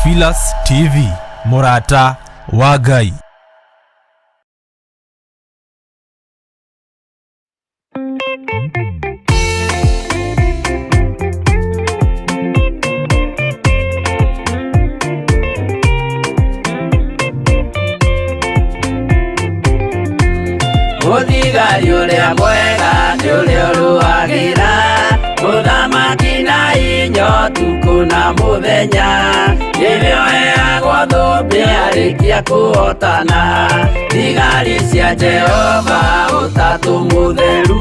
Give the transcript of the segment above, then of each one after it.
Theophilus TV, Murata wa Ngai. Muthigari uria mwega ni uria uruagira muthamaki na hinya tuku na muthenya nĩrĩo heagwo thũmbĩ arĩkia kũhotana. Thigari cia Jehova ũtatũ mũtheru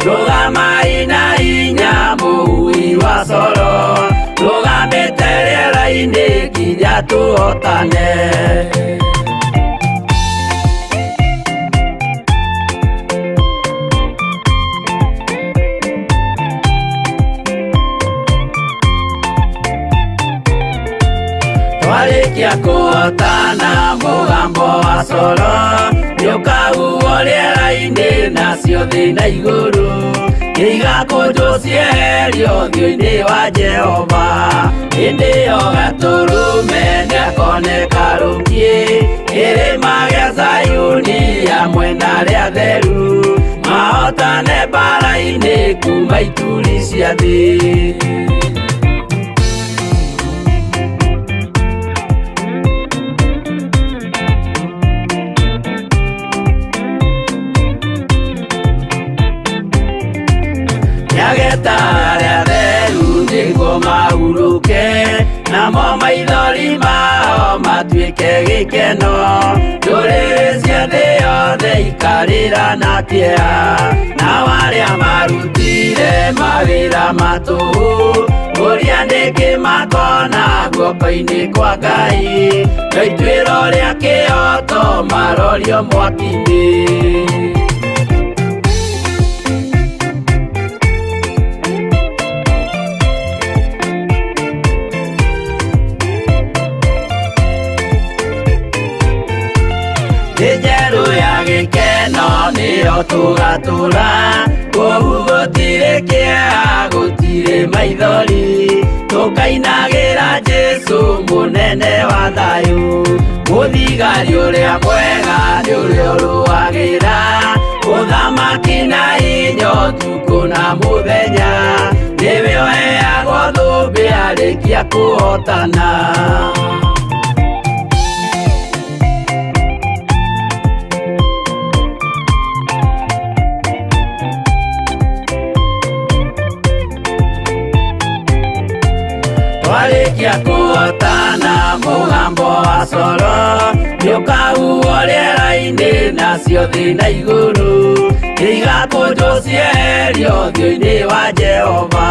rũgamai na hinya mũhui wa coro rũgamĩte rĩera-inĩ nginya tũhotane. Twarĩkia kũhotana mũgambo wa coro nĩũkahuhwo rĩera-inĩ nacio thĩ na igũrũ igakũnjwo cieherio ũthiũ-inĩ wa Jehova. Hĩndĩ ĩyo Gatũrũme nĩakoneka rũngiĩ kĩrĩma gĩa Zayuni hamwe na arĩa atheru mahotane mbara-inĩ kuma ituri cia thĩ. Nyageta arĩa atheru nĩguo mahurũke namo maithori mao matuĩke gĩkeno. Ndũrĩrĩ cia thĩ yothe ikarĩra na kĩeha nao arĩa marutire mawĩra matũhũ ũrĩa nĩkĩ makona guoko-inĩ kwa Ngai na ituĩro rĩa kĩhoto marorio mwaki-inĩ. Njerũ ya gĩkeno nĩyo tũgatũra kũu gũtirĩ kĩeha gũtirĩ maithori tũkainagĩra Jesũ mũnene wa thayũ. Mũthigari ũrĩa mwega nĩ ũrĩa ũrũagĩra ũthamaki na hinya ũtukũ na mũthenya nĩwe ũheagwo thũmbĩ arĩkia kũhotana. Twarĩkia kũhotana mũgambo wa coro nĩũkahuhwo rĩera-inĩ nacio thĩ na igũrũ igakũnjwo cieherio ũthiũ-inĩ wa Jehova.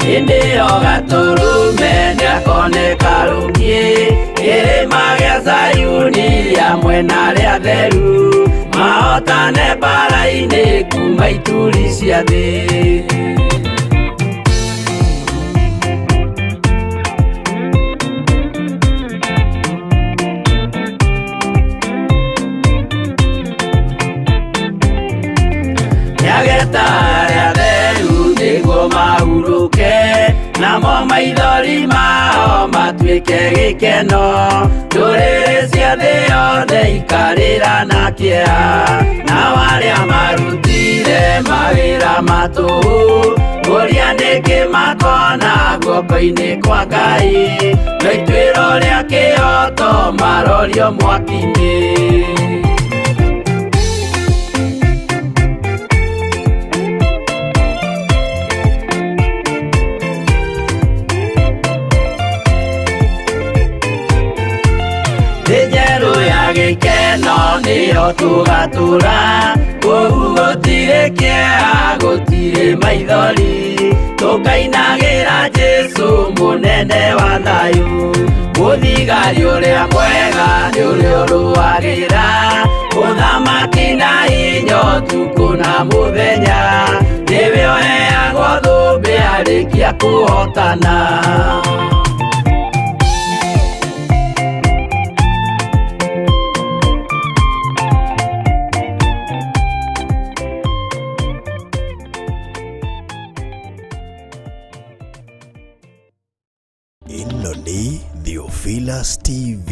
Hĩndĩ ĩyo Gatũrũme nĩakoneka rũngiĩ kĩrĩma gĩa Zayuni hamwe na arĩa atheru mahotane mbara-inĩ kuma ituri cia thĩ. Nyageta arĩa atheru nĩguo mahurũke namo maithori mao matuĩke gĩkeno. Ndũrĩrĩ cia thĩ yothe ikarĩra na kĩeha nao arĩa marutire mawĩra matũhũ ũrĩa nĩkĩ makona guoko-inĩ kwa Ngai na ituĩro rĩa kĩhoto marorio mwaki-inĩ. Njerũ ya gĩkeno nĩyo tũgatũra kũu gũtirĩ kĩeha gũtirĩ maithori tũkainagĩra Jesũ mũnene wa thayũ. Mũthigari ũrĩa mwega nĩ ũrĩa ũrũagĩra ũthamaki na hinya ũtukũ na mũthenya nĩwe ũheagwo thũmbĩ arĩkia kũhotana. Ĩno nĩ Theophilus Theophilus TV,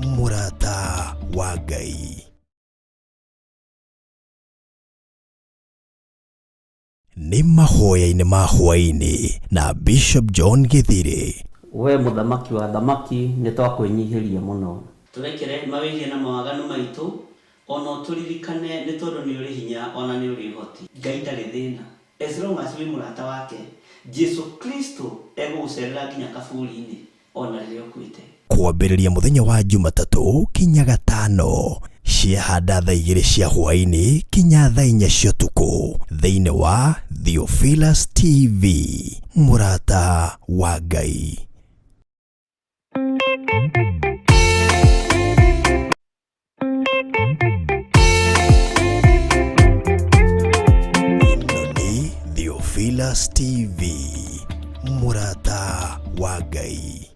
Murata wa Ngai. Ni mahoya-inĩ ma hwaĩ-inĩ na Bishop John Githiri. We muthamaki wa thamaki nĩ twakwĩnyihĩria mũno. Tũrekere mawĩgie na mawaganu maitũ, ona tũririkane nĩ tondũ nĩ ũrĩ hinya ona nĩ ũrĩ ũhoti. Ngai ndarĩ thĩna. As long as wĩ mũrata wake, Jesu Kristo egũgũcerera nginya kaburi-inĩ ona rĩrĩa ũkuĩte. Kwambĩrĩria mũthenya wa Jumatatũ kinya Gatano, ciahanda thaa 2 cia hwaĩ-inĩ kinya thaa 4 cia ũtukũ, thĩinĩ wa Theophilus TV, Murata wa Ngai. Theophilus TV, Murata wa Ngai.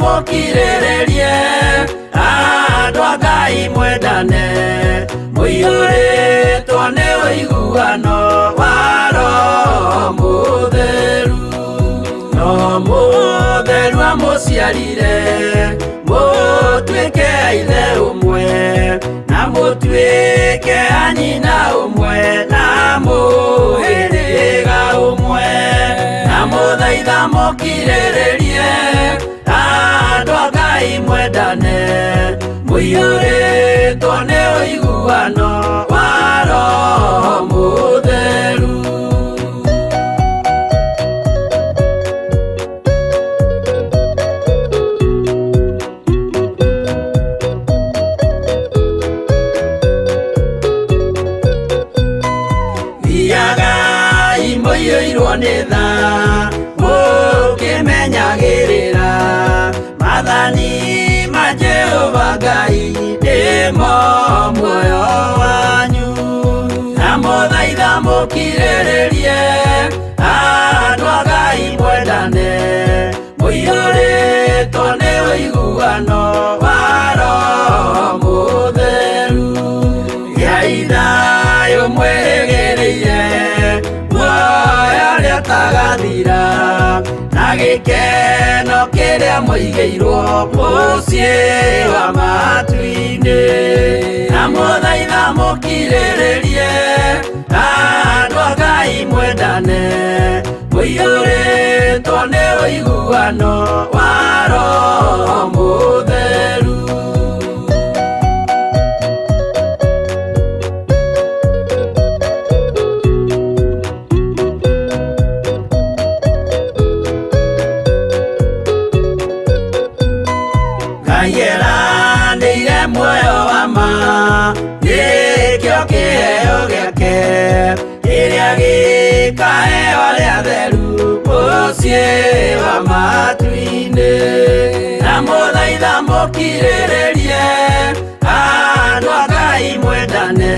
Mukirĩrĩrie andũ a Ngai mwendane, mũiyũrĩtwo nĩ ũiguano wa Roho Mũtheru. Roho Mũtheru amũciarire mũtuĩke a ithe ũmwe, na mũtuĩke a nyina ũmwe, na mũhĩrĩga ũmwe, na mũthaitha mũkirĩrĩrie andũ a Ngai mwendane, mũiyũrĩtwo nĩ ũiguano wa Roho Mũtheru. Thiagai mũiyũirwo nĩ tha, mũkĩmenyagĩrĩra mathani ma Jehova Ngai nĩmo muoyo wanyu, na mũthaitha mũkirĩrĩrie andũ a Ngai mwendane, mũiyũrĩtwo nĩ ũiguano wa Roho Mũtheru. Gĩai thayũ mwĩrĩgĩrĩire, muoyo ũrĩa ũtagathira, na gĩkeno kĩrĩa mũigĩirwo mũciĩ wa matu-inĩ, na mũthaitha mũkirĩrĩrie andũ a Ngai mwendane, mũiyũrĩtwo nĩ ũiguano wa Roho Mũtheru. Nĩire muoyo wa ma, nĩkĩo kĩheo gĩake, kĩrĩa gĩkaheo arĩa atheru mũciĩ wa matu-inĩ, na mũthaitha mũkirĩrĩrie andũ a Ngai mwendane,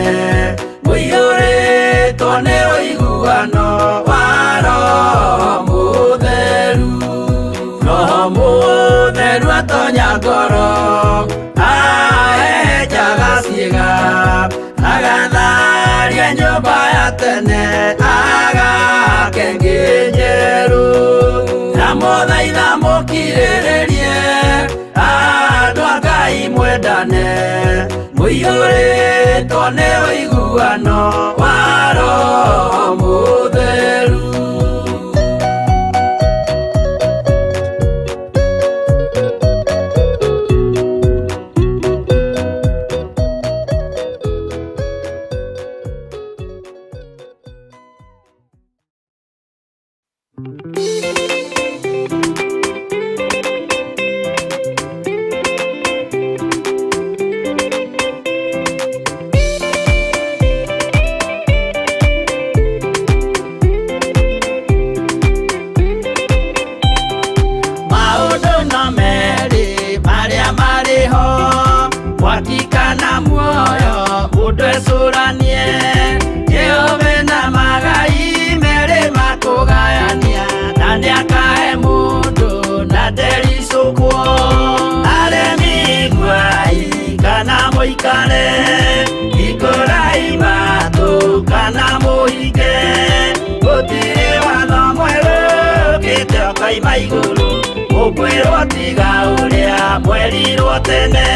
mũiyũrĩtwo nĩ ũiguano wa Roho Mũtheru. Roho Mũtheru atonya ngoro, ahehenjaga ciĩga, agatharia nyũmba ya tene, agake njerũ, na mũthaitha mũkirĩrĩrie andũ a Ngai mwendane, mũiyũrĩtwo nĩ ũiguano wa Roho Mũtheru. macũranie Jehova na magai merĩ makũgayania na nĩakahe mũndũ na ndericũkwo aremi guai kana mũikare ikũrai matũ kana mũhinge gũtirĩ watho mwerũ ũkĩte ũkaima igũrũ ũkwĩrwo tiga ũrĩa mwerirwo tene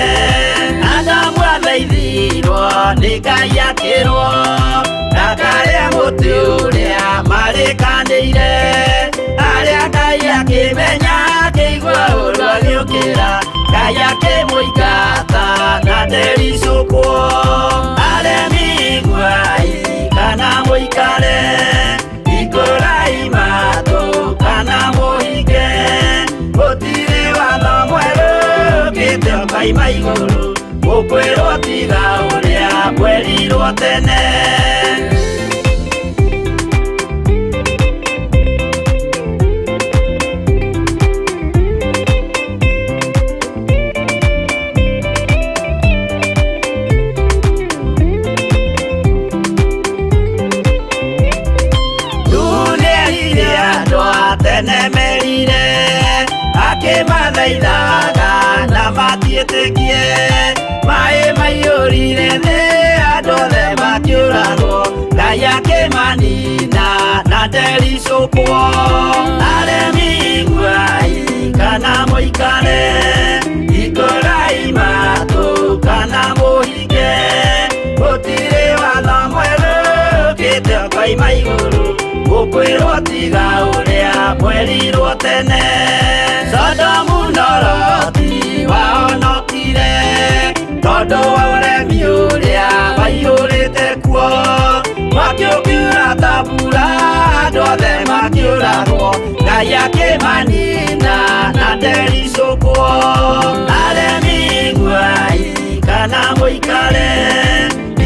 Adamu athaithirwo nĩ Ngai akĩrwo ndakarĩa mũtĩ ũrĩa marĩkanĩire arĩa Ngai akĩmenya akĩigua ũru agĩũkĩra Ngai akĩmũingata na ndericũkwo aremi guai kana mũikare ikũrai matũ kana mũhinge gũtirĩ watho mwerũ ũkĩte ũkaima igũrũ ũkwĩrwo tiga ũrĩa mwerirwo tene Nemerire akĩmathaithaga na matiĩtĩkie maĩ maiyũrire thĩ andũ othe makĩũragwo Ngai akĩmanina na ndericũkwo aremi guai kana mũikare ikũrai matũ kana mũhinge gũtirĩ watho mwerũ ũkĩte ũkaima igũrũ ũkwĩrwo tiga ũrĩa mwerirwo tene Sodomu na Loti wahonokire tondũ wa ũremi ũrĩa waiyũrĩte kuo mwaki ũkiura ta mbura andũ othe makĩũragwo Ngai akĩmanina na ndericũkwo aremi guai kana mũikare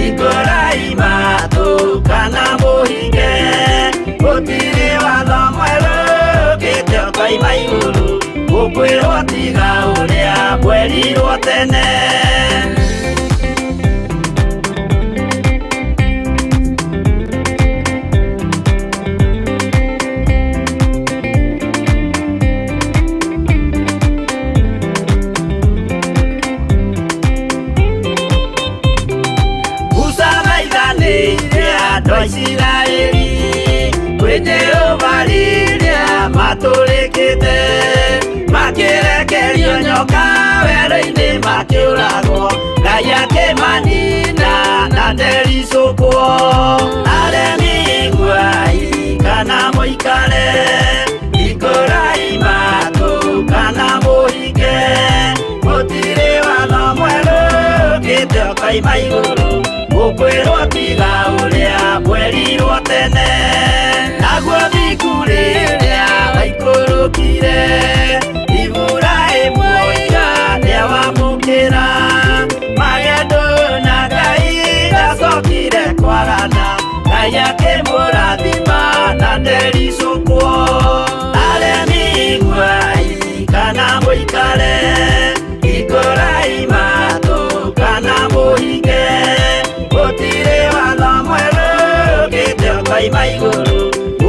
ikũrai matũ kana mũhinge gũtirĩ watho mwerũ ũkĩte ũkaima igũrũ ũkwĩrwo tiga ũrĩa mwerirwo tene Musa maithanĩire andũ a Isiraeli kwĩ Jehova rĩrĩa matũrĩkĩte makĩrekerio nyoka werũ-inĩ makĩũragwo Ngai akĩmanina na ndericũkwo aremi guai kana mũikare ikũrai matũ kana mũhinge gũtirĩ watho mwerũ ũkĩte ũkaima igũrũ ũkwĩrwo tiga ũrĩa mwerirwo tene naguo thiku rĩrĩa waikũrũkire Iburahĩmu oiga nĩawamũkĩra magendo na Ngai ndacokire kwarana Ngai akĩmũrathima na ndericũkwo aremi guai kana mũikare ikũrai matũ kana mũhinge gũtirĩ watho mwerũ ũkĩte ũkaima igũrũ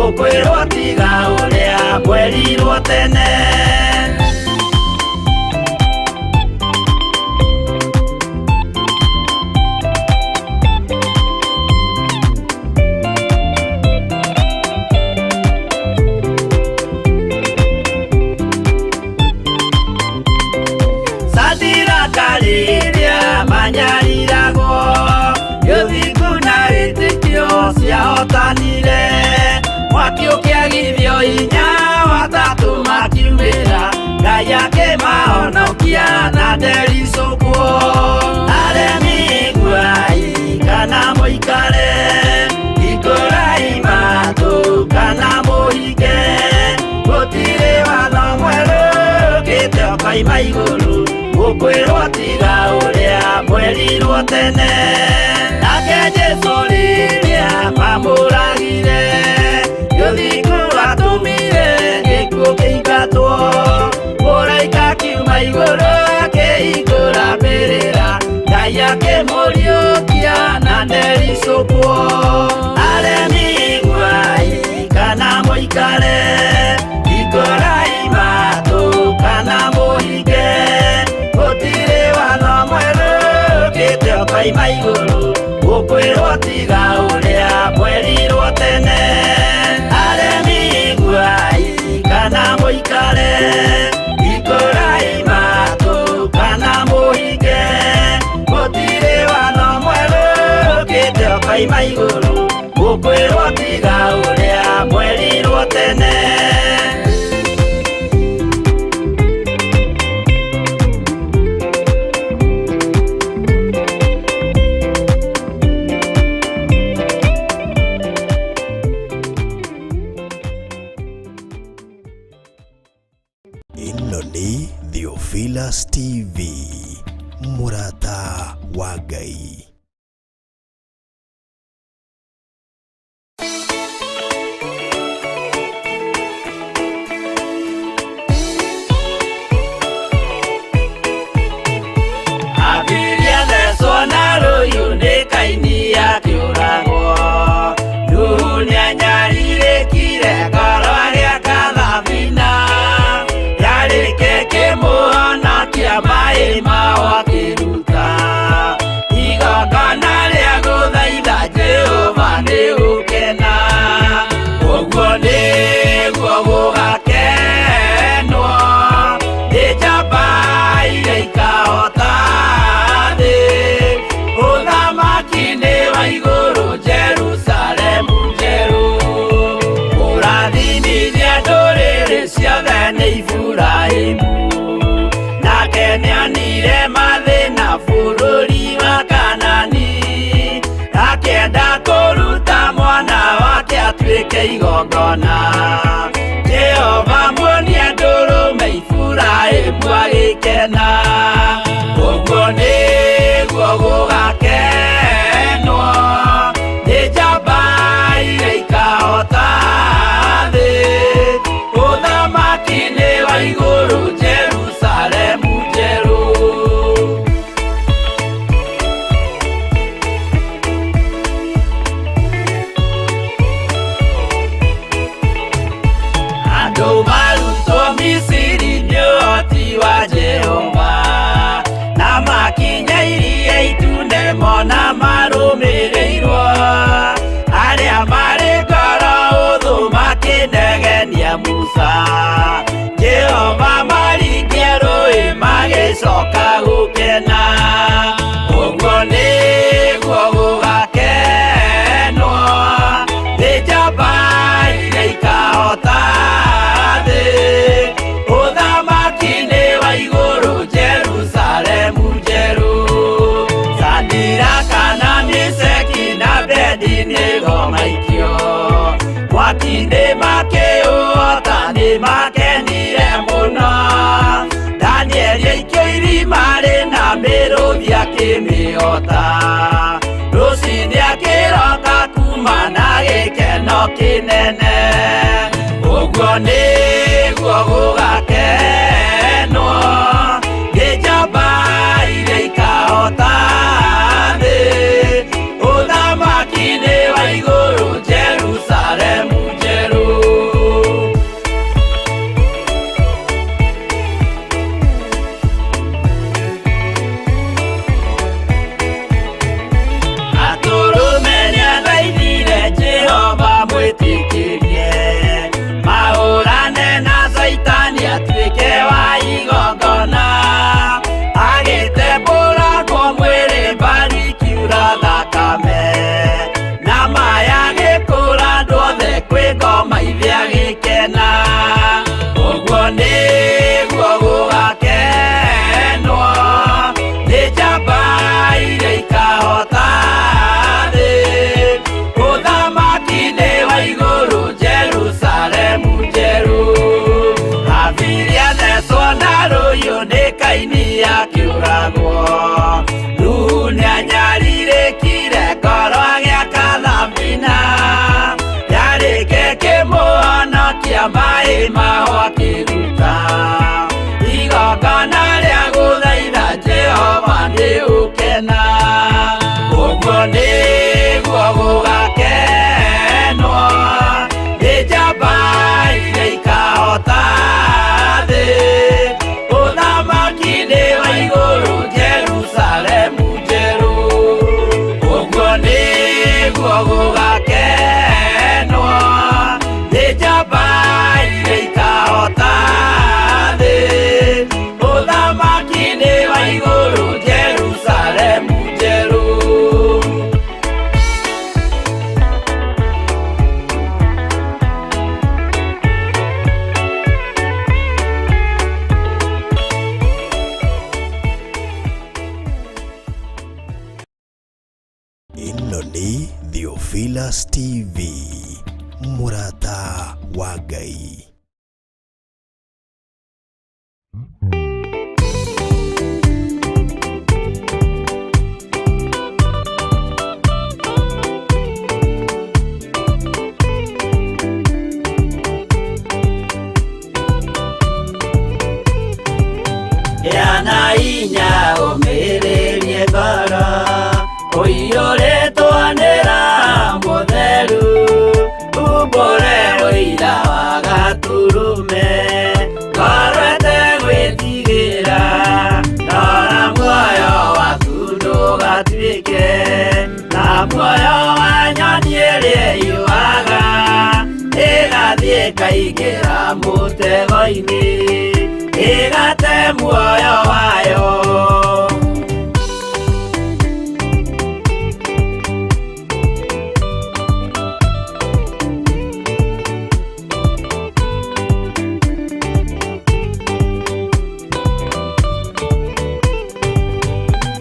ũkwĩrwo tiga ũrĩa mwerirwo tene Sadiraka rĩrĩa manyariragwo gĩthiku na wĩtĩkio ciahotanire mwaki ũkĩagithio hinya watatũ makiumĩra Ngai akĩmahonokia na ndericũkwo aremi guai kana mũikare ikũrai matũ kana mũhinge gũtirĩ watho mwerũ ũkĩte ũkaima igũrũ ũkwĩrwo tiga ũrĩa mwerirwo tene nake Jesũ rĩrĩa mamũragire gĩthiku atũmire gĩkuũ kĩingatwo mũraika kiuma igũrũ akĩhingũra mbĩrĩra Ngai akĩmũriũkia na mũikare ikũrai matũ kana mũhinge gũtirĩ watho mwerũ ũkĩte ũkoima igũrũ gũkwĩrwo tiga ũrĩa mwerirwo tene aremi iguai kana mũikare ikũrai matũ kana mũhinge gũtirĩ watho mwerũ ũkĩte ũkoima igũrũ gũkwĩrwo tiga ũrĩa mwerirwo tene ĩno nĩ Theophilus TV, mũrata wa Ngai. Abiria thecwo na rũhiũ nĩ Kaini akĩũragwo Nuhu nĩanyarirĩkire ngoro agĩaka thabina yarĩke kĩmũhonokia maĩ mao akĩruta igongona rĩa gũthaitha Jehova nĩ gũkena ũguo nĩguo gũgakenwo nĩ njamba iria ikahota thĩ ũthamaki-inĩ wa igũrũ Jerusalemu njerũ ũrathimithia ndũrĩrĩ ciothe nĩ Iburahĩmu nake nĩonire mathĩna bũrũri wa Kanani akĩenda kũruta mwana wake atuĩke igongona Jehova muonia ndũrũme Iburahĩmu agĩkena ũguo nĩguo gũgakenwo nĩ njamba iria ikahota thĩ ũthamaki-inĩ wa igũrũ Jerusalemu njerũ andũ marutwo Misiri nĩ ũhoti wa Jehova na makinya iria itune mona marũmĩrĩirwo arĩa marĩ ngoro hũthũ makĩnegenia Musa Jehova maringie rũĩ magĩcoka gũkena ũguo nĩguo gũgakenwo nĩ njamba iria ikahota thĩ ũthamaki-inĩ wa igũrũ Jerusalemu njerũ Shadiraka na Meshaki na Abedinego maikio mwaki-inĩ makĩũhota nĩ makenire mũno Danieli aikio irima rĩna mĩrũthi akĩmĩhota rũcinĩ akĩroka kuma na gĩkeno kĩnene ũguo nĩguo gũgakenwo nĩ njamba iria ikahota thĩ ũthamaki-inĩ wa igũrũ Jerusalemu njerũ atũrũme nĩathaithire Jehova mwĩtĩkĩrie mahũrane na Saitani atuĩke wa igongona agĩtembũragwo mwĩrĩ mbari ikiura thakame na maya gĩkũra andũ othe kwĩ ngoma ithĩa gĩkena ũguo nĩguo gũgakenwo nĩ njamba iria ikahota thĩ ũthamaki-inĩ wa igũrũ Jerusalemu njerũ abiria thecwo na rũhiũ nĩ Kaini akĩũragwo Nuhu nĩanyarirĩkire ngoro agĩaka thabina yarĩke kĩmũhonokia maĩ mao akĩruta igongona rĩa gũthaitha Jehova nĩ gũkena ũguo nĩguo gũgakenwo nĩ njamba ĩno nĩ Theophilus TV, mũrata wa Ngai. Yana inya umirerie ngoro uiyũrĩtwanĩra mũtheru umbũre ũira wa gaturume ngorwete gwĩtigĩra ndora muoyo waku ndũgatuĩke na muoyo wa nyoni ĩrĩa yuaga ĩgathiĩ ĩkaingĩra mũtego-inĩ ĩgate muoyo wayo.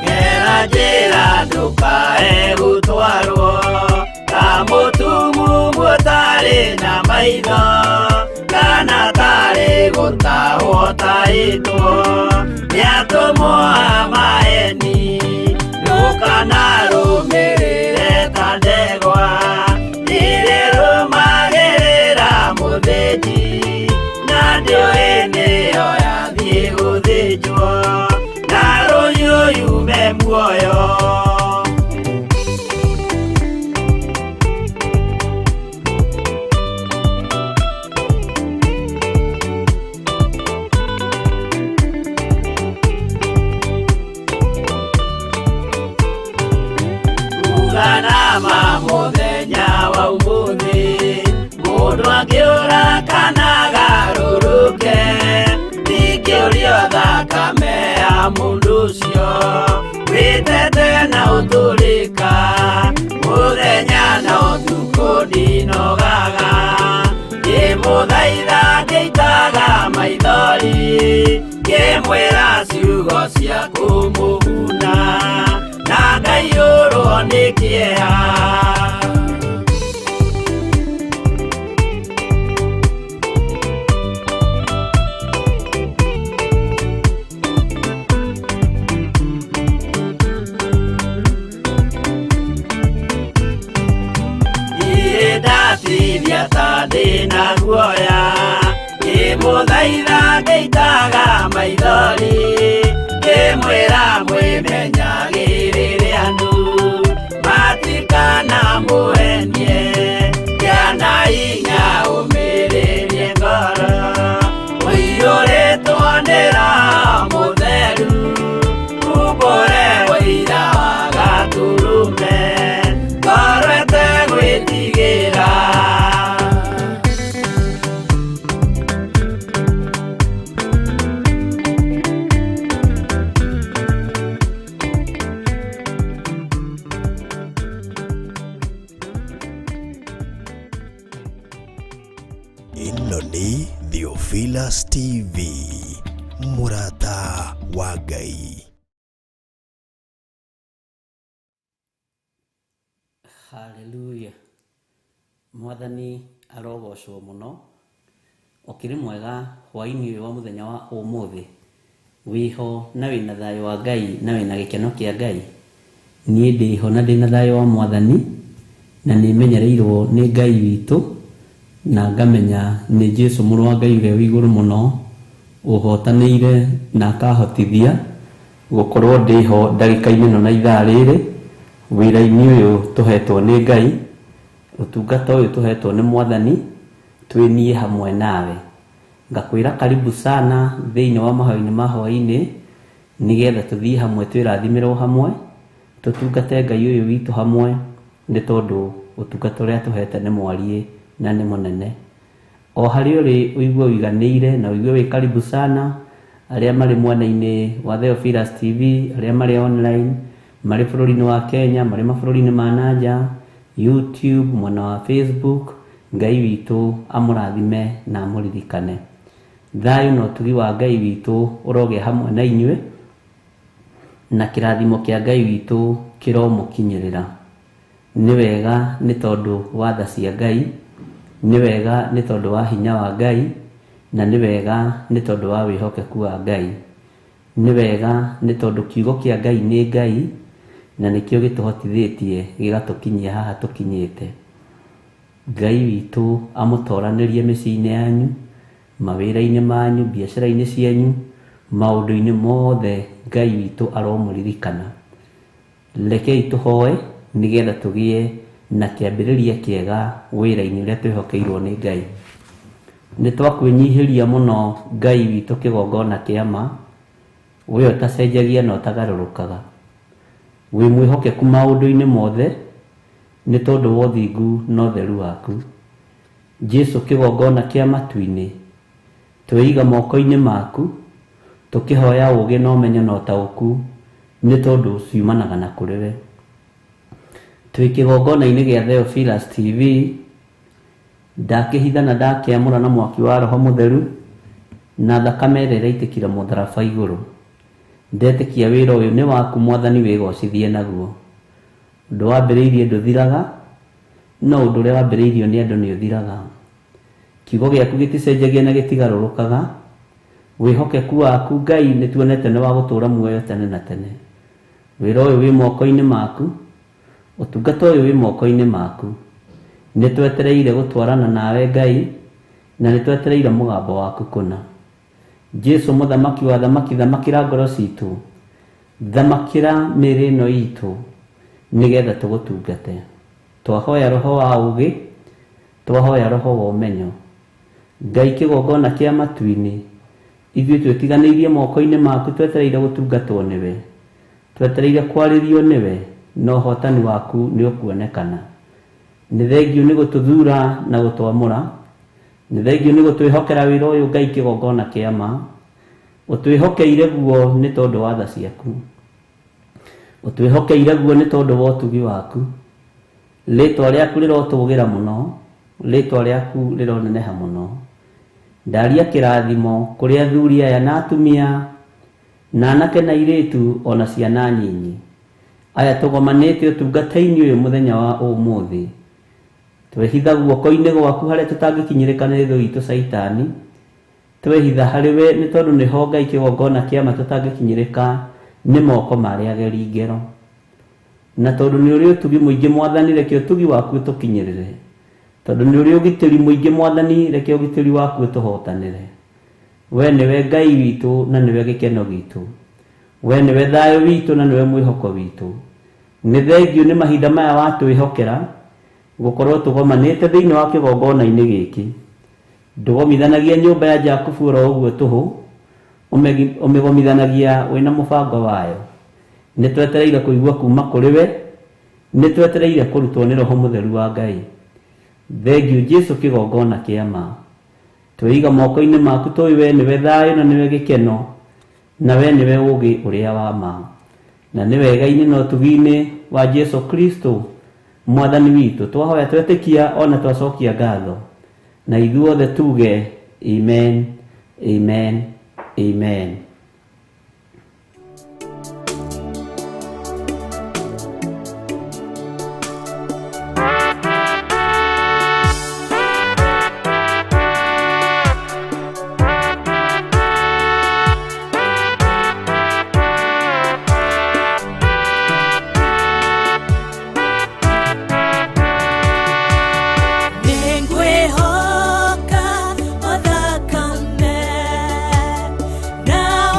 Gera njĩra ndũkae gũtwarwo ta mũtumumu ũtarĩ na maitho kana tarĩ gũtahwo taĩtwo nĩatũmwo a maeni ndũkanarũmĩrĩre ta ndegwa ĩrĩrũmagĩrĩra mũthĩnji na ndĩũĩ nĩyo yathiĩ gũthĩnjwo na rũhiũ yume muoyo. Nama mũthenya wa ũmũthĩ mũndũ angĩũra kana garũrũke ndingĩũrio thakame ya mũndũ ũcio wĩtete na ũtũrĩka mũthenya na ũtukũ ndinogaga ngĩmũthaitha ngĩitaga maithori ngĩmwĩra ciugo cia kũmũguna na ngaiyũrwo nĩ kĩeha. Ndatithia ta ndĩna guoya ngĩmũthaitha ngĩitaga maithori ngĩmwĩra mwĩmenyagĩrĩre andũ matikana mũhenie kĩana inya ũmĩrĩrie ngoro ũiyũrĩtwanĩra mũtheru umbũre ũira wa gaturume ngorwete gwĩtigĩra. Ĩno nĩ Theophilus TV, mũrata wa Ngai. Haleluya. Mwathani arogocwo muno. Okire mwega hwaini uyu wa muthenya wa umuthi. Wiho na wina thayo wa Ngai na wina gikeno kia Ngai. Nie ndiho na ndina thayo wa Mwathani na nimenyereirwo ni Ngai witu na ngamenya ni Jesu mũrũ wa Ngai ũrĩa wĩ igũrũ mũno ũhotanĩire na akahotithia gũkorwo ndĩho ndagĩka-inĩ ĩno na ithaa rĩrĩ wĩra-inĩ ũyũ tũhetwo nĩ Ngai, ũtungata ũyũ tũhetwo nĩ Mwathani, twĩnie hamwe nawe. Ngakwĩra karibu sana thĩinĩ wa mahoya-inĩ ma hwainĩ nĩgetha tũthiĩ hamwe twĩrathimirwo hamwe tũtungate Ngai ũyũ witũ hamwe, nĩ tondũ ũtungata ũrĩa tũhete nĩ mwariĩ na nĩ mũnene. O harĩ ũrĩ ũigua ũiganĩire na ũigua wĩ karibu sana, arĩa marĩ mwena-inĩ wa Theophilus TV, arĩa marĩ online, marĩ bũrũri-inĩ wa Kenya, marĩ mabũrũri-inĩ ma nanja, YouTube, mwena wa Facebook, Ngai witũ amũrathime na amũririkane. Thayũ na ũtugi wa Ngai witũ ũroge hamwe na inyuĩ, na kĩrathimo kĩa Ngai witũ kĩromũkinyĩrĩra. nĩ wega nĩ tondũ wa tha cia Ngai, nĩ wega nĩ tondũ wa hinya wa Ngai, na nĩ wega nĩ tondũ wa wĩhokeku wa Ngai. Nĩ wega nĩ tondũ kiugo kĩa Ngai nĩ Ngai, na nĩkĩo gĩtũhotithĩtie gĩgatũkinyia haha tũkinyĩte. Ngai witũ amũtoranĩrie mĩciĩ-inĩ yanyu, mawĩra-inĩ manyu, biacara-inĩ cianyu, maũndũ-inĩ mothe Ngai witũ aromũririkana. Rekei tũhoe nĩgetha tũgĩe na kĩambĩrĩria kĩega wĩra-inĩ ũrĩa twĩhokeirwo nĩ Ngai. Nĩ twakwĩnyihĩria mũno Ngai witũ kĩgongona kĩa ma, we ũtacenjagia na ũtagarũrũkaga. Wĩ mwĩhokeku maũndũ-inĩ mothe nĩ tondũ wa ũthingu na ũtheru waku. Jesu kĩgongona kĩa matu-inĩ, twĩiga moko-inĩ maku, tũkĩhoya ũũgĩ na ũmenyo na ũtaũku nĩ tondũ ciumanaga na kũrĩ we. Twĩ kĩgongona-inĩ gĩa Theophilus TV, ndakĩhitha na ndakĩamũra na mwaki wa Roho Mũtheru na thakame ĩrĩa ĩraitĩkire mũtharaba igũrũ. Ndetĩkia wĩra ũyũ nĩ waku Mwathani, wĩgocithie naguo. Ũndũ wambĩrĩirie ndũthiraga, no ũndũ ũrĩa wambĩrĩirio nĩ andũ nĩ ũthiraga. Kiugo gĩaku gĩticenjagia na gĩtigarũrũkaga. Wĩhokeku waku Ngai nĩ tuonete nĩ wa gũtũũra muoyo tene na tene. Wĩra ũyũ wĩ moko-inĩ maku, ũtungata ũyũ wĩ moko-inĩ maku. Nĩ twetereire gũtwarana nawe Ngai, na nĩ twetereire mũgambo waku kũna. Jesu mũthamaki wa thamaki, thamakĩra ngoro citũ, thamakĩra mĩĩrĩ ĩno itũ, nĩgetha tũgũtungate. Twahoya roho wa ũũgĩ, twahoya roho wa ũmenyo. Ngai kĩgongona kĩa matu-inĩ, ithuĩ twĩtiganĩirie moko-inĩ maku, twetereire gũtungatwo nĩwe, twetereire kwarĩrio nĩwe, na ũhotani waku nĩ ũkuonekana. Nĩ thengiũ nĩ gũtũthura na gũtwamũra. Nĩ thengiũ nĩ gũtwĩhokera wĩra ũyũ Ngai kĩgongona kĩa ma. Ũtwĩhokeire guo nĩ tondũ wa tha ciaku, ũtwĩhokeire guo nĩ tondũ wa ũtugi waku. Rĩĩtwa rĩaku rĩrotũgĩra mũno, rĩĩtwa rĩaku rĩroneneha mũno. Ndaria kĩrathimo kũrĩ athuri aya na atumia, na anake na airĩtu, ona ciana nyinyi, aya tũgomanĩte ũtungata-inĩ ũyũ mũthenya wa ũmũthĩ. Twehitha guoko-inĩ gwaku harĩa tũtangĩkinyĩrĩka nĩ thũ itũ Saitani. Twehitha harĩ we nĩ tondũ nĩho Ngai kĩgongona kĩa ma tũtangĩkinyĩrĩka nĩ moko marĩa ageri ngero. Na tondũ nĩ ũrĩ ũtugi mũingĩ Mwathani, reke ũtugi waku ũtũkinyĩrĩre. Tondũ nĩ ũrĩ ũgitĩri mũingĩ Mwathani, reke ũgitĩri waku ũtũhotanĩre. We nĩwe Ngai witũ na nĩwe gĩkeno gitũ. We nĩwe thayũ witũ na nĩwe mwĩhoko witũ. Nĩ thengiũ nĩ mahinda maya watwĩhokera, gũkorwo tũgomanĩte thĩinĩ wa kĩgongona-inĩ gĩkĩ. Ndũgomithanagia nyũmba ya Jakubu oro ũguo tũhũ, ũmĩgomithanagia wĩna mũbango wayo. Nĩ twetereire kũigua kuma kũrĩ we, nĩ twetereire kũrutwo nĩ Roho Mũtheru wa Ngai. Thengiũ Jesu kĩgongona kĩa ma. Twĩiga moko-inĩ maku, tũĩ we nĩwe thayũ na nĩwe gĩkeno, na we nĩwe ũũgĩ ũrĩa wa ma. Na nĩ wega-inĩ na ũtugi-inĩ wa Jesu Kristo Mwathani witũ twahoya twetĩkia ona twacokia ngatho, na ithuothe tuge amen, amen, amen. Now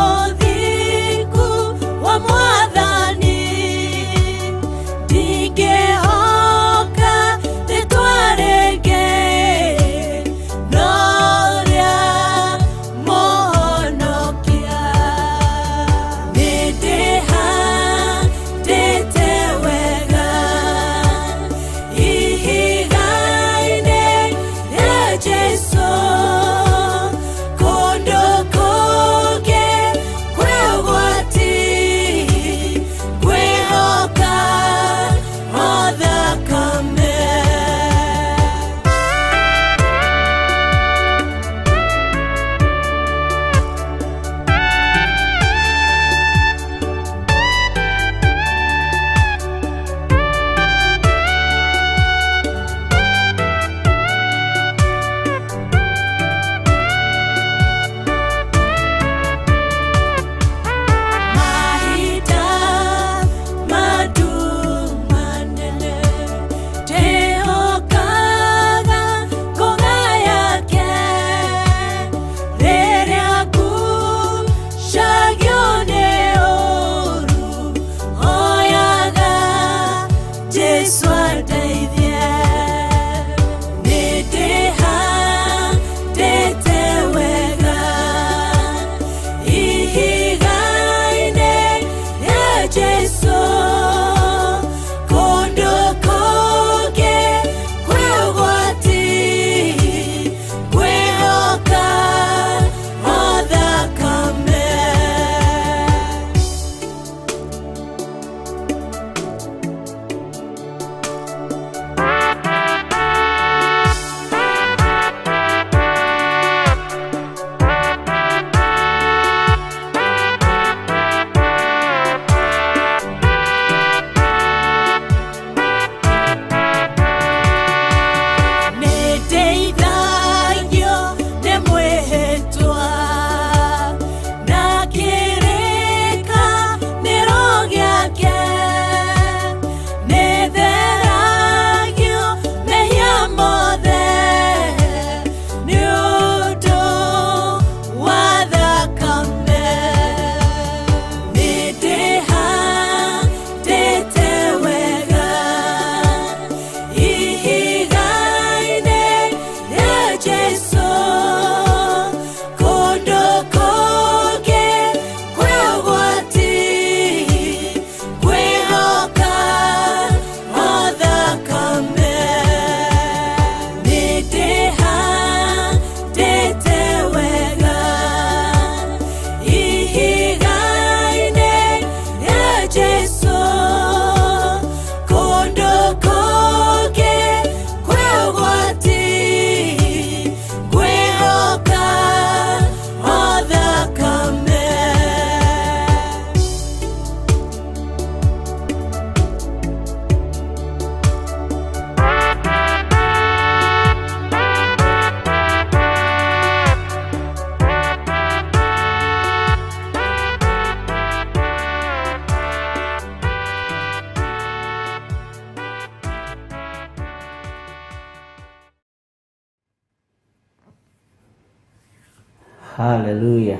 Haleluya.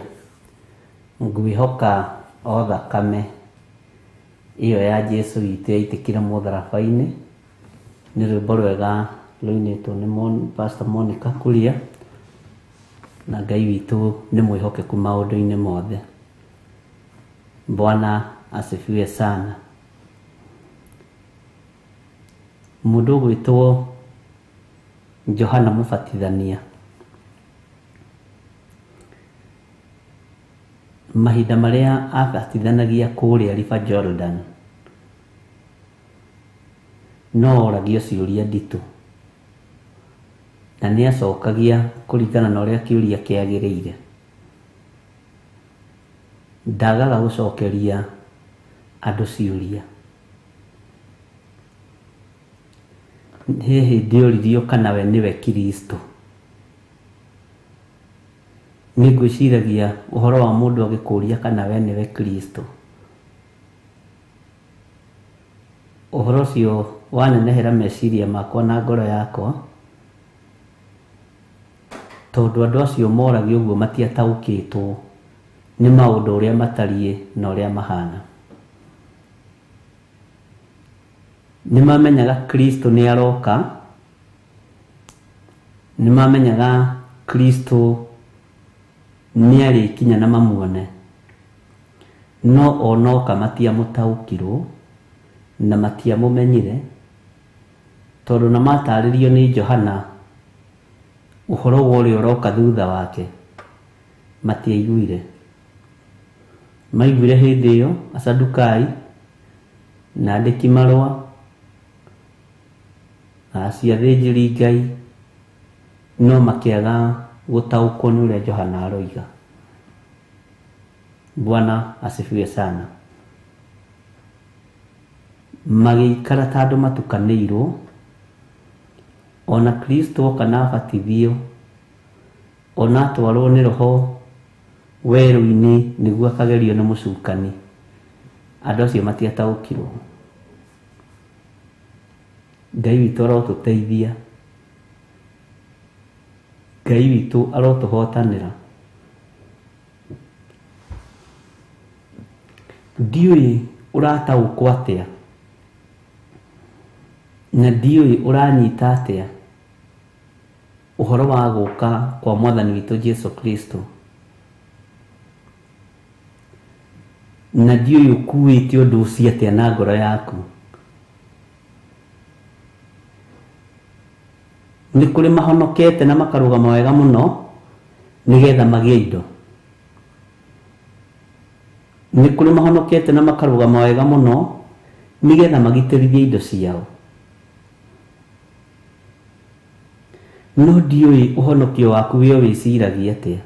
Ngwihoka o thakame iyo ya Jesu witũ yaitikire mũtharaba-inĩ nĩ rwĩmbo rwega rũinĩtwo nĩ Pastor Monica Kuria, na Ngai witũ nĩ mwĩhokeku maũndũ-inĩ mothe. Bwana asifiwe sana. Mũndũ gwĩtwo Johana Mũbatithania, mahinda marĩa abatithanagia kũrĩa River Jordan, no oragio ciũria nditũ, na nĩ acokagia kũringana na ũrĩa kĩũria kĩagĩrĩire. Ndagaga gũcokeria andũ ciũria. He hĩndĩ oririo kana we nĩwe Kristo. Nĩ ngwĩciragia ũhoro wa mũndũ agĩkũria kana we nĩwe Kristo, ũhoro ũcio wanenehera meciria makwa na ngoro yakwa, tondũ andũ acio moragio ũguo matiataũkĩtwo nĩ maũndũ ũrĩa matariĩ na ũrĩa mahana. Nĩ mamenyaga Kristo nĩ aroka, nĩ mamenyaga Kristo nĩ arĩkinya na mamuone, no onoka matiamũtaũkirwo na matiamũmenyire, tondũ na matarĩrio nĩ Johana ũhoro wa ũrĩa ũroka thutha wake matiaiguire. Maiguire hĩndĩ ĩyo Asadukai na andĩki marũa na athĩnjĩri Ngai, no makĩaga gũtaũkwo nĩ ũrĩa Johana aroiga. Bwana asifiwe sana. Magĩikara ta andũ matukanĩirwo, ona Kristo kana abatithio, ona atwarwo nĩ Roho werũ-inĩ nĩguo akagerio nĩ mũcukani, andũ acio matiataũkirwo. Ngai witũ arotũteithia, Ngai witũ arotũhotanĩra. Ndiũĩ ũrataũkwo atĩa, na ndiũĩ ũranyita atĩa ũhoro wa gũka kwa Mwathani witũ Jesu Kristo, na ndiũĩ ũkuĩte ũndũ ũcio atĩa na ngoro yaku. Nĩ kũrĩ mahonokete na makarũgama wega mũno nĩgetha magĩe indo. Nĩ kũrĩ mahonokete na makarũgama wega mũno nĩgetha magitĩrithie indo ciao. No ndiũĩ ũhonokio waku wĩ wĩciragia atĩa.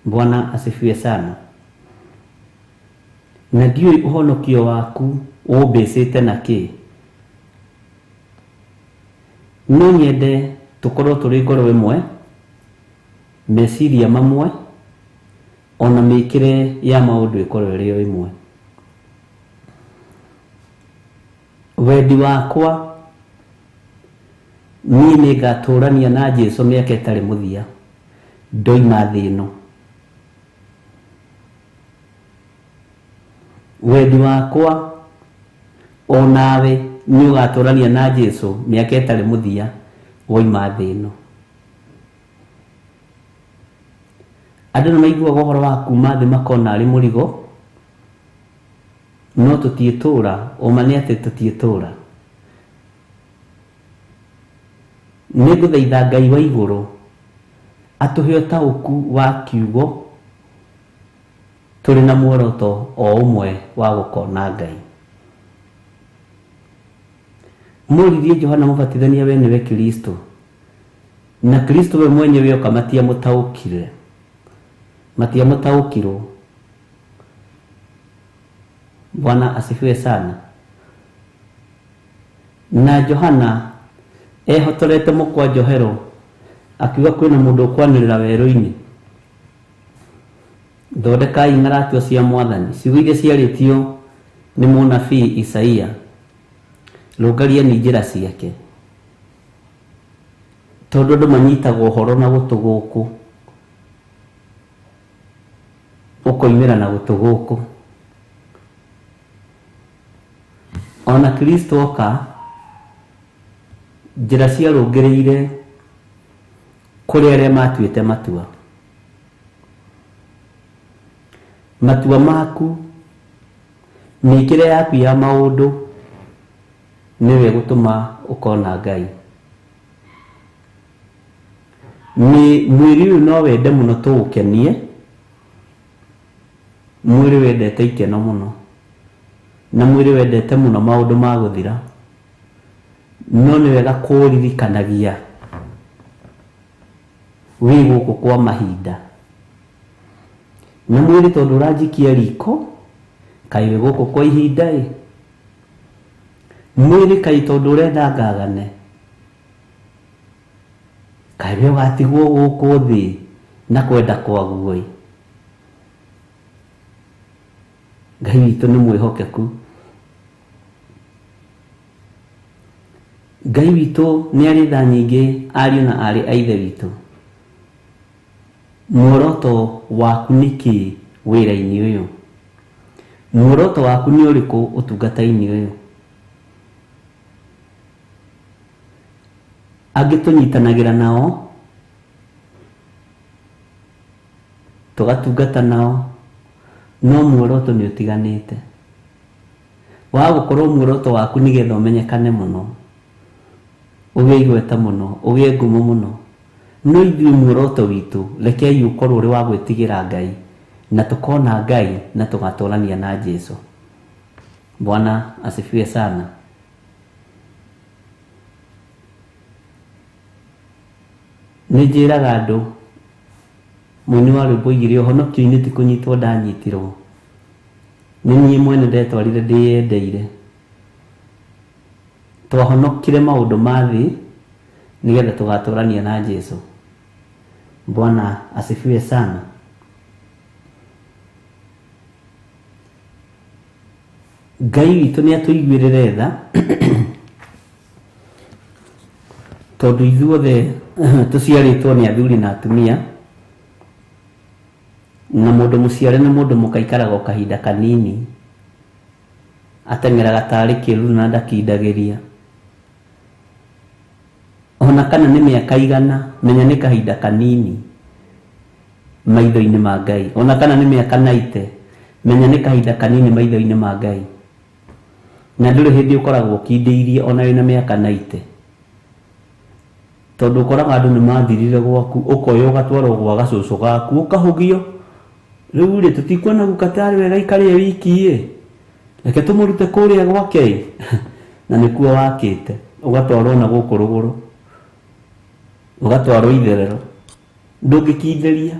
Bwana asifiwe sana. Na ndiũĩ ũhonokio waku ũmbĩcĩte na kĩ. No nyende tũkorwo tũrĩ ngoro ĩmwe, meciria mamwe, ona mĩkĩre ya maũndũ ĩkorwo ĩrĩ o ĩmwe. Wendi wakwa niĩ nĩ ngatũrania na Jesu mĩaka ĩtarĩ mũthia ndoima thĩ ĩno. Wendi wakwa onawe nĩ ũgatũrania na Jesu mĩaka ĩtarĩ mũthia woima thĩ ĩno. Andũ nĩ maiguaga ũhoro wa kuma thĩ makona arĩ mũrigo, no tũtiĩtũra. Ũma nĩ atĩ tũtiĩtũra. Nĩ ngũthaitha Ngai wa igũrũ atũhe ũtaũku wa kiugo, tũrĩ na muoroto o ũmwe wa gũkona Ngai. Mũririe Johana Mũbatithania we nĩwe Kristo, na Kristo we mwenyewe oka matiamũtaũkirwo. Bwana asifiwe sana. Na Johana ehotorete mũkwa njohero akiuga kwĩna mũndũ ũkwanĩrĩra werũ-inĩ, thondekai ng'aratio cia Mwathani, ciugo iria ciarĩtio nĩ mũnabii Isaia, rũngarieni njĩra ciake. Tondũ andũ manyitagwo ũhoro na gũtũ gũkũ, ukoimira na gutuguku. Ona Kristo oka njira cia rũngĩrĩire kũrĩ arĩa matuĩte matua. Matua maku mĩkĩre yaku ya maũndũ nĩwe gũtũma ũkona Ngai. Mwĩrĩ ũyũ no wende mũno tũũkenie, mwĩrĩ wendete ikeno mũno, na mwĩrĩ wendete mũno maũndũ ma gũthira, no nĩ wega kũririkanagia wĩ gũkũ kwa mahinda. Na mwĩrĩ tondũ ũranjikia riko, kaĩ wĩ gũkũ kwa ihinda ĩ? Mwĩrĩ kaĩ tondũ ũrenda ngagane, kaĩ we ũgatigwo gũkũ thĩ na kwenda kwaguo ĩ? Ngai witũ nĩ mwĩhokeku. Ngai witũ nĩ arĩ tha nyingĩ ariũ na arĩ a ithe witũ. Muoroto waku nĩ kĩ wĩra-inĩ ũyũ? Muoroto waku nĩ ũrĩkũ ũtungata-inĩ ũyũ? Angĩ tũnyitanagĩra nao, tũgatungata nao, no muoroto nĩ ũtiganĩte. Wa gũkorwo muoroto waku nĩgetha ũmenyekane mũno, ũgĩe igweta mũno, ũgĩe ngumo mũno, no ithuĩ muoroto witũ rekei ũkorwo ũrĩ wa gwĩtigĩra Ngai, na tũkona Ngai na tũgatũrania na Jesũ. Bwana asifiwe sana. Nĩnjĩraga andũ, mũini wa rwĩmbo oigire ũhonokio-inĩ ti kũnyitwo ndanyitirwo, nĩ niĩ mwene ndetwarire ndĩyendeire. Twahonokire maũndũ ma thĩ nĩgetha tũgatũrania na Jesũ. Bwana asifiwe sana. Ngai witũ nĩ atũiguĩrĩre tha tondũ ithuothe tũciarĩtwo nĩ athuri na atumia, na mũndũ mũciare nĩ mũndũ mũkaikaraga o kahinda kanini, ateng'eraga tarĩ kĩruru na ndakindagĩria. Ona kana nĩ mĩaka igana, menya nĩ kahinda kanini maitho-inĩ ma Ngai. Ona kana nĩ mĩaka 90, menya nĩ kahinda kanini maitho-inĩ ma Ngai. Na ndũrĩ hĩndĩ ũkoragwo ũkindĩirie ona wĩna mĩaka 90, tondũ ũkoraga andũ nĩ mathirire gwaku, ũkoya ũgatwarwo gwa gacũcũ gaku ũkahũgio. Rĩu rĩ tũtikuona gukatarĩ wega ikarĩe wiki ĩ, reke tũmũrute kũrĩa gwake na nĩkuo wakĩte, ũgatwarwo na gũkũ rũgũrũ, ũgatwarwo itherero, ndũngĩkindĩria.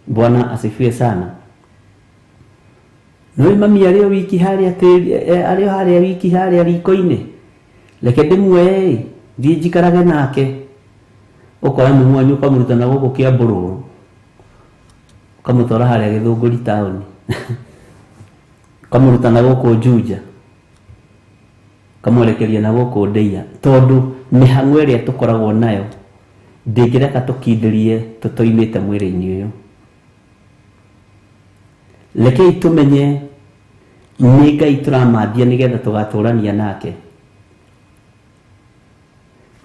Bwana asifiwe sana. No mami arĩ o wiki harĩa arĩ o harĩa wiki harĩa riko-inĩ, reke ndĩmuoye thiĩ njikarage nake. Ũkoya mũmwanyu ũkamũruta na gũkũ Kĩambũrũro, ũkamũtwara harĩa Gĩthũngũri taũni ũkamũruta na gũkũ Juja, ũkamwerekeria na gũkũ Ndeia, tondũ mĩhang'o ĩrĩa tũkoragwo nayo ndĩngĩreka tũkindĩrie tũtoimĩte mwĩrĩ-inĩ ũyũ. Rekei tũmenye nĩ Ngai tũramathia nĩgetha tũgatũrania nake.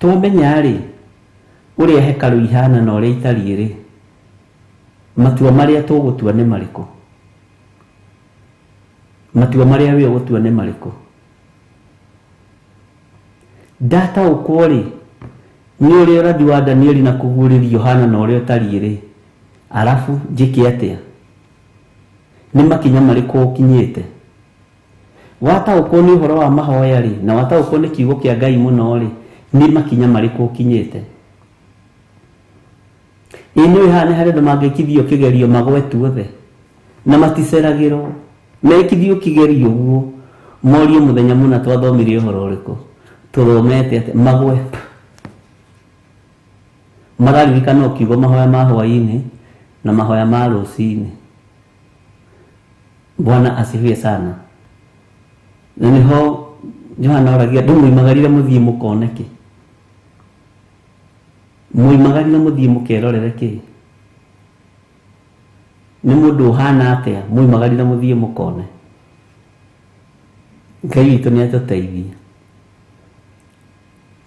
Tũmenya rĩ ũrĩa hekarũ ihana na ũrĩa itariĩ rĩ, matua marĩa tũgũtua nĩ marĩkũ? Matua marĩa we ũgũtua nĩ marĩkũ? Ndataũkwo rĩ nĩ ũrĩa ũrathi wa Danieli na kũguũrĩrio hana na ũrĩa ũtariĩ rĩ, arabu njĩke atĩa? Nĩ makinya marĩkũ ũkinyĩte? Wataũkwo nĩ ũhoro wa mahoya rĩ, na wataũkwo nĩ kiugo kĩa Ngai mũno rĩ, nĩ makinya marĩkũ ũkinyĩte? Ĩ nĩ haha nĩ harĩ andũ mangĩkithio kĩgerio magwe tuothe na maticeragĩrwo, mekithio kĩgerio ũguo morio mũthenya mũna twathomire ũhoro ũrĩkũ, tũthomete atĩ magwe. Magaririkana ũkiugo mahoya ma hwaĩ-inĩ na mahoya ma rũcinĩ. Bwana asifiwe sana. Na nĩho Johana oragia ndũmũimagarire mũthiĩ mũkone kĩ? Mũimagarire mũthiĩ mũkerorere kĩ? nĩ mũndũ ũhana atĩa mũimagari na mũthiĩ mũkone. Ngai witũ nĩ atũteithie.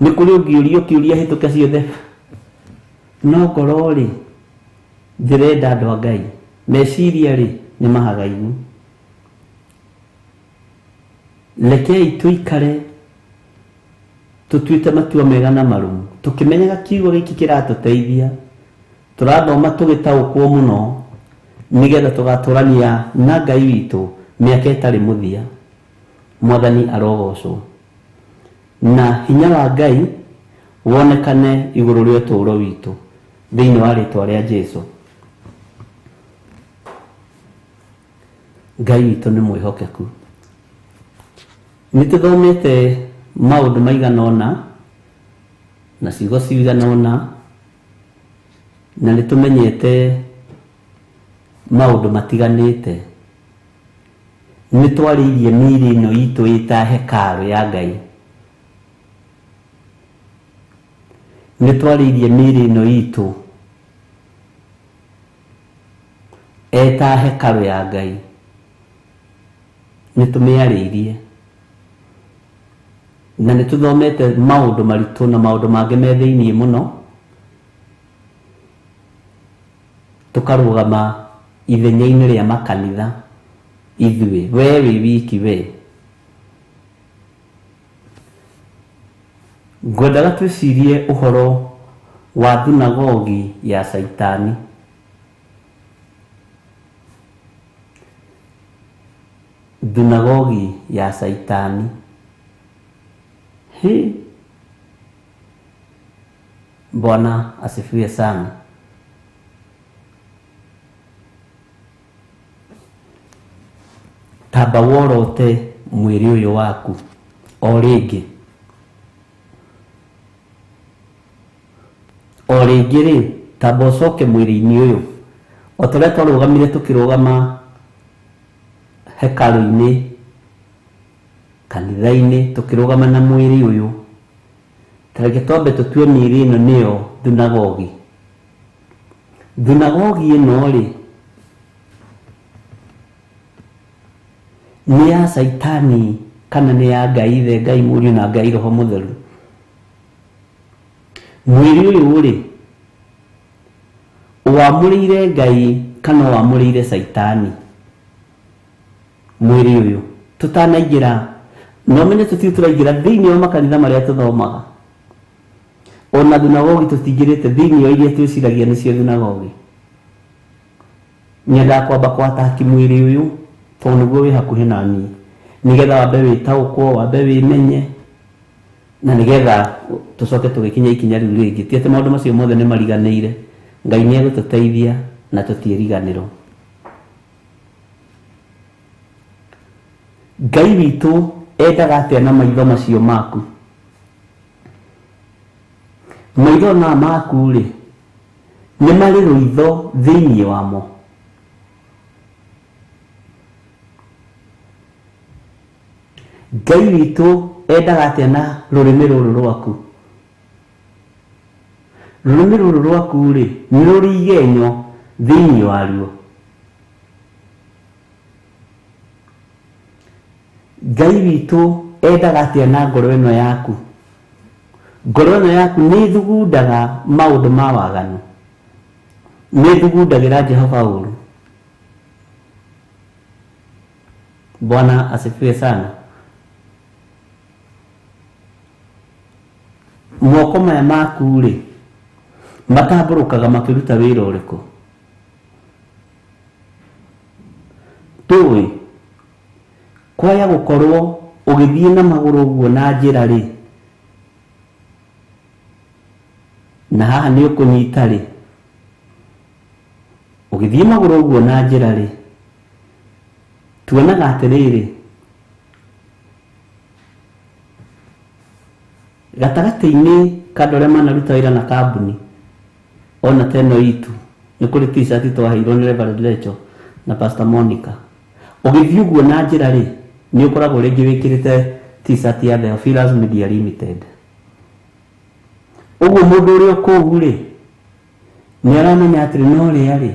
Nĩ kũrĩ ũngĩũrio kĩũria hĩtũke ciothe, no ngoro rĩ ndĩrenda andũ a Ngai, meciria rĩ nĩ mahagaigu. Rekei tũikare tũtuĩte matua mega na marumu, tũkĩmenyaga kiugo gĩkĩ kĩratũteithia, tũrathoma tũgĩtaũkwo mũno, nĩgetha tũgatũrania na Ngai witũ mĩaka ĩtarĩ mũthia. Mwathani arogocwo, na hinya wa Ngai wonekane igũrũ rĩa ũtũũro witũ thĩinĩ wa rĩĩtwa rĩa Jesũ. Ngai witũ nĩ mwĩhokeku. Nĩtũthomete maũndũ maigana ũna na ciugo cigana ũna, na nĩtũmenyete maũndũ matiganĩte. Nĩtwarĩirie mĩĩrĩ ĩno itũ ĩta hekarũ ya Ngai. Nĩtwarĩirie mĩĩrĩ ĩno itũ eta hekarũ ya Ngai. Nĩtũmĩarĩirie na nĩtũthomete maũndũ maritũ na maũndũ mangĩ me thĩiniĩ mũno, tũkarũgama ithenya-inĩ rĩa makanitha ithuĩ, we wĩ wiki we. Ngwendaga twĩcirie ũhoro wa thunagogi ya Saitani. Thunagogi ya Saitani. Bwana asifiwe sana. Tamba worote mwĩrĩ ũyũ waku o rĩngĩ. O rĩngĩ rĩ, tamba ũcoke mwĩrĩ-inĩ ũyũ o ta ũrĩa twarũgamire tũkĩrũgama hekarũ-inĩ, kanitha-inĩ, tũkĩrũgama na mwĩrĩ ũyũ. Tareke twambe tũtue mĩĩrĩ ĩno nĩyo thunagogi. Thunagogi ĩno rĩ nĩ ya Saitani kana nĩ ya Ngai Ithe, Ngai Mũriũ na Ngai Roho Mũtheru? Mwĩrĩ ũyũ rĩ wamũrĩire Ngai kana wamũrĩire Saitani? Mwĩrĩ ũyũ tũtanaingĩra, no menye tũtirĩ tũraingĩra thĩinĩ wa makanitha marĩa tũthomaga. Ona thunagogi tũtingĩrĩte thĩinĩ wa iria twĩciragia nĩcio thunagogi. Nyendaga kwamba kwataki mwĩrĩ ũyũ tondũ nĩguo wĩ hakuhĩ na niĩ, nĩgetha wambe wĩtaũkwo, wambe wĩmenye, na nĩgetha tũcoke tũgĩkinya ikinya rĩu rĩngĩ. Ti atĩ maũndũ macio mothe nĩ mariganĩire. Ngai nĩ egũtũteithia na tũtiĩriganĩrwo. Ngai witũ endaga atĩa na maitho macio maku? Maitho na maku rĩ nĩ marĩ rũitho thĩinĩ wamo. Ngai witũ endaga atĩa na rũrĩmĩ rũrũ rwaku? Rũrĩmĩ rũrũ rwaku rĩ nĩ rũrĩ igenyo thĩinĩ waruo. Ngai witũ endaga atĩa na ngoro ĩno yaku? Ngoro ĩno yaku nĩ thugundaga maũndũ ma waganu? Nĩ thugundagĩra Jehova ũru? Bwana asifiwe sana. Moko maya maku rĩ matambũrũkaga makĩruta wĩra ũrĩkũ? Tũĩ kwaya gũkorwo ũgĩthiĩ na magũrũ ũguo na njĩra rĩ, na haha nĩ ũkũnyita rĩ, ũgĩthiĩ magũrũ ũguo na njĩra rĩ, tuonaga atĩrĩrĩ, gatagatĩ-inĩ ka andũ arĩa manaruta wĩra na kambuni ona teno itu nĩ kũrĩ t-shirt twaheirwo nĩ Reverend Rachel na Pastor Monica. Ũgĩthiĩ ũguo na njĩra rĩ, nĩ ũkoragwo rĩngĩ wĩkĩrĩte t-shirt ya Theophilus Media Limited. Ũguo mũndũ ũrĩa kũu rĩ nĩ aramenya atĩrĩ no rĩa rĩ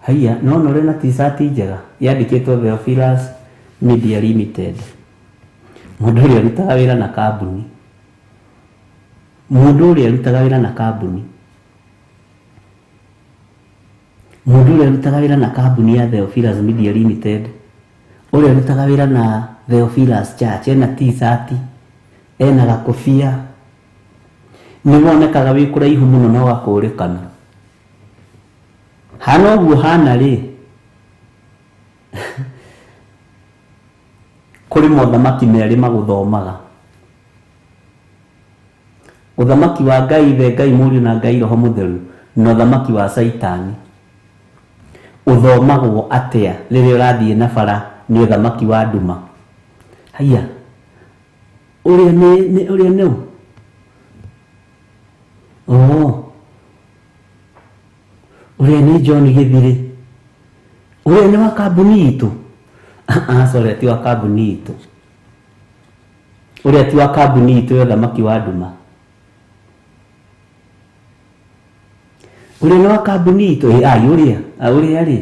Haya, no na t-shirt njega yandikitwo Theophilus Media Limited. Mundu ũrĩa arutaga wĩra na kambuni. Mundu ũrĩa arutaga wĩra na kambuni. Mundu ũrĩa arutaga wĩra na kambuni ya Theophilus Media Limited. Ũrĩa arutaga wĩra na Theophilus Church ena t-shirt, ena gakobia. Nĩ wonekaga wĩ kũraihu mũno na ũgakũrĩkana. Hana ũguo hana rĩ. Kũrĩ mothamaki merĩ magũthomaga. Ũthamaki wa Ngai Ithe, Ngai Mũriũ na Ngai Roho Mũtheru, na ũthamaki wa Saitani. Ũthomagwo atĩa rĩrĩa ũrathiĩ na bara nĩ ũthamaki wa nduma. Haya. Ũrĩa nĩ Ũrĩa nĩ John Gĩthirĩ. Ũrĩa nĩ wa kambuni itũ. Sorry, ti wa kambuni itũ. Ũrĩa ti wa kambuni itũ ya ũthamaki wa nduma. Ũrĩa nĩ wa kambuni itũ. Ũrĩa rĩ.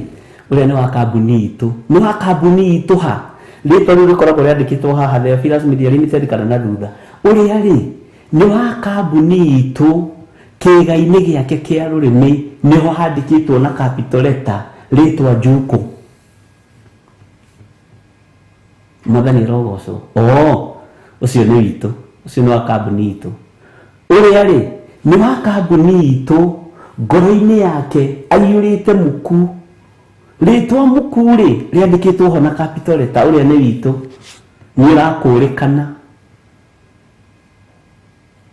Ũrĩa nĩ wa kambuni itũ. Nĩ wa kambuni itũ ha. Rĩtwa rĩu rĩkoragwo rĩandĩkĩtwo haha Theophilus Media Limited kana na thutha. Ũrĩa rĩ. Nĩ wa kambuni itũ. Kĩgai-inĩ gĩake kĩa rũrĩmĩ nĩho handĩkĩtwo na capital letter rĩtwa Njuku. Mwathani rogocwo. Ũcio nĩ witũ. Ũcio nĩ wa kambuni itũ. Ũrĩa rĩ, nĩ wa kambuni itũ. Ngoro-inĩ yake aiyũrĩte muku. Rĩtwa muku rĩ rĩandĩkĩtwo ho na capital letter. Ũrĩa nĩ witũ. Nĩ ũrakũrĩkana.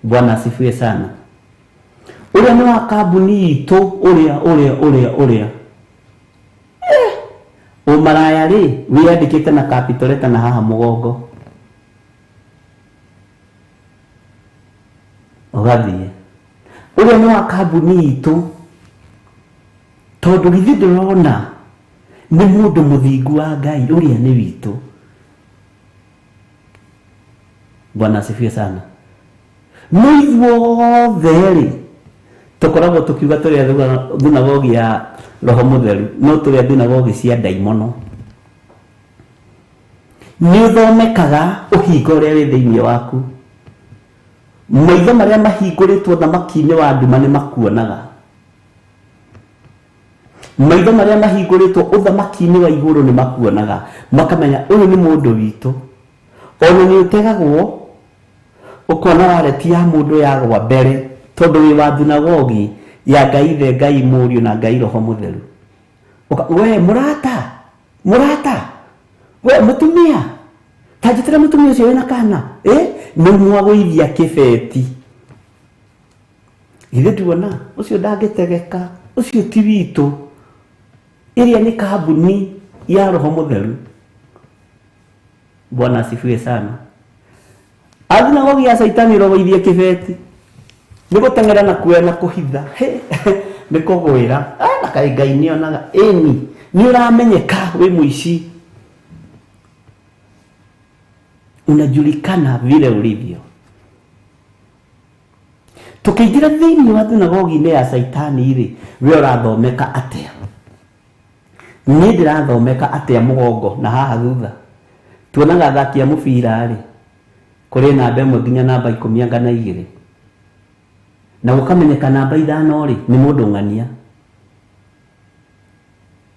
Bwana asifiwe sana. Ũrĩa nĩ wa kambuni itũ. Ũrĩa ũmaraya rĩ wĩandĩkĩte na capital letter na haha mũgongo. Ũgathiĩ. Ũrĩa nĩ wa kambuni itũ. Tondũ githĩ ndĩrona nĩ mũndũ mũthingu wa Ngai. Ũrĩa nĩ witũ. Bwana asifiwe sana. Nĩ ithuothe rĩ tukoragwo tukiuga tũrĩa thunagogi ya Roho Mũtheru no tũrĩa thunagogi cia ndaimono. Nĩ ũthomekaga ũhinga ũrĩa wĩ thĩinĩ waku. Maitho marĩa mahingũrĩtwo thamaki-inĩ wa nduma nĩ makuonaga. Maitho marĩa mahingũrĩtwo ũthamaki-inĩ wa igũrũ nĩ makuonaga. Makamenya ũyũ nĩ mũndũ witũ. Ona nĩ ũtegagwo ũkona wareti ya mũndũ yagwa mbere. Tondũ wĩ wa thunagogi ya Ngai Ithe, Ngai Mũriũ na Ngai Roho Mũtheru. We mũrata. We mũtumia. Tanjĩtĩra mũtumia ũcio wĩna kana. Nĩ mwagũithia kĩbeti. Githĩ tuona ũcio ndangĩtegeka. Ũcio ti witũ. Ĩrĩa nĩ kambuni ya Roho Mũtheru. Bwana asifiwe sana. Thunagogi ya Saitani rogoithia kĩbeti. Nĩ gũteng'era na kuoya na kũhitha. Nĩ kũgwĩra. Na kaĩ Ngai nĩ onaga. Nĩ ũramenyeka wĩ mũici. Unajulikana vile ulivyo. Tukĩingĩra thĩinĩ wa thunagogi-inĩ ya Saitani rĩ, we ũrathomeka atĩa? Niĩ ndĩrathomeka atĩa mũgongo na haha thutha? Tuonaga athaki a mũbira rĩ, kũrĩ namba 1 nginya namba 12. Na gũkamenyeka namba 5 rĩ, nĩ mũndũ ng'ania.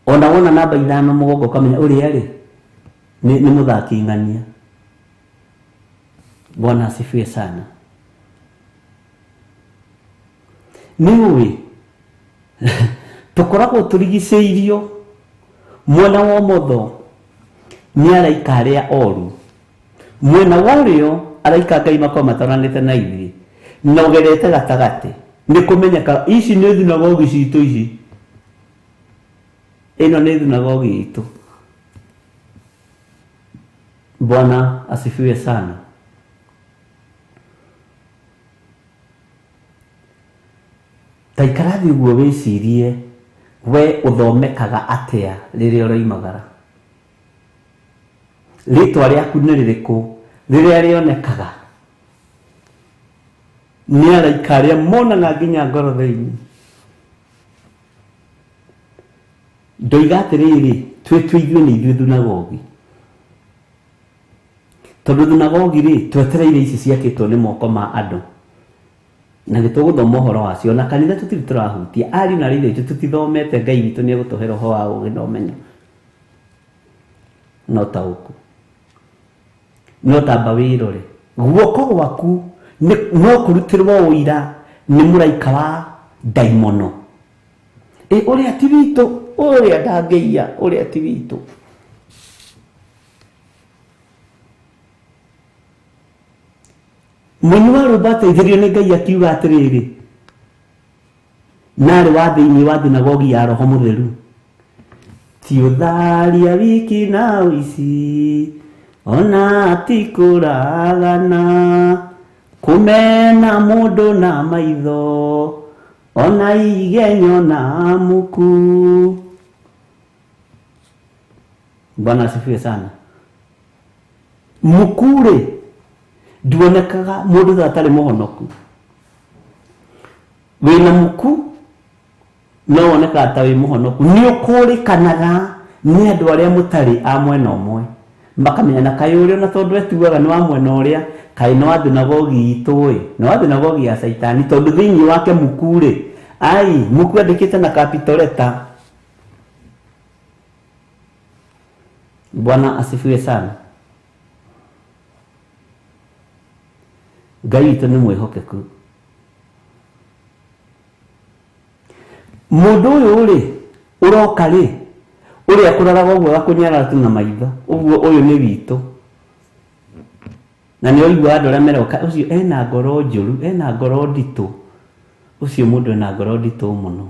Ona wona namba 5 mũgongo ũkamenya ũrĩa rĩ, nĩ mũthaki ng'ania. Bwana asifiwe sana. Niwe tukoragwo turigicĩirio mwena wa ũmotho nĩ araika arĩa oru. Mwena wa ũrĩo araika Ngai makoragwo mataranĩte na ithuĩ. Na ũgerete gatagatĩ nĩ kũmenyeka ici nĩ thunagogi citũ ici. Ĩno nĩ thunagogi itũ. Bwana asifiwe sana. Taikarathi ũguo wĩcirie we ũthomekaga atĩa rĩrĩa ũroimagara. Rĩtwa rĩaku nĩ rĩrĩkũ rĩrĩa rĩonekaga. Nĩ araika arĩa monana nginya ngoro thĩinĩ. ndoiga atiriri twithuithio ni ithuĩ thunagogi tondu thunagogi ri twetereire ici ciakĩtwo nĩ moko ma andũ na gĩtũgũthoma ũhoro wacio na kanitha tũtirĩ tũrahutia ariũ na airĩtu tũtithomete Ngai witũ nĩ egũtũhe roho wa ũũgĩ na ũmenyo no taũku no tamba wĩrore guoko gwaku no kũrutĩrwo ũira nĩ mũraika wa ndaimono ũrĩa ti witũ ũrĩa ndangĩia ũrĩa ti witũ mũini wa rũmba ateithĩrio nĩ Ngai akiuga atĩrĩrĩ narĩ wa thĩinĩ wa thinagogi ya Roho Mũtheru ti ũtharia wiki na ũici ona ti kũragana kumena mũndũ na maitho ona igenyo na muku. Bwana asifiwe sana. Mukure nduonekaga mũndũ atarĩ mũhonoku. Wĩna muku no woneka ta wĩ mũhonoku, nĩ ũkũrĩkanaga nĩ andũ arĩa mũtarĩ a mwena ũmwe, makamenya na kaĩ ũrĩa na tondũ etuaga nĩ wa mwena ũrĩa kaĩ no wa thinagogi itũ no wa thinagogi ya Saitani, tondũ thĩinĩ wake muku rĩ ai muku andĩkĩte na capital letter. Bwana asifiwe sana. Ngai witũ nĩ mwĩhokeku. Mũndũ ũyũ rĩ ũroka rĩ ũrĩa kũraraga ũguo gakũnyara tu na maitho ũguo ũyũ nĩ witũ, na nĩ ũigua andũ arĩa meroka ũcio ena ngoro njũru, ena ngoro nditũ, ũcio mũndũ ena ngoro nditũ mũno.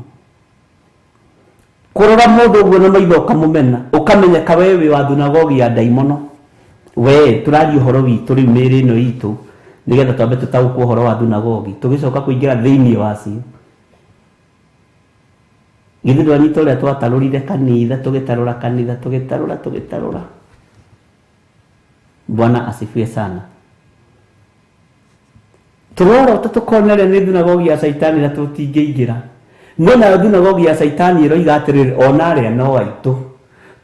Kũrora mũndũ ũguo na maitho ũkamũmena, ũkamenyeka we wĩ wa thinagogi ya ndaimono. We tũraria ũhoro witũ rĩu mĩĩrĩ ĩno itũ nĩgetha twambe tũtaũkwo ũhoro wa thinagogi tũgĩcoka kũingĩra thĩinĩ wacio. Githĩ ndwanyita ũrĩa twatarũrire kanitha tũgĩtarũra kanitha tũgĩtarũra. Bwana asifiwe sana. Tũrora tũkonerera nĩ thinagogi ya Saitani na tũtingĩingĩra. No na thinagogi ya Saitani ĩroiga atĩrĩrĩ ona arĩa no aitũ,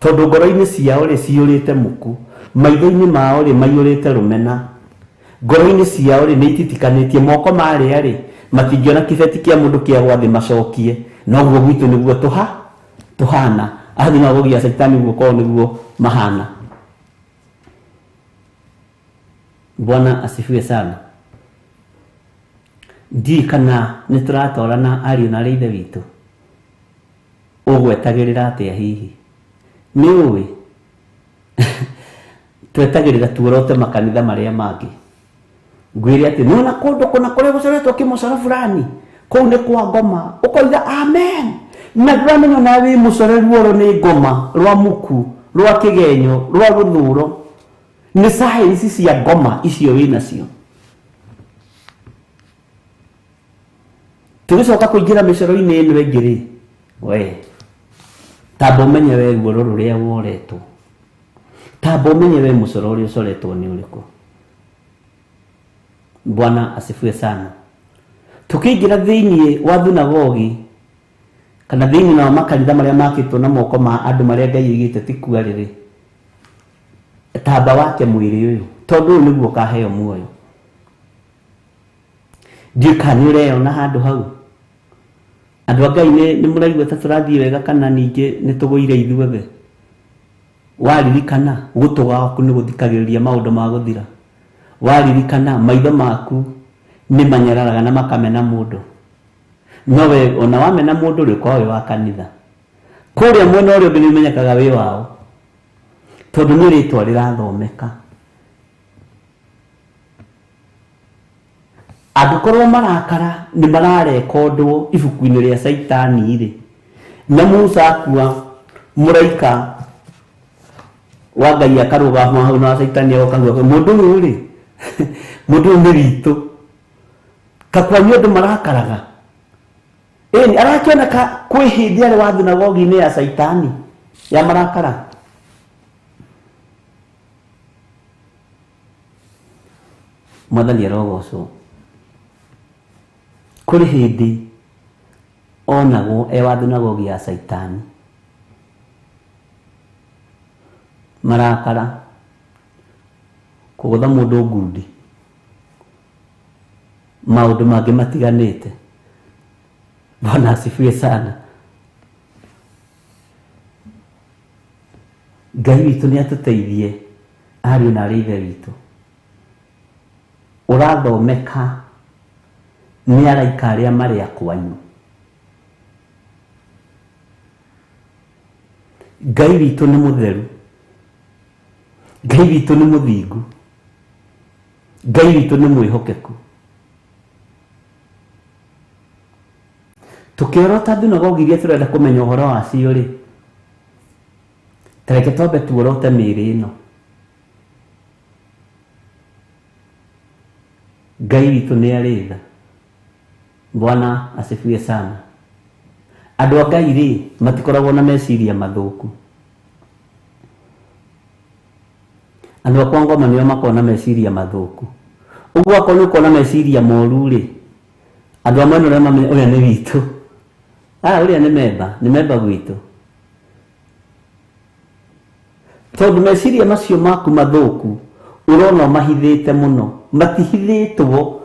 tondũ ngoro-inĩ ciao rĩ ciyũrĩte muku, maitho-inĩ mao rĩ maiyũrĩte rũmena, ngoro-inĩ ciao rĩ nĩititikanĩtie, moko marĩa rĩ matingĩona kĩbeti kĩa mũndũ kĩa gwa thĩ macokie. No guo gwitũ nĩguo tũhana, thinagogi ya Saitani guo kwao nĩguo mahana. Bwana asifiwe sana. Ndi kana nĩ tũratwarana ariũ na ithe witũ ũgwetagĩrĩra atĩa hihi? Nĩ ũĩ twetagĩrĩra tuorote makanitha marĩa mangĩ, ngwĩre atĩ nona kũndũ kũna kũrĩa gũcoretwo kĩmũcoro fulani kũu nĩ kwa ngoma, ũkoiga amen, na ndũramenya na wĩ mũcore ruoro nĩ ngoma rwa muku rwa kĩgenyo rwa rũthũro, nĩ science cia ngoma icio wĩ nacio. Tũgĩcoka kũingĩra mĩcoro-inĩ ĩno ĩngĩ rĩ we tamba ũmenye we ruoro rũrĩa woretwo, tamba ũmenye we mũcoro ũrĩa ũcoretwo nĩ ũrĩkũ. Bwana asifiwe sana. Tukĩingĩra thĩinĩ wa thinagogi kana thĩinĩ wa makanitha marĩa makĩtwo na moko ma andũ marĩa Ngai aigĩte ti kuo rĩrĩ, tamba wake mwĩrĩ ũyũ, tondũ ũyũ nĩguo ũkaheo muoyo. Ndika nĩ ũreyona handũ hau? Andũ a Ngai nĩ mũraigua ta tũrathiĩ wega kana ningĩ nĩ tũgũire ithuothe? Waririkana gũtũ gwaku nĩ gũthikagĩrĩria maũndũ ma gũthira? Waririkana maitho maku nĩ manyararaga na makamena mũndũ? No we ona wamena mũndũ rĩ kwa wĩ wa kanitha kũrĩa mwena ũrĩa ũngĩ nĩũmenyekaga wĩ wao, tondũ nĩ rĩtwa rĩrathomeka. Angĩkorwo marakara nĩ mararekondwo ibuku-inĩ rĩa Saitani rĩ, na Musa akua mũraika wa Ngai akarũgama hau na Saitani agoka mũndũ ũyũ rĩ mũndũ ũyũ nĩ witũ, kakwanyu andũ marakaraga ĩni arakĩoneka kwĩ hĩndĩ arĩ wa thinagogi-inĩ ya Saitani ya marakara. Mwathani arogocwo. Kũrĩ hĩndĩ onagwo e wa thinagogi ya Saitani marakara, kũgũtha mũndũ ngundi, maũndũ mangĩ matiganĩte. Bwana asifiwe sana. Ngai witũ nĩ atũteithie, ariũ na arĩ ithe witũ. Ũrathomeka nĩ araika arĩa marĩ akwanyu. Ngai witũ nĩ mũtheru, Ngai witũ nĩ mũthingu, Ngai witũ nĩ mwĩhokeku. Tukĩrwo ta thunagogi iria tũrenda kũmenya ũhoro wacio rĩ, tareke twambe tuorote mĩĩrĩ ĩno. Ngai witũ nĩ arĩ tha. Bwana asifiwe sana. Andũ a Ngai rĩ, matikoragwo na meciria mathũku. Andũ akwa ngoma nĩo makoragwo na meciria mathũku. Ũguo akorwo nĩ ũkorwo na meciria moru rĩ, andũ amwe nĩ mamenya ũrĩa nĩ witũ. Ũrĩa nĩ memba gwitũ. Tondũ meciria macio maku mathũku ũrona mahithĩte mũno. Matihithĩtwo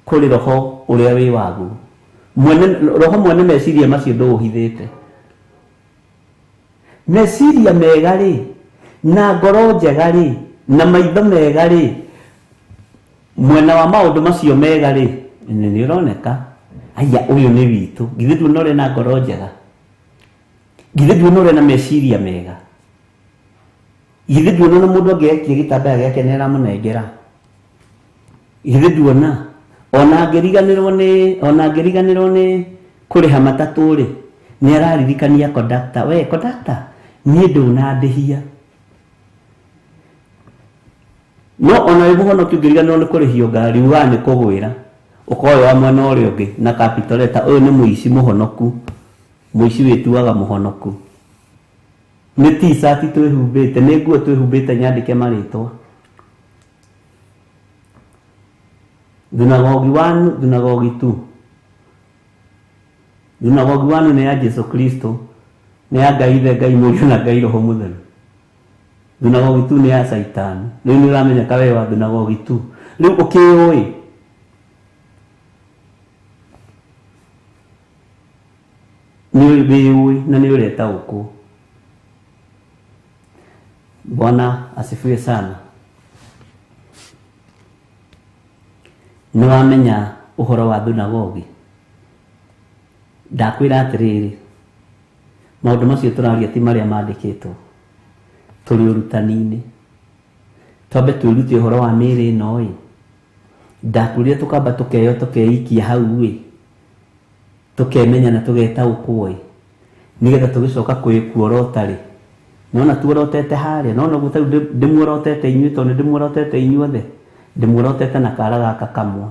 kũrĩ roho ũrĩa wĩ waguo. Roho mwene meciria macio ndũũhithĩte. Meciria mega rĩ, na ngoro njega rĩ, na maitho mega rĩ, mwena wa maũndũ macio mega rĩ, nĩ ũroneka aya ũyũ nĩ witũ. Githĩ ndũona ũrĩ na ngoro njega? Githĩ ndũona ũrĩ na meciria mega? Githĩ ndũona mũndũ angĩekia gĩtambaya gĩake nĩ aramũnengera? Githĩ ndũona ona ngĩriganĩrwo nĩ kũrĩha matatũ rĩ, nĩ araririkania kondakta. We kondakta, niĩ ndũnandĩhia. No ona wĩ mũhonoki ũngĩriganĩrwo nĩ kũrĩhio ngari, ugaga nĩ kũgwĩra, ũkoya wa mwena ũrĩa ũngĩ na capital letter, ũyũ nĩ mũici mũhonoku, mũici wĩtuaga mũhonoku. Nĩ t-shirt twĩhumbĩte, nĩ nguo twĩhumbĩte nyandĩke marĩtwa. Thunagogi 1, thunagogi 2. Thunagogi 1 nĩ ya Jesu Kristo, nĩ ya Ngai Ithe, Ngai Mũriũ na Ngai Roho Mũtheru. Thunagogi 2 nĩ ya Saitani. Rĩu nĩ ũramenyeka we wa thunagogi 2. Rĩu ũkĩũĩ nĩ wĩũĩ na nĩ ũretaũkwo. Bwana asifiwe sana. Nĩ wamenya ũhoro wa thunagogi. Ndakwĩra atĩrĩrĩ, maũndũ macio tũraria ti marĩa mandĩkĩtwo. Tũrĩ ũrutani-inĩ. Twambe twĩrute ũhoro wa mĩĩrĩ ĩno ĩ. Ndakwĩrire tũkamba tũkeyo tũkeikia hau ĩ, tũkemenya na tũgetaũkwo ĩ, nĩgetha tũgĩcoka kuorota rĩ. Nona tuorotete harĩa, nona ũguo tarĩu ndĩmuorotete inyuĩ, tondũ ndĩmuorotete inyuothe, ndĩmuorotete na kara gaka kamwe,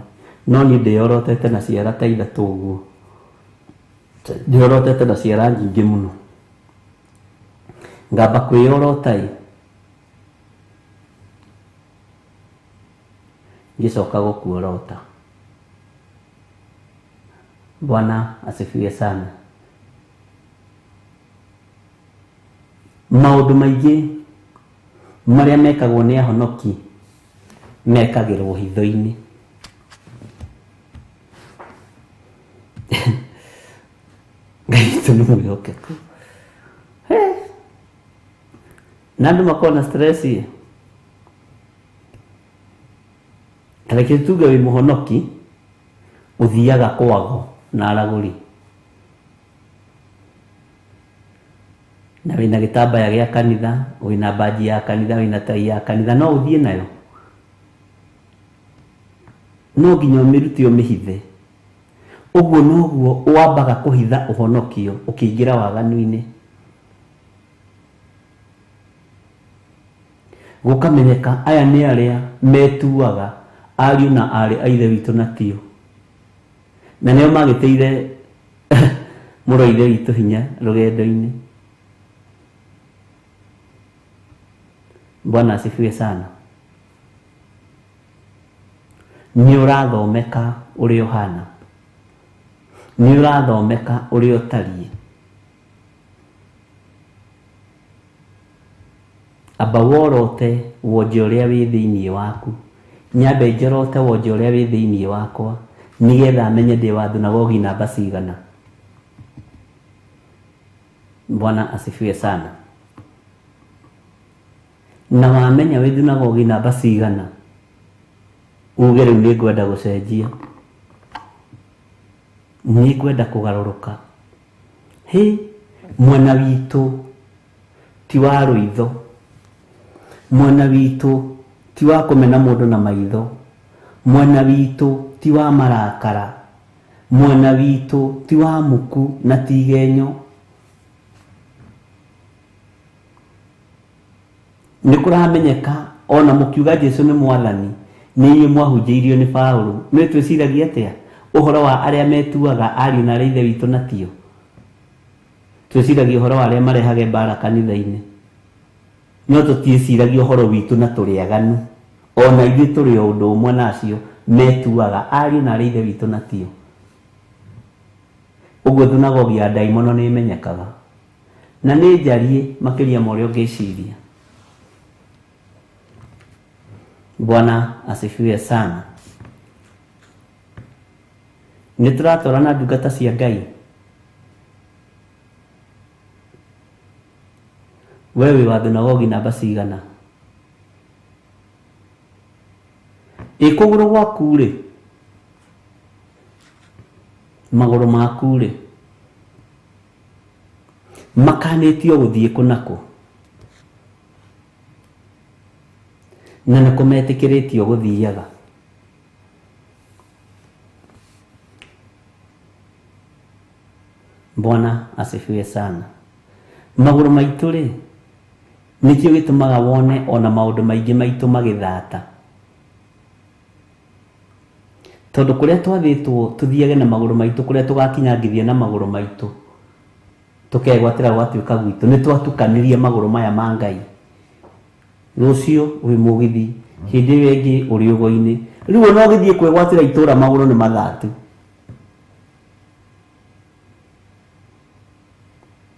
no niĩ ndĩorotete na ciara ta ithatũ ũguo. Ndĩorotete na ciara nyingĩ mũno. Ngamba kwĩorota ĩ, ngĩcoka gũkuorota. Bwana asifiwe sana. Maũndũ maingĩ marĩa mekagwo nĩ ahonoki mekagĩrwo hitho-inĩ. Ngai witũ nĩ mwĩhokeku. Na andũ makorwo na stress ĩ, tareke tuge wĩ mũhonoki, ũthiaga kwago na aragũri, na wĩna gĩtambaya gĩa kanitha, wĩna baji ya kanitha, wĩna tai ya kanitha, no ũthiĩ nayo. No nginya ũmĩrute ũmĩhithe. Ũguo noguo wambaga kũhitha ũhonokio ũkĩingĩra waganu-inĩ. Gũkamenyeka aya nĩ arĩa metuaga ariũ na arĩ a ithe witũ na tio. Na nĩo magĩteire mũrũ ithe witũ hinya rũgendo-inĩ. Bwana asifiwe sana. Nĩ ũrathomeka ũrĩa ũhana. Nĩ ũrathomeka ũrĩa ũtariĩ. amba worote wonje ũrĩa wĩ thĩinĩ waku, nyambe njorote wonje ũrĩa wĩ thĩinĩ wakwa, nigetha menye ndĩ wa thunagogi namba cigana. Bwana asifiwe sana. Na wamenya wĩ thunagogi namba cigana, uge rĩu nĩ ngwenda gũcenjia, nĩ ngwenda kũgarũrũka. Mwena witũ ti wa rũitho, mwena witũ ti wa kũmena mũndũ na maitho, mwena witũ ti wa marakara, mwena witũ ti wa muku na tigenyo. Nĩ kũramenyeka ona mũkiuga Jesu nĩ mwathani, nĩ inyuĩ mwahunjĩirio nĩ Paũlũ, nĩ twĩciragia atĩa ũhoro wa arĩa metuaga ariũ na ithe witũ na tio? Twĩciragia ũhoro wa arĩa marehage mbara kanitha-inĩ, no tũtiĩciragia ũhoro witũ na tũrĩaganu, ona ithuĩ tũrĩ o ũndũ ũmwe nacio, metuaga ariũ na ithe witũ na tio. Ũguo thunagogi ya ndaimono nĩ imenyekaga, na nĩ njariĩ makĩria ma ũrĩa ũngĩciria. Bwana asifiwe sana. Nĩ tũratwarana ndungata cia Ngai. Wewe wa thunagogi namba cigana? Kũgũrũ gwaku rĩ, magũrũ maku rĩ, makanĩtio gũthiĩ kũnakũ? Na nĩ kũmetĩkĩrĩtio gũthiaga? Bwana asifiwe sana. Magũrũ maitũ rĩ, nĩkĩo gĩtũmaga wone ona maũndũ maingĩ maitũ magĩthata. Tondũ kũrĩa twathĩtwo tũthiage na magũrũ maitũ, kũrĩa tũgakinyangithia na magũrũ maitũ, tũkegwatĩra gwatuĩka gwitũ, nĩ twatukanirie magũrũ maya ma Ngai. Rũciũ wĩ mũgithi, hĩndĩ ĩyo ĩngĩ ũrĩ ũgo-inĩ, rĩu ona ũgĩthiĩ kwĩgwatĩra itũũra magũrũ nĩ mathatu.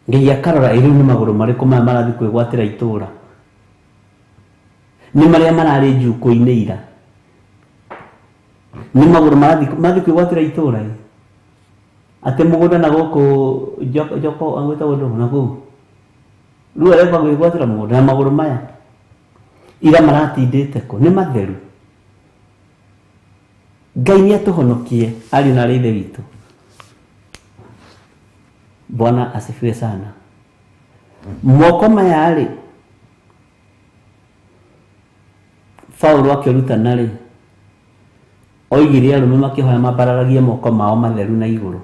Ngai akarora rĩu nĩ magũrũ marĩkũ maya marathiĩ kwĩgwatĩra itũũra? Nĩ marĩa mararĩ njukũ-inĩ ira? Nĩ magũrũ marathiĩ kwĩgwatĩra itũũra? Atĩ mũgũnda na gũkũ Joko agwĩta ũndũ na kũu, rĩu areka kwĩgwatĩra mũgũnda na magũrũ maya? Ira maratindĩte kũ? Nĩ matheru? Ngai nĩ atũhonokie ariũ na ithe witũ. Bwana asifiwe sana. Moko maya rĩ, Paũlũ akĩrutana rĩ, oigire arũme makĩhoya mambararagie moko mao matheru na igũrũ.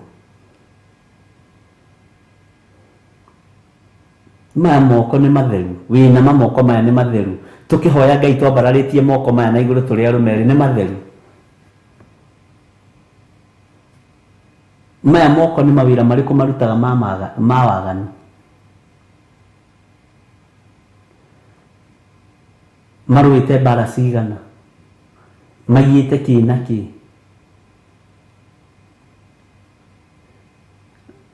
Maya moko nĩ matheru, wĩna mamoko maya nĩ matheru. Tũkĩhoya Ngai twambararĩtie moko maya na igũrũ tũrĩ arũme erĩ, nĩ matheru? Maya moko nĩ mawĩra marĩkũ marutaga ma waganu? Marũĩte mbara cigana? Maiyĩte kĩ na kĩ?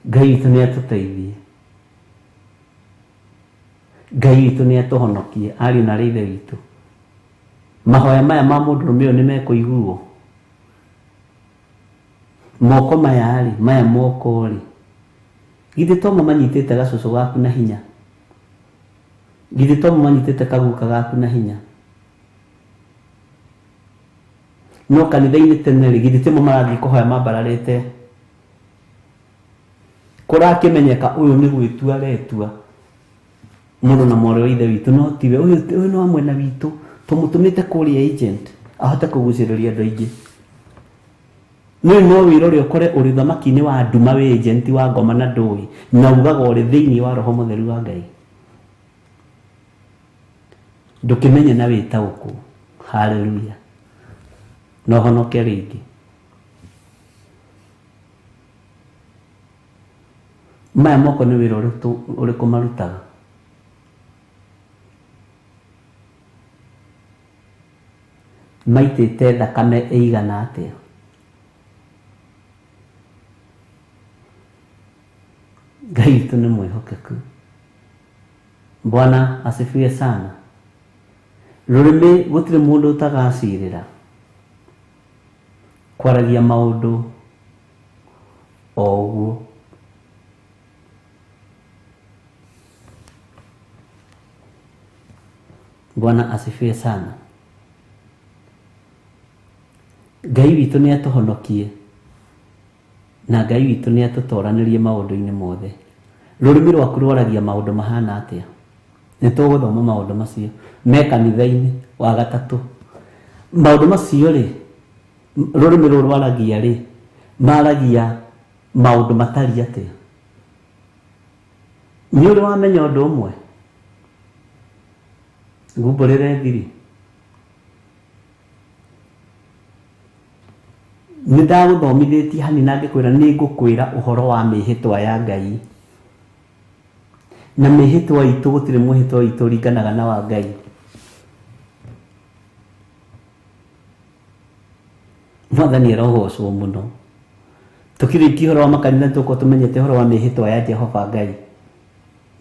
Ngai witũ nĩ atũteithie, Ngai witũ nĩ atũhonokie ariũ na ithe witũ. Mahoya maya ma mũndũrũme ũyũ nĩ mekũiguo? Moko maya rĩ, maya moko rĩ, githĩ to mamanyitĩte gacũcũ gaku na hinya? Githĩ to mamanyitĩte kaguka gaku na hinya? No kanitha-inĩ tene rĩ, githĩ timo marathiĩ kũhoya mambararĩte? Kũrakĩmenyeka ũyũ nĩ gwĩtua aretua mũndũ na mwarĩ wa ithe witũ, no tiwe ũyũ nĩ wa mwena witũ, tũmũtũmĩte kũrĩa agent ahote kũgucĩrĩria andũ aingĩ. No wĩra ũrĩa ũkore ũrĩ thamaki-inĩ wa nduma wĩ agent wa ngoma na ndũĩ, na ugaga ũrĩ thĩinĩ wa Roho Mũtheru wa Ngai. Ndũkĩmenye na wĩtaũkwo. Haleluya. No honoke rĩngĩ. Maya moko nĩ wĩra ũrĩkũ marutaga? Maitĩte thakame ĩigana atĩa? Ngai witũ nĩ mwĩhokeku. Bwana asifiwe sana. rurimi gutire mundu utagacirira kwaragia maundu o uguo. Bwana asifiwe sana. Ngai witũ nĩ atuhonokie na Ngai witũ nĩ atutoranirie maũndũ-inĩ mothe. Rũrĩmĩ rwaku rwaragia maũndũ mahana atĩa? Nĩ tũgũthoma maũndũ macio me kanitha-inĩ wa gatatũ. Maũndũ macio rĩ, rũrĩmĩ rũrũ rwaragia rĩ, maragia maũndũ matari atĩa? Nĩ ũrĩ wamenya ũndũ ũmwe? Ngumbũrĩre thiri. Nĩ ndagũthomithĩtie hani na ngĩkwĩra nĩ ngũkwĩra ũhoro wa mĩhĩtwa ya Ngai. Na mĩhĩtwa itũ gũtirĩ mũhĩtwa witũ ũringanaga na wa Ngai. Mwathani arogocwo mũno. Tũkĩrĩkia ũhoro wa makanitha tũkorwo tũmenyete ũhoro wa mĩhĩtwa ya Jehova Ngai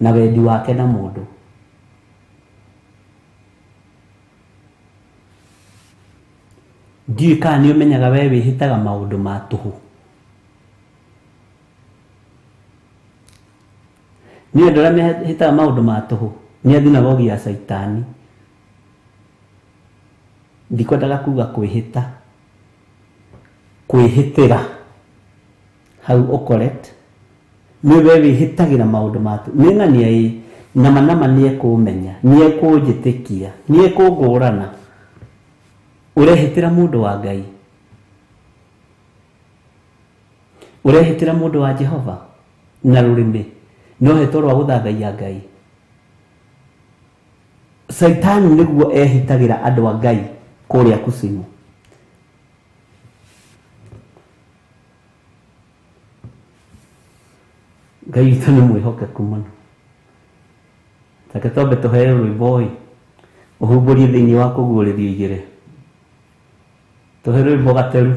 na wendi wake na mũndũ. Ndiũĩ kana nĩ ũmenyaga we wĩhĩtaga maũndũ ma tũhũ. Nĩ andũ arĩa mehĩtaga maũndũ ma tũhũ nĩ athinagogi ya Saitani. Ndikwendaga kuga kwĩhĩta, kwĩhĩtĩra hau ũkorete. Nĩ we wĩhĩtagĩra maũndũ ma tũhũ. Nĩ ng'ania ĩ, nama nĩ ekũmenya, nĩ ekũnjĩtĩkia, nĩ ekũngũrana. Urehitira mundu wa Ngai, urehitira mundu wa Jehova na rurimi no hetwo rwa guthathaia Ngai. Saitani niguo ehitagira andu a Ngai kuria kusimu. Ngai itu nĩ mwĩhokeku mũno. Take twambe tũheo rwĩmbo ĩ, ũhumbũrie thĩinĩ wa kũguũrĩrio igĩrĩ. Tũhe rwĩmbo gateru.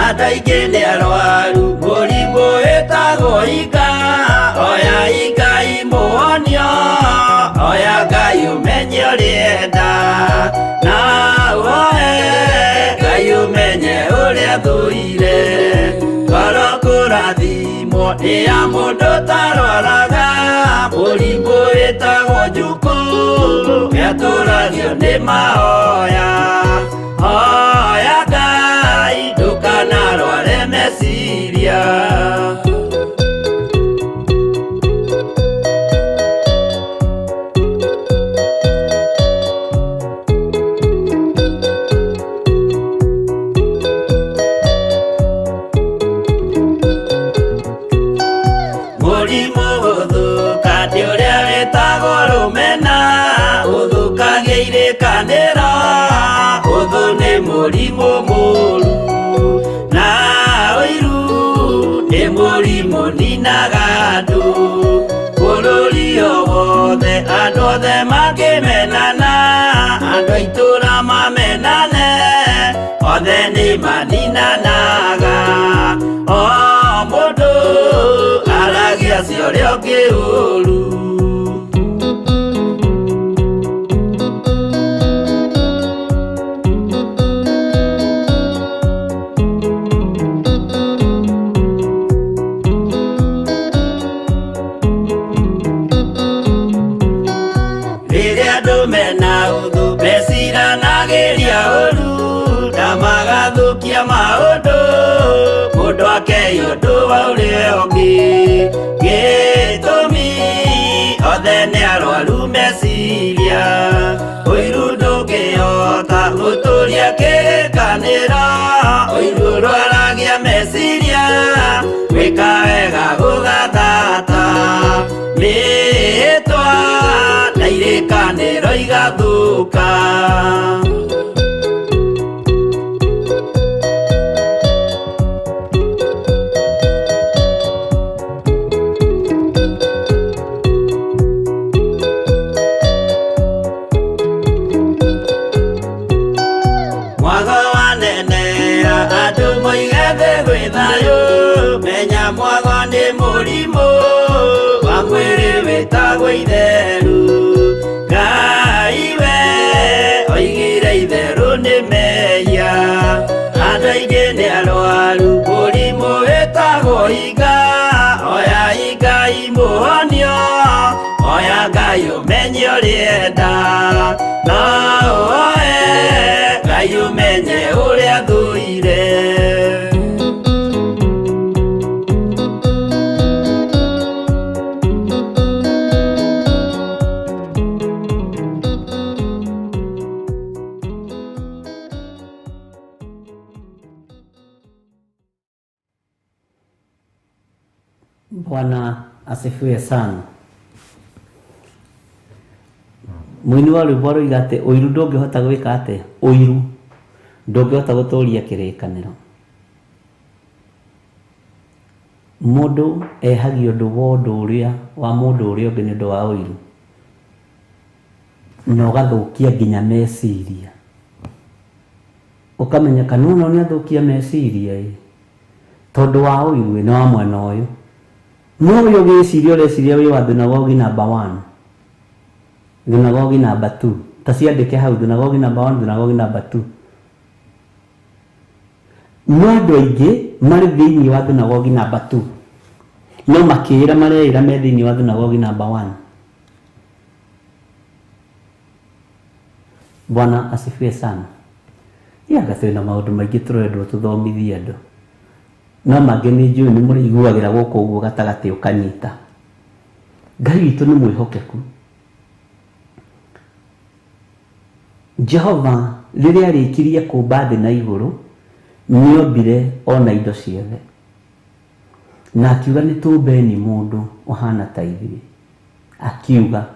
Andũ aingĩ nĩ arwaru mũrimũ wĩtagwo ika, oya ika imũhonio, oya Ngai ũmenye ũrĩenda na woe Ngai ũmenye ũrĩa thũire. Ngoro kũrathimwo nĩ ya mũndũ tarwaraga mũrimũ wĩtagwo njukũ, gĩatũragio nĩ mahoya. Hoya Ngai ndũkanarware meciria. Mũrimũ gũthũka nĩ ũrĩa wĩtagwo rũmena, ũthũkagia irĩkanĩro, ũthũ nĩ mũrimũ mũru, na ũiru nĩ mũrimũ ninaga andũ. Bũrũri o wothe andũ othe mangĩmenana, andũ a itũũra mamenane, othe nĩ maninanaga. O mũndũ aragia cio ũrĩa ũngĩ ũru. Rĩrĩa andũ mena ũthũ meciranagĩria ũru na magathũkia maũndũ, mũndũ akeia ũndũ wa ũrĩa ũngĩ. Gĩtũmi othe nĩ arwaru meciria, ũiru ndũngĩhota gũtũria kĩrĩkanĩro, ũiru ũrwaragia meciria, gwĩka wega gũgathata, mĩhĩtwa na irĩkanĩro igathũka. thayũ menya mwathani mũrimũ wa mwĩrĩ wĩtagwo itherũ Ngai we oigire itherũ nĩ mehia andũ aingĩ nĩ arwaru mũrimũ wĩtagwo inga oya Ngai mũhonio oya Ngai ũmenye ũrĩenda no oe Ngai ũmenye ũrĩa thũire Bwana asifiwe sana. Mwini wa rwĩmbo aroiga atĩ ũiru ndũngĩhota gwĩka atĩ ũiru ndũngĩhota gũtũũria kĩrĩkanĩro. Mũndũ ehagio ũndũ wa ũndũ ũrĩa wa mũndũ ũrĩa ũngĩ nĩ ũndũ wa ũiru na ũgathũkia nginya meciria. Ũkamenya kana ũno nĩ athũkia meciria tondũ wa ũiru na wa mwena ũyũ. No ũyũ gĩciria ũreciria wĩ wa thunagogi number 1 thunagogi number 2 ta ciandĩke hau thunagogi number 1 thunagogi number 2. No andũ aingĩ marĩ thĩinĩ wa thunagogi number 2 no makĩĩra mareĩra me thĩinĩ wa thunagogi number 1. Bwana asifiwe sana. Gatĩrĩ na maũndũ maingĩ tũrendwo tũthomithie andũ no mangĩ nĩ njũĩ nĩ mũrĩiguagĩra gũkũ ũguo gatagatĩ ũkanyita. Ngai witũ nĩ mwĩhokeku. Jehova rĩrĩa arĩkirie kũmba thĩ na igũrũ nĩombire ona indo ciothe na akiuga nĩ tũmbeni mũndũ ũhana ta ithuĩ. Akiuga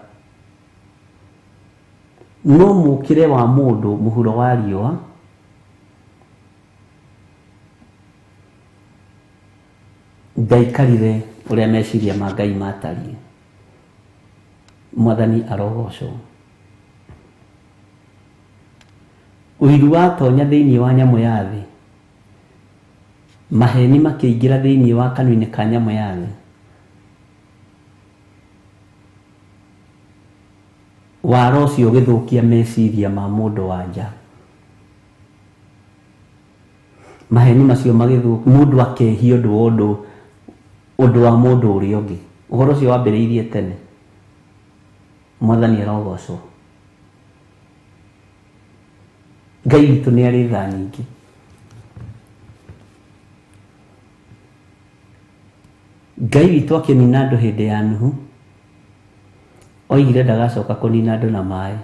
no mũkĩre wa mũndũ mũhuro wa riũa ndaikarire ũrĩa meciria ma Ngai matariĩ. Mwathani arogocwo. Ũiru watonya thĩinĩ wa nyamũ ya thĩ, maheni makĩingĩra thĩinĩ wa kanua-inĩ ka nyamũ ya thĩ, waro ũcio ũgĩthũkia meciria ma mũndũ wa nja. Maheni macio magĩthũkia mũndũ akehia ũndũ wa mũndũ ũrĩa ũngĩ. Ũhoro ũcio wambĩrĩirie tene. Mwathani arogocwo. Ngai witũ nĩ arĩ tha nyingĩ. Ngai witũ akĩnina andũ hĩndĩ ya Nuhu oigire ndagacoka kũnina andũ na maĩ.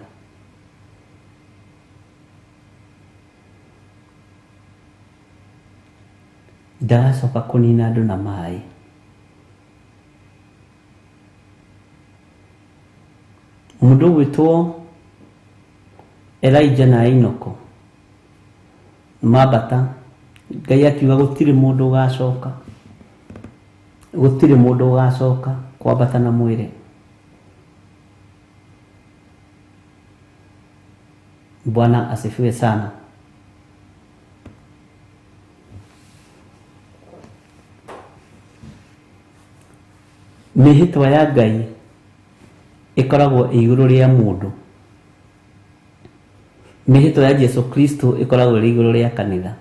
Ndagacoka kũnina andũ na maĩ. Mũndũ gwĩtwo Elijah na Inoko mambata, Ngai akiuga gũtirĩ mũndũ ũgacoka, gũtirĩ mũndũ ũgacoka kwambata na mwĩrĩ. Bwana asifiwe sana. Mĩhĩtwa ya Ngai ĩkoragwo igũrũ rĩa mũndũ. Mĩhĩtwa ya Jesu Kristo ĩkoragwo ĩrĩ igũrũ rĩa kanitha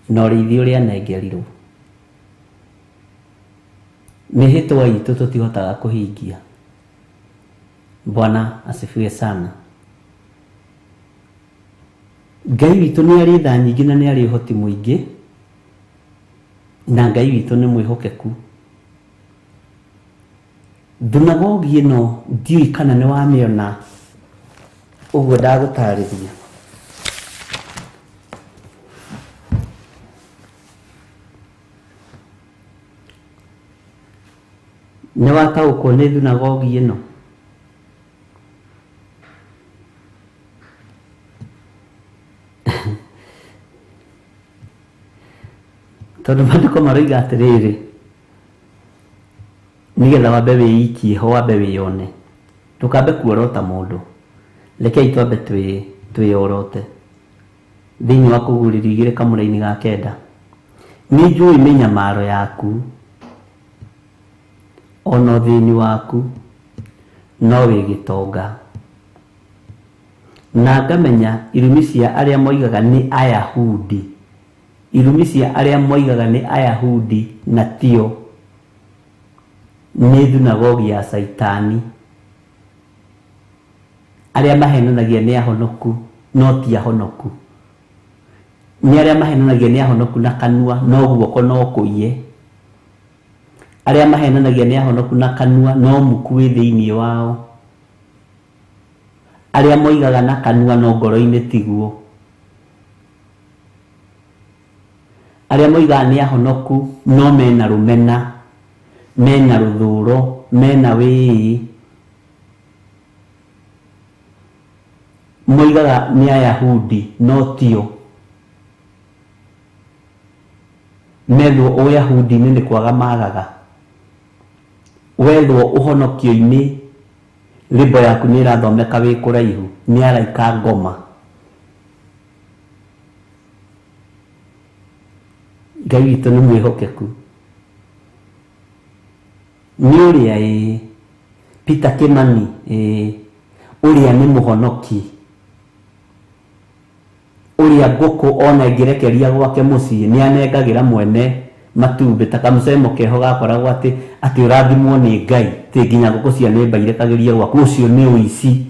na ũrĩithio ũrĩa anengerirwo. Mĩhĩtwa itũ tũtihotaga kũhingia. Bwana asifiwe sana. Ngai witũ nĩ arĩ tha nyingĩ na nĩ arĩ ũhoti mũingĩ na Ngai witũ nĩ mwĩhokeku. Thunagogi ĩno ndiũĩ kana nĩ wamĩona ũguo ndagũtarĩria. Nĩ wataũkwo nĩ thunagogi ĩno? Tondũ maandĩko maroiga atĩrĩrĩ, nĩgetha wambe wĩikie ho wambe wĩone, ndũkambe kuorota mũndũ. Rekei twambe twĩorote thĩinĩ wa Kũguũrĩrio 2:9. nĩ njũĩ mĩnyamaro yaku, ona ũthĩni waku, no wĩ gĩtonga. Na ngamenya irumi cia arĩa moigaga nĩ Ayahudi, irumi cia arĩa moigaga nĩ Ayahudi na tio, nĩ thunagogi ya Saitani. Arĩa mahenanagia nĩ ahonoku, no ti ahonoku. Nĩ arĩa mahenanagia nĩ ahonoku na kanua, no guoko no kũiye. Arĩa mahenanagia nĩ ahonoku na kanua, no muku wĩ thĩinĩ wao. Arĩa moigaga na kanua no ngoro-inĩ tiguo. Arĩa moigaga nĩ ahonoku no mena rũmena, mena rũthũro, mena wĩĩ. Moigaga nĩ Ayahudi no tio. Methwo Ũyahudi-inĩ nĩ kwaga magaga. Wethwo ũhonokio-inĩ, rĩmbo yaku nĩ ĩrathomeka wĩ kũraihu, nĩ araika ngoma. Ngai witũ nĩ mwĩhokeku. Nĩ ũrĩa Peter Kimani, ũrĩa nĩ mũhonoki. Ũrĩa ngũkũ ona ĩngĩrekeria gwake mũciĩ nĩ anengagĩra mwene matumbĩ, ta kamũcemo keho gakoragwo atĩ ũrathimwo nĩ Ngai, tĩ nginya ngũkũ cia nĩmba irekagĩria gwaku. Ũcio nĩ ũici.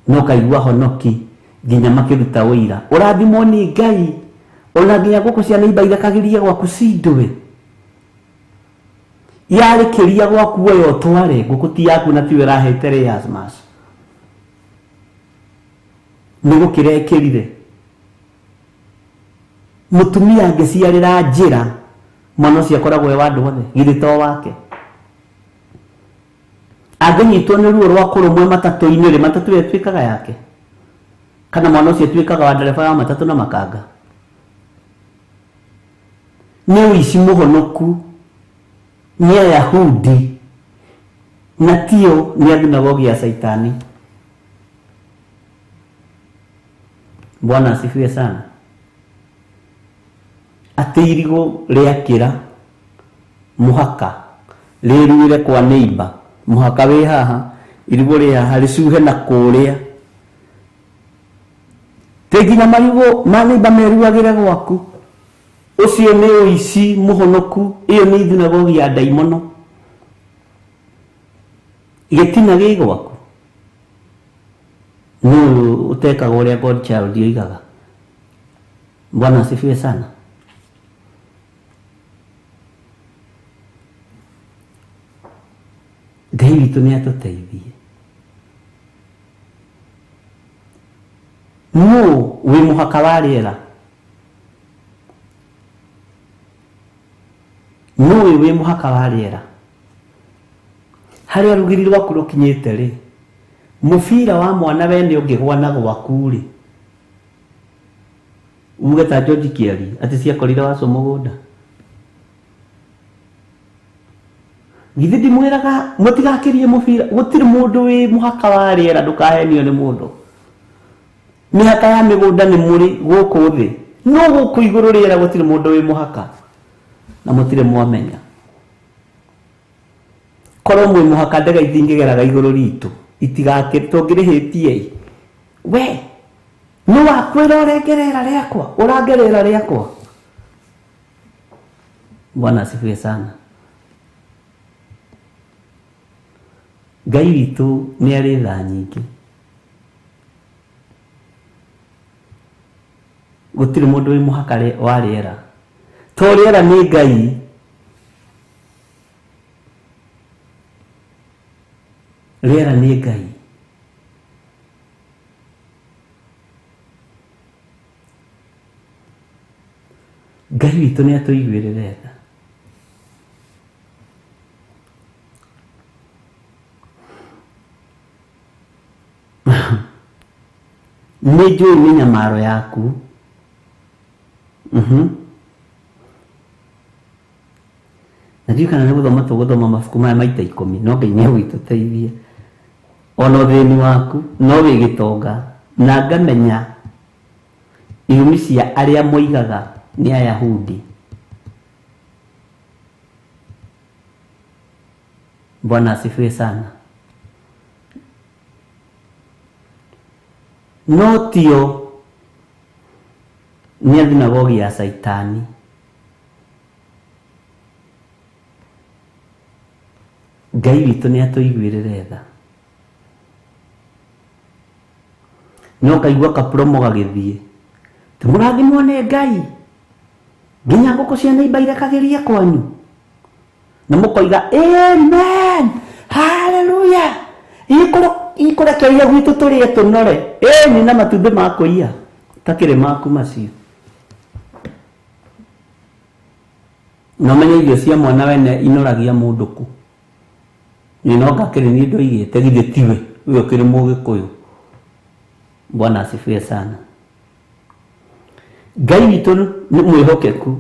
No kaigua honoki nginya makĩruta ũira, ũrathimwo nĩ Ngai, ona nginya ngũkũ cia nĩmba irekagĩria gwaku cindũwe. Yarĩkĩria gwaku we ũtware, ngũkũ ti yaku na tiwe ĩrahete Erasmus. Nĩ gũkĩrekĩrire. Mũtumia angĩciarĩra njĩra, mwana ũcio akoragwo wa andũ othe, githĩ to wake. Angĩnyitwo nĩ ruo rwa kũrũmwo matatũ-inĩ rĩ, matatũ ĩyo ĩtuĩkaga yake? Kana mwana ũcio atuĩkaga wa ndereba wa matatũ na makanga? Nĩ ũici mũhonoku, nĩ Ayahudi na tio nĩ thunagogi ya Saitani. Bwana asifiwe sana. Atĩ irigũ rĩakĩra mũhaka rĩruire kwa neighbor, mũhaka wĩ haha, irigũ rĩ haha, rĩcuhe na kũrĩa. Tĩ nginya marigũ ma neighbor meruagĩre gwaku. Ũcio nĩ ũici mũhonoku. Ĩyo nĩ thunagogi ya ndaimono. Gĩtina gĩ gwaku. Nũ ũtekaga ũrĩa Godchild yoigaga. Bwana asifiwe sana. Ngai witũ nĩ atũteithie. Nũ wĩ mũhaka wa rĩera? Nũ wĩ mũhaka wa rĩera? Harĩa rugiri rwaku rũkinyĩte rĩ, mũbira wa mwana wene ũngĩgwa na gwaku rĩ, uge ta George Kiari atĩ ciakorire waco mũgũnda. Githĩ ndimwĩraga mũtigakĩrie mũbira? Gũtirĩ mũndũ wĩ mũhaka wa rĩera, ndũkahenio nĩ mũndũ. Mĩhaka ya mĩgũnda nĩ mũrĩ gũkũ thĩ, no gũkũ igũrũ rĩera gũtirĩ mũndũ wĩ mũhaka, na mũtirĩ mwamenya. Korwo mwĩ mũhaka ndege itingĩgeraga igũrũ ritũ, tũngĩrĩhĩtie we nĩ wakwĩra ũrengerera rĩakwa, ũrangerera rĩakwa. Bwana asifiwe sana. Ngai witũ nĩ arĩ tha nyingĩ. Gũtirĩ mũndũ wĩ mũhaka wa rĩera. To rĩera nĩ Ngai. Rĩera nĩ Ngai. Ngai witũ nĩ atũiguĩrĩre tha. Nĩ njũĩ mĩnyamaro yaku. Na ndiũ kana nĩ gũthoma tũgũthoma mabuku maya maita 10, no Ngai nĩ agũtũteithia. Ona ũthĩni waku no wĩ gĩtonga, na ngamenya irumi cia arĩa moigaga nĩ Ayahudi. Bwana asifiwe sana. No tio nĩ thinagogi ya Saitani. Ngai witũ nĩ atũiguĩrĩre tha. No kaigua kapromo gagĩthiĩ, tũmũrathimwo nĩ Ngai, nginya ngũkũ cia neighbor irekagĩrie kwanyu, na mũkoiga amen, hallelujah, ikũrekeire gwitũ tũrĩe tũnore. Ĩni na matumbĩ ma kũiya takĩrĩ maku macio. No menye irio cia mwana wene inoragia mũndũ ku. No ngakĩrĩ nĩ indo igĩte githĩ tiwe ũyũ kĩrĩ Mũgĩkũyũ. Bwana asifiwe sana. Ngai witũ nĩ mwĩhokeku.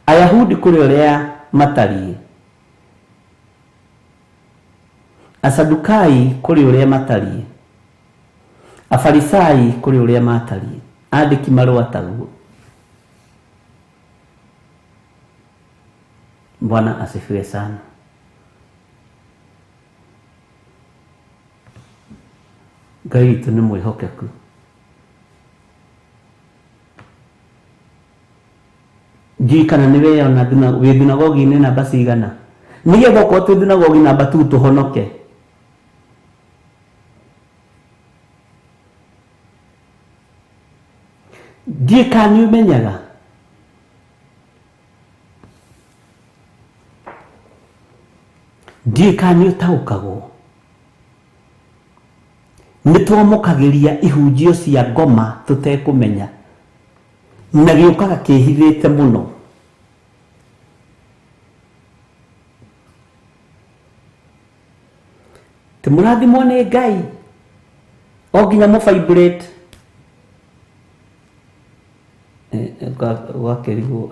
Ayahudi kũrĩ ũrĩa matariĩ, Asadukai kũrĩ ũrĩa matariĩ, Afarisai kũrĩ ũrĩa matariĩ, andĩki marũa taguo. Bwana asifiwe sana. Ngai witũ nĩ mwĩhokeku. Njui kana nĩ weyona wĩ thinagogi-inĩ namba cigana, nĩgetha okorwo twĩ thinagogi namba 2 tũhonoke. Ndiĩ kana nĩ ũmenyaga ndiĩ kana nĩ ũtaũkagwo nĩ twamũkagĩria ihunjio cia ngoma tũtekũmenya, na gĩũkaga kĩhithĩte mũno. Tũmũrathimwo nĩ Ngai, o nginya mũvibrate gwakĩrigwo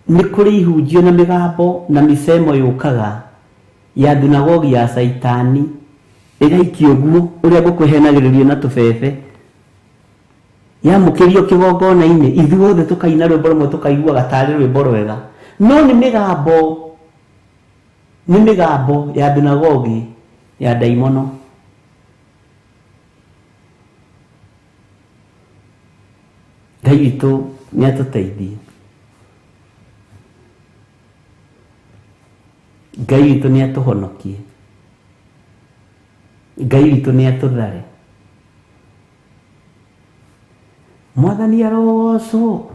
nĩ kũrĩ ihunjio na mĩgambo na mĩsemo yũkaga ya thinagogi ya Saitani ĩgaikio ũguo ũrĩa ngũkwĩhenagĩrĩrio na tũbebe, yamũkĩrio kĩgongona-inĩ, ithuothe tũkaina rwĩmbo rũmwe tũkaiguaga tarĩ rwĩmbo rwega, no nĩ mĩgambo ya thinagogi ya ndaimono. Ngai witũ nĩ atũteithie. Ngai witũ nĩ atũhonokie. Ngai witũ nĩ atũthare. Mwathani arogocwo.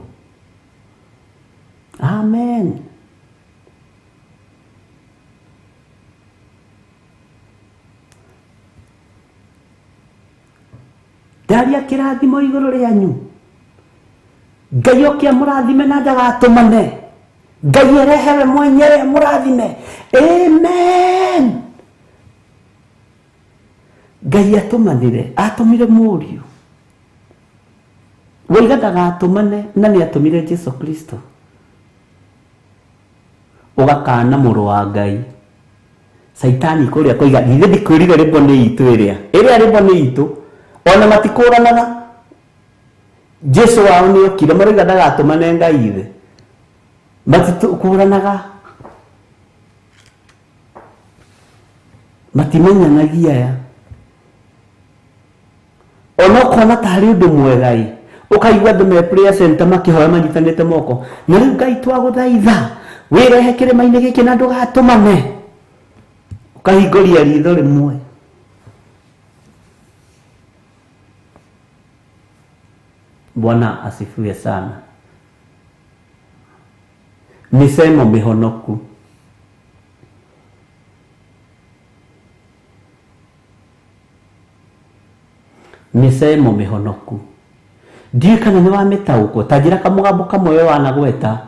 Amen. Ndaria kĩrathimo igũrũ rĩanyu. Ngai oke amũrathime na ndagatũmane. Ngai erehe mwenyewe amũrathime. Amen. Ngai atũmanire, atũmire mũriũ. Woiga ndagatũmane na nĩ atũmire Jesu Kristo. Ũgakana mũrũ wa Ngai. Saitani kũrĩa koiga githĩ ndikwĩrire rĩmbo nĩ itũ ĩrĩa rĩmbo nĩ itũ, ona matikũranaga. Jesu wao nĩ okire, maroiga ndagatũmane Ngai ithe, matikũranaga, matimenyanagia aya. Ona ũkona tarĩ ũndũ mwega ũkaigua andũ me prayer center makĩhoya manyitanĩte moko, na rĩu Ngai twagũthaitha wĩrehe kĩrĩma-inĩ gĩkĩ na ndũgatũmane, ũkahingũria ritho rĩmwe. Bwana asifiwe sana. Misemo mihonoku. Misemo mihonoku. Ndiye kana nĩ wamĩtaũkwo, ta njĩra kamũgambo kamwe wanagweta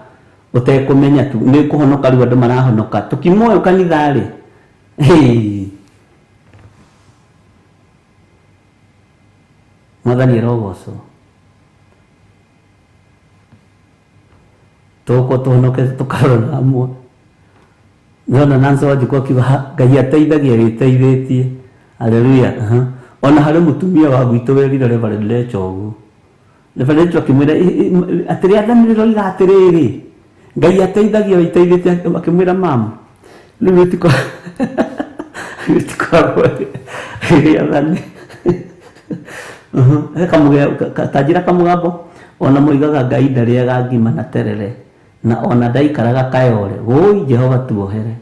ũtekũmenya tu nĩ kũhonoka rĩu andũ marahonoka. Tũkimoyo kanitha-rĩ. Mwathani arogocwo. Tũko tũhonoke tũkarora hamwe. Nona nanso wajiko kiwa Ngai ateithagia witeithĩtie. Haleluya. Ona harĩ mũtumia wa gwitũ wĩrire Reverend Lecho. Reverend Lecho akĩmwĩra atĩrĩ athanĩrĩro igatĩrĩrĩ. Ngai ateithagia witeithĩtie akĩmwĩra mama. Rĩu wĩtiko athani. Katajira kamugambo ona moigaga Ngai ndarĩaga ngima na terere na ona ndaikaraga kayore. Woi Jehova tuohere.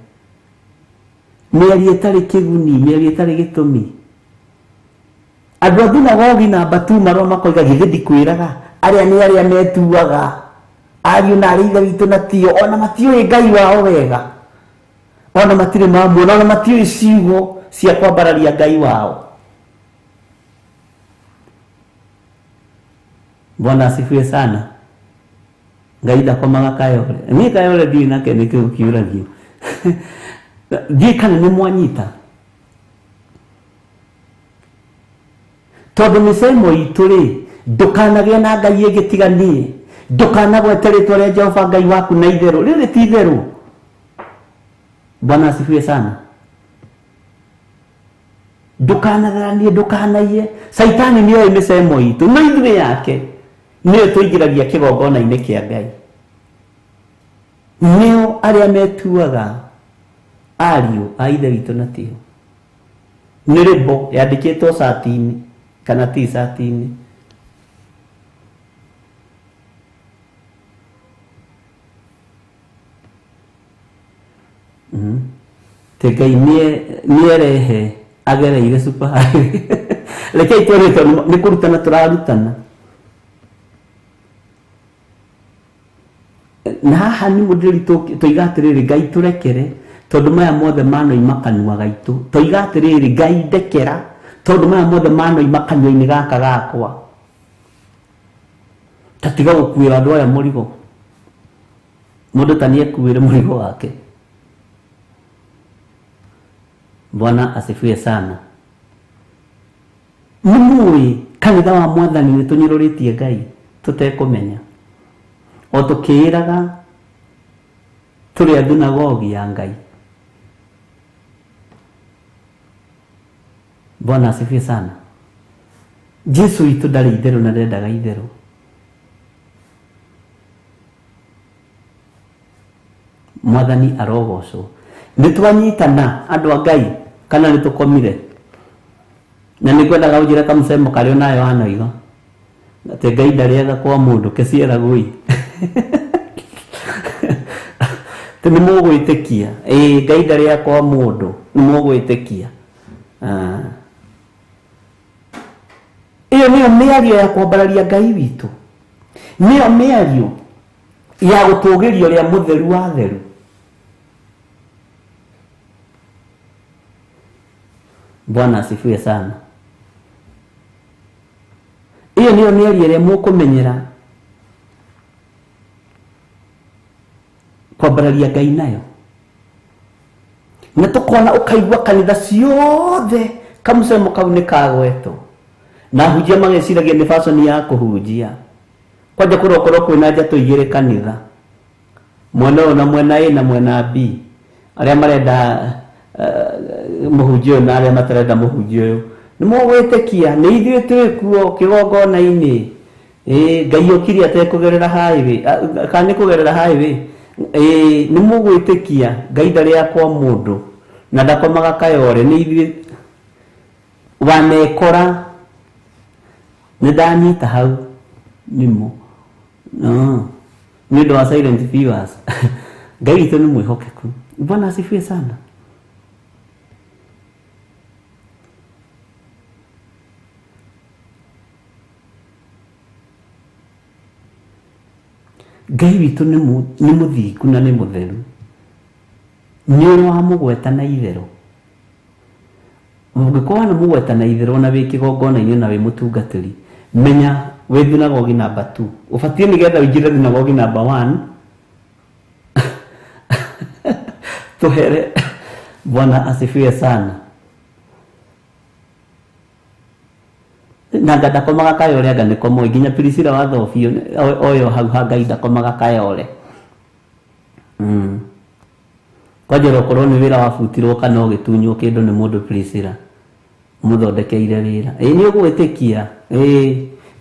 Mĩario ĩtarĩ kĩguni, mĩario ĩtarĩ gĩtũmi. Andũ a thunagogi na Batu marũa makoiga githĩ ndikwĩraga arĩa nĩ arĩa metuaga ariũ na arĩa ithe witũ na tio ona matiũĩ Ngai wao wega. Ona matirĩ mamuona ona matiũĩ ciugo cia kwambararia Ngai wao. Bwana asifiwe sana. Ngai ndakomaga kayore. Niĩ kayore ndirĩ nake nĩkĩo kĩũragio. Ndiĩ kana nĩ mwanyita. Tondũ mĩsemo itũ rĩ, ndũkanagĩe na Ngai ĩngĩtiganie. Ndũkanagwete rĩtwa rĩa Jehova Ngai waku na itherũ. Rĩrĩ ti itherũ. Bwana asifiwe sana. Ndũkanatharanie, ndũkanaiye. Saitani nĩoĩ mĩsemo itũ. Na ithuĩ yake nĩyo tũingĩragia kĩgongona-inĩ kĩa Ngai. Nĩo arĩa metuaga ariũ a ithe witũ na tio. Nĩ rĩmbo yandĩkĩtwo cati-inĩ kana t-shirt-inĩ. Ngai nĩerehe agereire super highway. Rekei tũrĩte nĩ kũrutana tũrarutana. Na haha nĩ mũndĩri tũiga atĩrĩrĩ Ngai tũrekere tondũ maya mothe manoima kanua gaitũ. Tũiga atĩrĩrĩ Ngai ndekera tondũ maya mothe manoima kanua-inĩ gaka gakwa. Tatiga gũkuĩra andũ aya mũrigo. Mũndũ ta nĩekuĩre mũrigo wake. Bwana asifiwe sana. Mũmũĩ kanitha wa Mwathani nĩ tũnyũrũrĩtie Ngai tũtekũmenya. O tũkĩĩraga tũrĩ a thunagogi ya Ngai. Bwana asifiwe sana. Jesu witũ ndarĩ itherũ na ndendaga itherũ. Mwathani arogocwo. Nĩtwanyitana andũ a Ngai kana nĩtũkomire. Na nĩngwendaga ũnjĩre kamũsemo karĩ o nayo hana igo. Atĩ Ngai ndarĩaga kwa mũndũ kĩciaragwo i. Nĩ mũgwĩtĩkia. Ngai ndarĩaga kwa mũndũ nĩ mũgwĩtĩkia. Iyo nĩyo mĩario ya kwambararia Ngai witũ. Nĩyo mĩario ya gũtũgĩrio rĩa mũtheru wa theru. Bwana asifiwe sana. Iyo nĩyo mĩario ĩrĩa mũkũmenyera kwambararia Ngai nayo. Na tũkona ũkaigua kanitha ciothe kamũsemo kau nĩ kagwetwo. Na hunjia mageciragia nĩ fashion ya kũhunjia. Kwanja kũrokorwo kwĩna njatũ igĩrĩ kanitha. Mwena ũyũ na mwena A na mwena B. Arĩa marenda mũhunjia ũyũ na arĩa matarenda mũhunjia ũyũ. Nĩ mũgwĩtĩkia nĩ ithuĩ twĩ kuo kĩgongona-inĩ. Ngai okire atekũgerera highway. Kana nĩ kũgerera highway. Nĩ mũgwĩtĩkia Ngai ndarĩaga kwa mũndũ na ndakomaga kayore. Nĩ ithuĩ wanekora nĩ ndanyita hau nĩmo. Nĩ ũndũ wa silent viewers. Ngai witũ nĩ mwĩhokeku. Bwana asifiwe sana. Ngai witũ nĩ mũthingu na nĩ mũtheru. Nĩ ũrĩ wa mũgweta na itherũ. Ũngĩkorwo nĩ mũgweta na itherũ na wĩ kĩgongona-inĩ na wĩ mũtungatĩri, menya wĩ thunagogi number 2. Ũbatiĩ nĩgetha ũingĩre thunagogi number 1. Tũhere. Bwana asifiwe sana. Na ndakomaga kayore anga nĩ komo nginya Priscilla wa Thofio oyo hau ha Ngai ndakomaga kayore. wajera okorwo nĩ wĩra wabutirwo kana ũgĩtunywo kĩndũ nĩ mũndũ Priscilla mũthondekeire wĩra nĩ ũgwĩtĩkia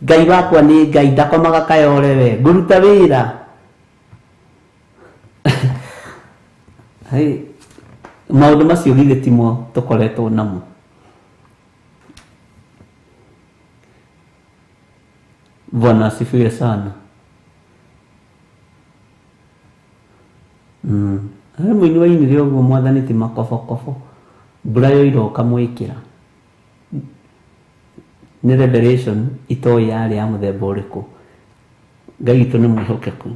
Ngai wakwa nĩ Ngai ndakomaga kayore we ngũruta wĩra maũndũ macio githĩ timo tũkoretwo namo Bwana asifiwe sana mũini wa inire ũguo mwathani ti makobokobo mbura yo iroka mwĩkĩra nĩ revelation itoĩ yarĩ ya mũthemba ũrĩkũ Ngai witũ nĩ mwĩhokeku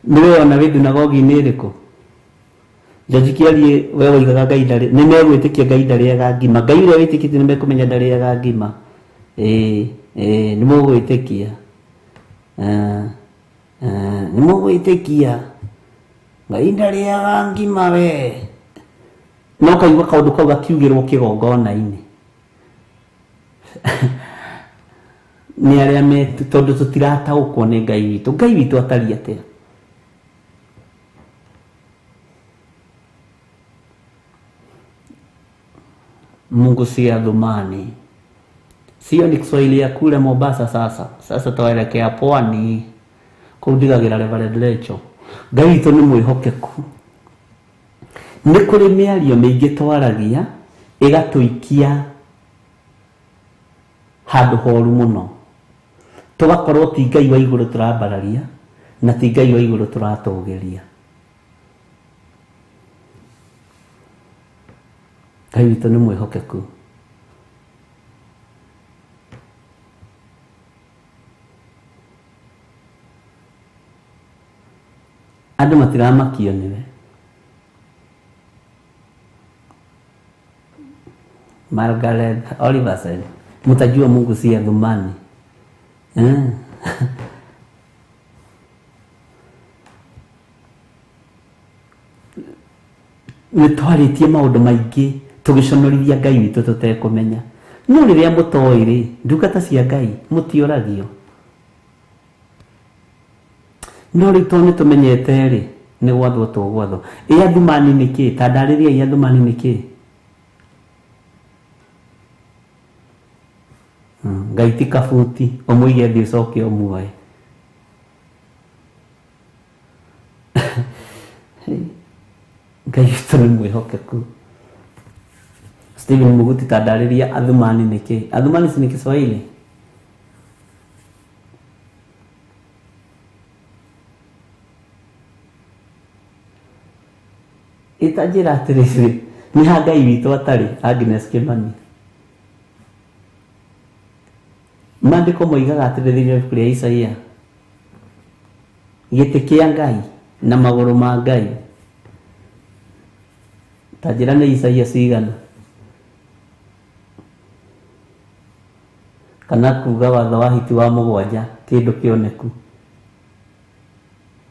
nĩwe ona wĩ thunagogi-inĩ ĩrĩkũ George Kiarie we woigaga Ngai ndarĩ nĩ megwĩtĩkia Ngai ndarĩaga ngima Ngai ũrĩa wĩtĩkĩtie nĩ mekũmenya ndarĩaga ngima nĩ mũgwĩtĩkia nĩ mũgwĩtĩkia Ngai ndarĩaga ngima we no kaigua kaũndũ kau gakiugĩrwo kĩgongona-inĩ nĩ arĩa tondũ tũtirataũkwo nĩ Ngai witũ atariĩ atĩa Mungu si adhumani sio ni Kiswahili ya kule Mombasa sasa tuelekea pwani kundigagira Reverend Lecho Ngai witũ nĩ mwĩhokeku nĩ kũrĩ mĩario mĩingĩ twaragia ĩgatũikia handũ horu mũno tũgakorwo ti Ngai wa igũrũ tũrambararia na ti Ngai wa igũrũ tũratũgeria Ngai witũ nĩ mwĩhokeku andũ matiramakio nĩwe Margaret Oliver said mtajua Mungu si adhumani nĩ twarĩtie maũndũ maingĩ tũgĩconorithia Ngai witũ tũtekũmenya no rĩrĩa mũtoĩ ndungata cia Ngai mũtioragio no rĩtwa nĩ tũmenyete nĩ gwathwo tũgwathwo athumani nĩ kĩ ta ndarĩria athumani nĩ kĩ Ngai ti kabuti ũmũige thĩ ũcoke ũmuoe Ngai witũ nĩ mwĩhokeku Stephen Muguti ta ndarĩria athumani nĩ kĩ athumani si ni Kiswahili itajira atĩrĩrĩ nĩ ha Ngai witũ atarĩ Agnes Kimani maandĩko moigaga atĩrĩrĩ ibuku rĩa Isaia gĩtĩ kĩa Ngai na magũrũ ma Ngai tajira nĩ Isaia cigana kana kuga watho wa hiti wa mũgwanja kĩndũ kĩoneku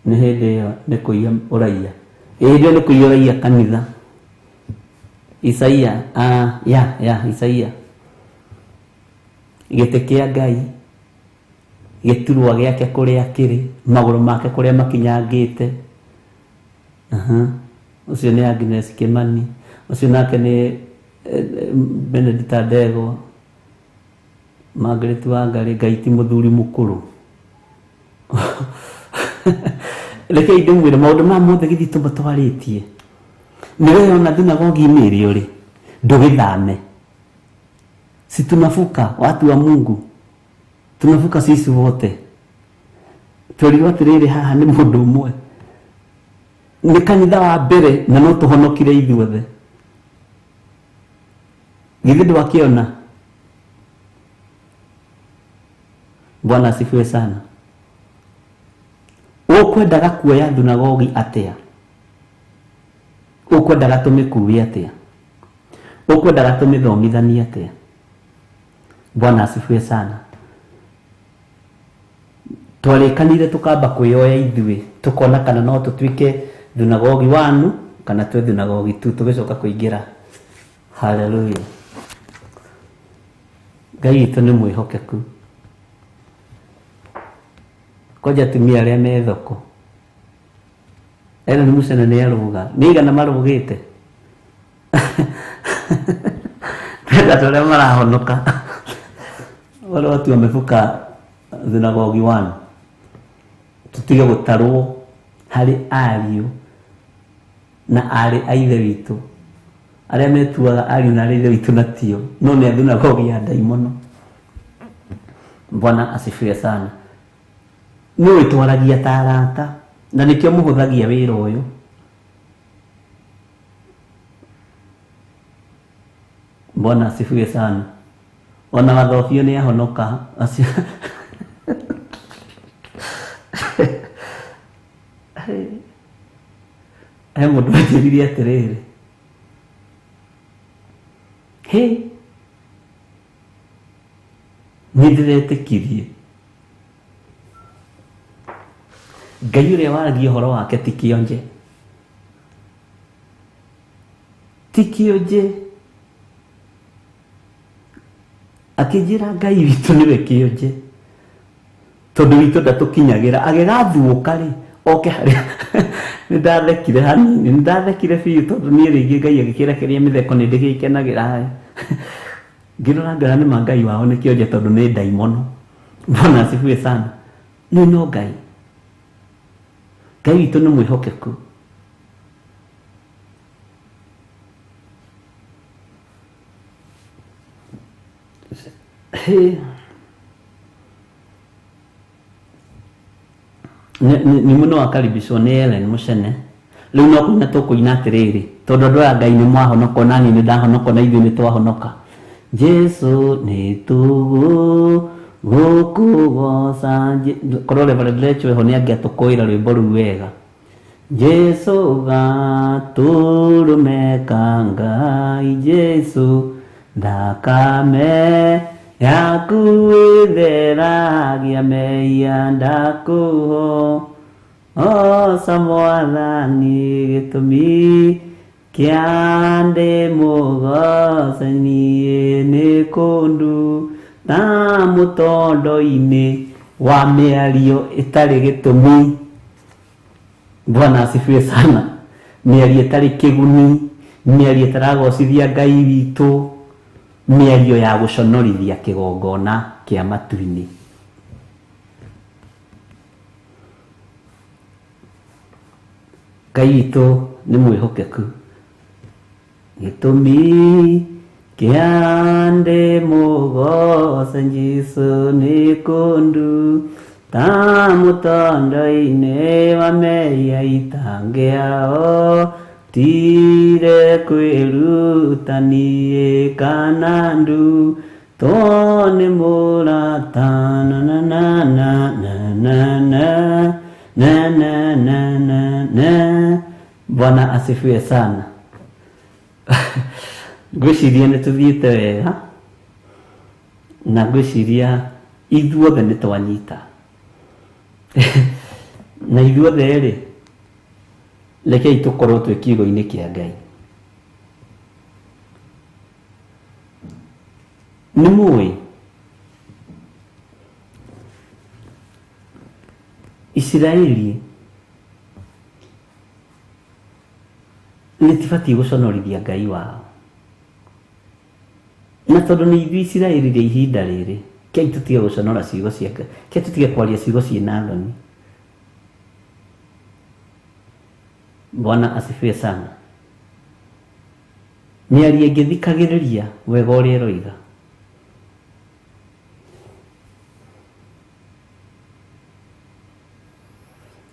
nĩ hĩndĩ ĩyo nĩ kũiya ũraiya ndio nĩ kũiya ũraiya kanitha Isaia Isaia gĩtĩ kĩa Ngai gĩturwa gĩake kũrĩa kĩrĩ magũrũ make kũrĩa makinyangĩte ucio nĩ Agnes Kimani ucio nake nĩ Benedict Ndegwa Margaret Wangari Ngai ti mũthuri mũkũrũ reke ndĩmwĩre maũndũ ma mothe gĩthi tũmatwarĩtie nĩwe ona thunagogi-inĩ ĩrĩ ũrĩ ndũgĩthame si tunafuka watu wa Mungu tunafuka sisi wote tũrigwo atĩrĩrĩ haha nĩ mũndũ ũmwe nĩ kanitha wa mbere na no tũhonokire ithuothe githĩ ndwakĩona Bwana asifiwe sana ũkwendaga kuoya thunagogi atĩa ũkwendaga tũmĩkuue atĩa ũkwendaga tũmĩthomithanie atĩa Bwana asifiwe sana twarĩkanire tũkamba kwĩyoya ithuĩ tũkona kana no tũtuĩke thunagogi wanu kana twĩ thunagogi tu tũgĩcoka kũingĩra haleluya Ngai witũ nĩ mwĩhokeku koja tumia arĩa me thoko Ela nĩ mũcene nĩ arũga nĩ igana marũgĩte twenda tũrĩa marahonoka wale watu wamevuka thinagogi 1 tutige gũtarwo harĩ ariũ na arĩ a ithe witũ arĩa metuaga ariũ na arĩ ithe witũ na tio no nĩ thinagogi ya ndaimono. Bwana asifiwe sana. Nĩ wĩtwaragia ta arata na nĩkĩo mũhũthagia wĩra ũyũ. Bwana asifiwe sana. Ona wathofio nĩ ahonoka he mũndũ anjĩrire atĩrĩrĩ, nĩ ndĩretĩkirie Ngai ũrĩa waragia ũhoro wake ti kĩonje, akĩnjĩra Ngai witũ nĩwe kĩonje tondũ witũ ndatũkinyagĩra agĩgathuũka rĩ oke harĩa nĩndathekire hanini, nĩndathekire biũ tondũ niĩ rĩngĩ Ngai agĩkĩrekeria mĩtheko nĩndĩgĩkenagĩra ngĩrora ngara nĩma Ngai wao nĩ kĩonje tondũ nĩ ndaimono. Bwana asifiwe sana. No Ngai witũ nĩ mwĩhokeku. Nĩ mũno wakaribicwo nĩ Ellen Mũcene. Rĩu no kũina tũkũina atĩrĩrĩ tondũ andũ aya Ngai nĩ mwahonoka na niĩ nĩ ndahonoka na ithuĩ nĩ twahonoka. Jesu nĩ tũgũkũgoca korwo Reverend Rachel ho nĩ angĩatũkũĩra rwĩmbo rũu wega. Jesu gatũrũmeka Ngai Jesu thakame yaku ĩtheragia mehia ndakũhoca Mwathani gĩtũmi kĩa ndĩmũgoce niĩ nĩ kũndu ta mũtondo-inĩ wa mĩario ĩtarĩ gĩtũmi. Bwana asifiwe sana. Mĩario ĩtarĩ kĩguni, mĩario ĩtaragocithia Ngai witũ, mĩario ya gũconorithia kĩgongona kĩa matu-inĩ. Ngai witũ nĩ mwĩhokeku. Gĩtũmi kĩa ndĩmũgoce Jesũ nĩ kũndu ta mũtondo-inĩ wa mehia itangĩao tire kwĩruta niĩ kana ndu to nĩ mũrata Bwana asifiwe sana. Ngwĩciria nĩ tũthiĩte wega na ngwĩciria ithuothe nĩ twanyita na ithuothe rĩ rekei tũkorwo twĩ kiugo-inĩ kĩa Ngai. Nĩ mũĩ Isiraeli nĩtibatiĩ gũconorithia Ngai wao, na tondũ nĩ ithuĩ Isiraeli rĩa ihinda rĩrĩ kei tũtige gũconora ciugo cia Ngai, kei tũtige kwaria ciugo ciĩna thoni. Bwana asifiwe sana. Mĩario ĩngĩthikagĩrĩria wega ũrĩa ĩroiga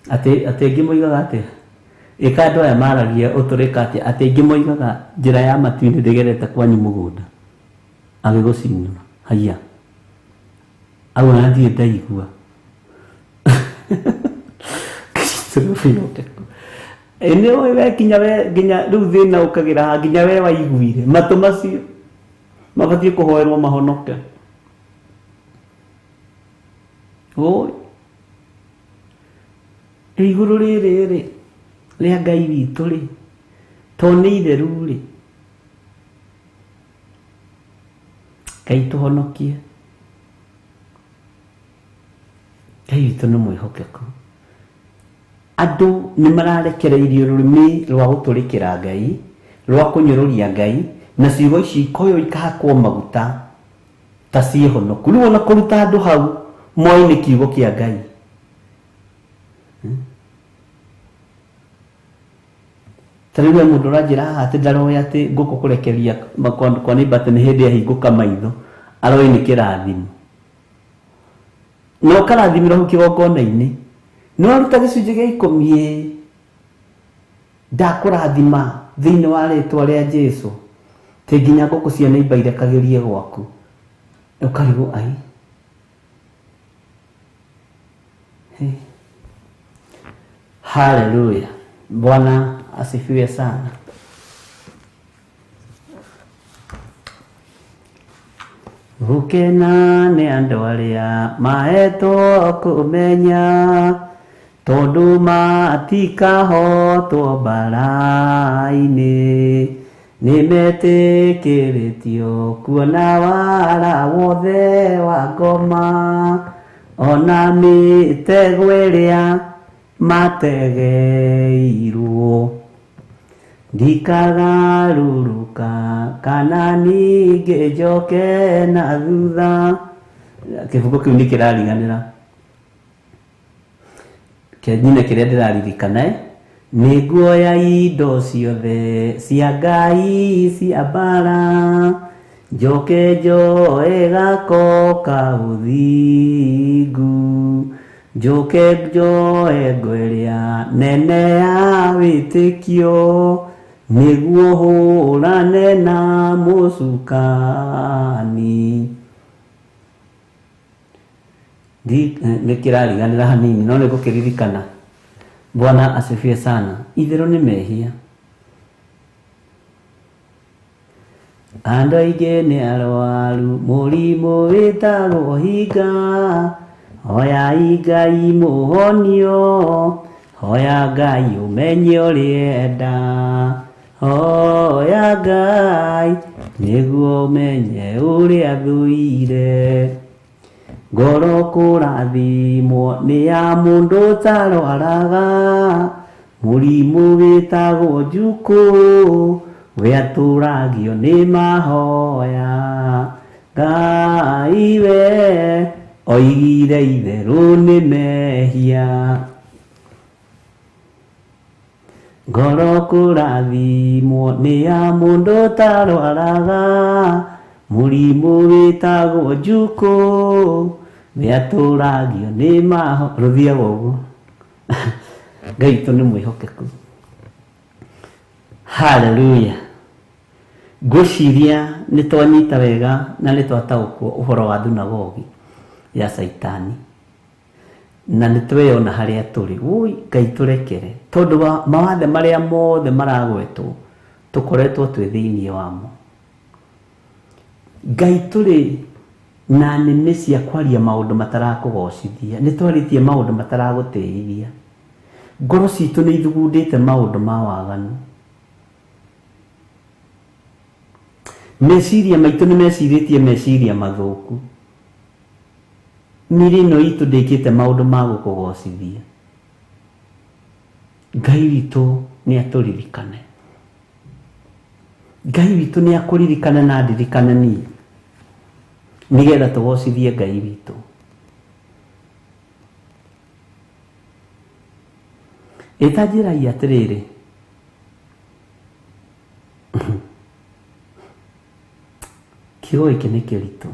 atĩ aingĩ moigaga atĩ ĩka andũ aya maragia ũtũrĩka atĩ aingĩ moigaga njĩra ya matu-inĩ ndĩgerete kwanyu mũgũnda agĩgũcinũra haiya au nathiĩ ndaigua nĩ ũĩ we nginya rĩu thĩna ũkagĩra nginya we waiguire matũ macio mabatiĩ kũhoerwo mahonoke. Ũĩ igũrũ rĩrĩ rĩ rĩa Ngai witũ rĩ to nĩ itheru rĩ Ngai tũhonokie. Ngai witũ nĩ mwĩhokeku. andu ni mararekereirio rurimi rwa guturikira Ngai rwa kunyururia Ngai na ciugo ici koyo ikahakwo maguta ta cihonoku riu ona kuruta andu hau moi ni kiugo kia Ngai tariwe mundu rajira ati ndaroya ati nguko kurekeria kwa ni bate ni hindi ahinguka maitho aroi ni kirathimo no karathimira hu kigongona-ini no aruta gicunji gia 10 ndakurathima thiini wa ritwa ria Jesu te nginya nguku cia neighbor irekagirie gwaku ukarigo ai haleluya. Bwana asifiwe sana. Gukena ni andu aria mahetwo kumenya tondu matikahotwo mbara-ini ni metikiritio kuona wara wothe wa ngoma ona mitego iria mategeirwo ndikagarũrũka kana ningĩ njoke na thutha. Kĩbungo kĩu nĩ kĩrariganĩra nyine kĩrĩa ndĩraririkana nĩ nguoya indo ciothe cia Ngai cia mbara njoke njoe gako ka ũthingu njoke njoe ngweria nene ya wĩtĩkio nĩguo hũrane na mũcukani. Nĩ kĩrariganĩra hanini no nĩgũkĩririkana. Bwana asifiwe sana. Itherũ nĩ mehia. Andũ aingĩ nĩ arwaru mũrimũ wĩtagwo hinga hoyai Ngai mũhonio hoya Ngai ũmenye ũrĩenda hoya Ngai nĩguo ũmenye ũrĩa thũire ngoro kũrathimwo nĩ ya mũndũ ũtarwaraga mũrimũ wĩtagwo njukũ we atũragio nĩ mahoya Ngai we oigire itherũ nĩ mehia ngoro kũrathimwo nĩ ya mũndũ ũtarwaraga mũrimũ wĩtagwo njukũ we atũragio nĩ mahoya. Rũthiaga ũguo. Ngai witũ nĩ mwĩhokeku. Haleluya. Ngwĩciria nĩ twanyita wega na nĩ twataũkwo ũhoro wa thunagogi ya Saitani na nĩ tweyona harĩa tũrĩ. Ngai tũrekere tondũ wa mawathe marĩa mothe maragwetwo tũkoretwo twĩ thĩinĩ wamo. Ngai tũrĩ na nĩmĩ cia kwaria maũndũ matarakũgocithia, nĩ twarĩtie maũndũ mataragũtĩithia. Ngoro citũ nĩ ithugundĩte maũndũ ma waganu. Meciria maitũ nĩ mecirĩtie meciria mathũku. Mĩrĩ ĩno itũ ndĩkĩte maũndũ ma gũkũgocithia. Ngai witũ nĩ atũririkane. Ngai witũ nĩ akũririkane na ndirikane niĩ nĩgetha tũgocithie Ngai witũ. Ĩtanjĩragia atĩrĩrĩ, kiugo gĩkĩ nĩ kĩritũ.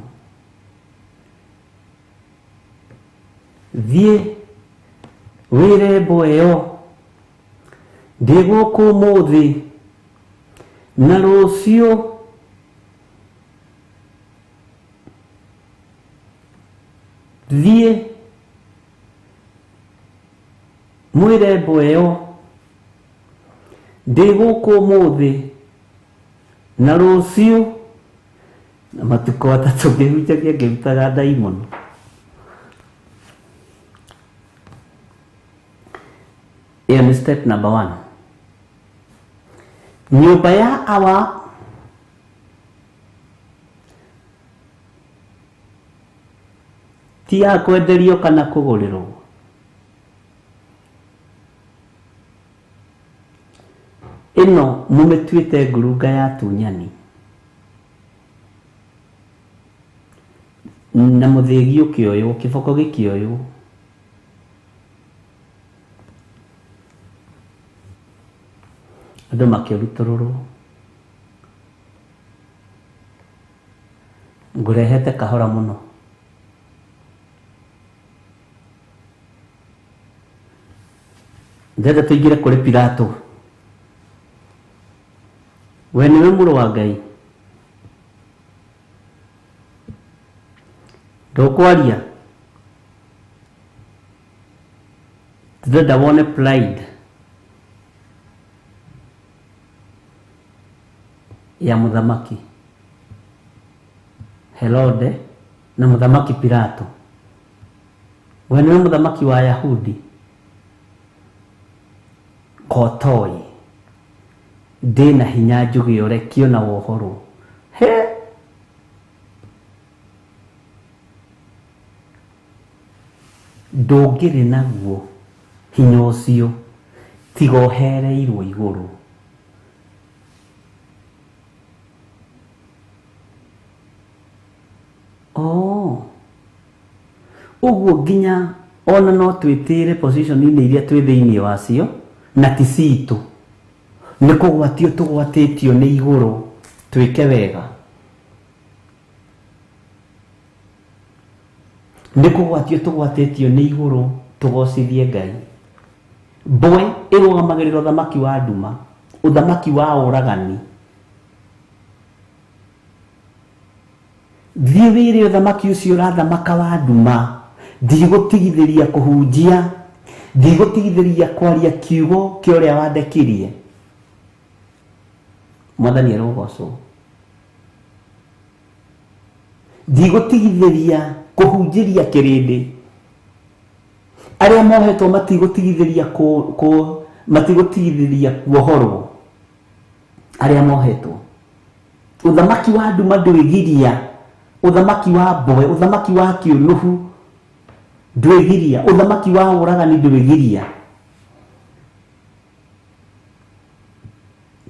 Thiĩ wĩre mbo ĩyo ndĩ gũkũ ũmũthĩ na rũciũ thiĩ mwĩre mbo ĩyo ndĩ gũkũ ũmũthĩ na rũciũ na matukũ atatũ ngĩhunjagia ngĩrutaga ndaimono. Hiyo ni step number 1. Nyũmba ya awa ti ya kwenderio kana kũgũrĩrwo. ino mumetuite ngurunga ya tunyani na muthigi ukioyo kiboko gikioyo andu makirutururu ngurehete kahora muno ndenda tuigire kuri Pilato we niwe muru wa Ngai ndokwaria ndenda wone pride ya muthamaki Herode na muthamaki Pilato. We niwe muthamaki wa Yahudi kotoi ndina hinya njugi urekio na wohoro he ndungiri naguo hinya ucio tiga uhereirwo iguru uguo nginya ona no twitire position ini iria twi thiini wacio na ti citu ni kugwatio tugwatitio ni iguru twike wega ni kugwatio tugwatitio ni iguru tugocithie Ngai boy irugamagirira uthamaki wa nduma uthamaki wa uragani thiwire uthamaki ucio urathamaka wa nduma ndigũtigithĩria kũhunjia ndigũtigithĩria kwaria kiugo kĩa ũrĩa wandekirie Mwathani arogocwo ndigũtigithĩria kũhunjĩria kĩrĩndĩ arĩa mohetwo matigũtigithĩria kuohorwo arĩa mohetwo uthamaki wa nduma ndwĩgiria uthamaki wa mboe uthamaki wa kĩũnuhu ndwĩgiria uthamaki wa ũragani ndwĩgiria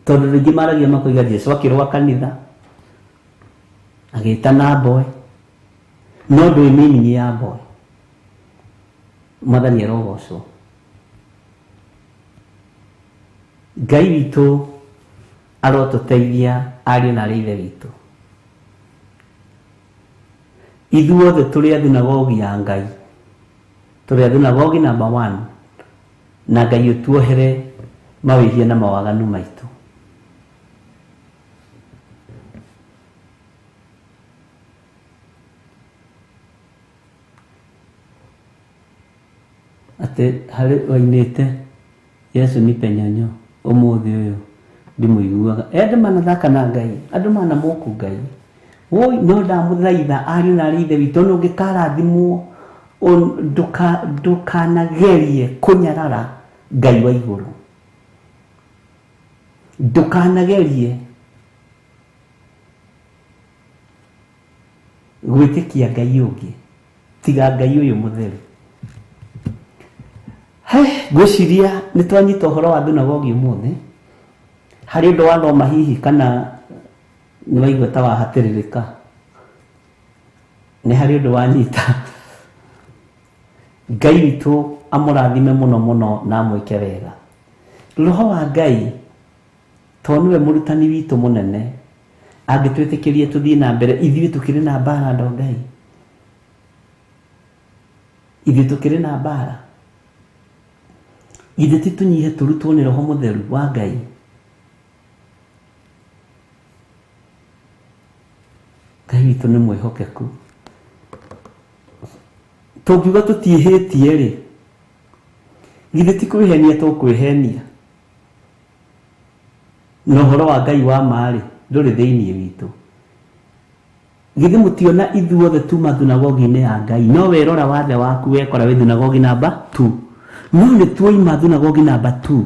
tondũ rĩngĩ maragia makoiga Jesu akĩrũa kanitha agĩtana mboe no ndũĩ meaning ya mboe Mwathani arogocwo Ngai witũ arotũteithia ariũ na aarĩ a Ithe witũ ithuothe tũrĩ a thunagogi ya Ngai tũrĩ a thunagogi number 1 na Ngai ũtuohere mawĩhia na mawaganu maitũ ate harĩ wainĩte Yesu nipe nyonyo ũmũthĩ ũyũ ndimũiguaga andũ manathaka na Ngai andũ manamũku Ngai woi no ndamũthaitha ariũ na aarĩ a Ithe witũ no ngĩkarathimwo ndũkanagerie kũnyarara Ngai wa igũrũ ndũkanagerie gwĩtĩkia Ngai ũngĩ tiga Ngai ũyũ mũtheru ngwĩciria nĩ twanyita ũhoro wa thunagogi ũmũthĩ harĩ ũndũ wathoma hihi kana nĩ waigua ta wahatĩrĩrĩka nĩ harĩ ũndũ wanyita Ngai witũ amũrathime mũno mũno na amwĩke wega roho wa Ngai tondũ nĩwe mũrutani witũ mũnene angĩtwĩtĩkĩrie tũthiĩ na mbere ithuĩ tũkĩrĩ na mbara ndo Ngai ithuĩ tũkĩrĩ na mbara ithuĩ tũnyihe tũrutwo nĩ roho mũtheru wa Ngai Ngai witũ nĩ mwĩhokeku tũngiuga tũtiĩhĩtie rĩ githĩ ti kwĩhenia tũkwĩhenia na ũhoro wa Ngai wa marĩ ndũrĩ thĩinĩ witũ githĩ mũtiona ithuothe tuma thunagogi-inĩ ya Ngai no werora wathe waku wekora wĩ thunagogi number 2 no nĩ tuoima thunagogi number 2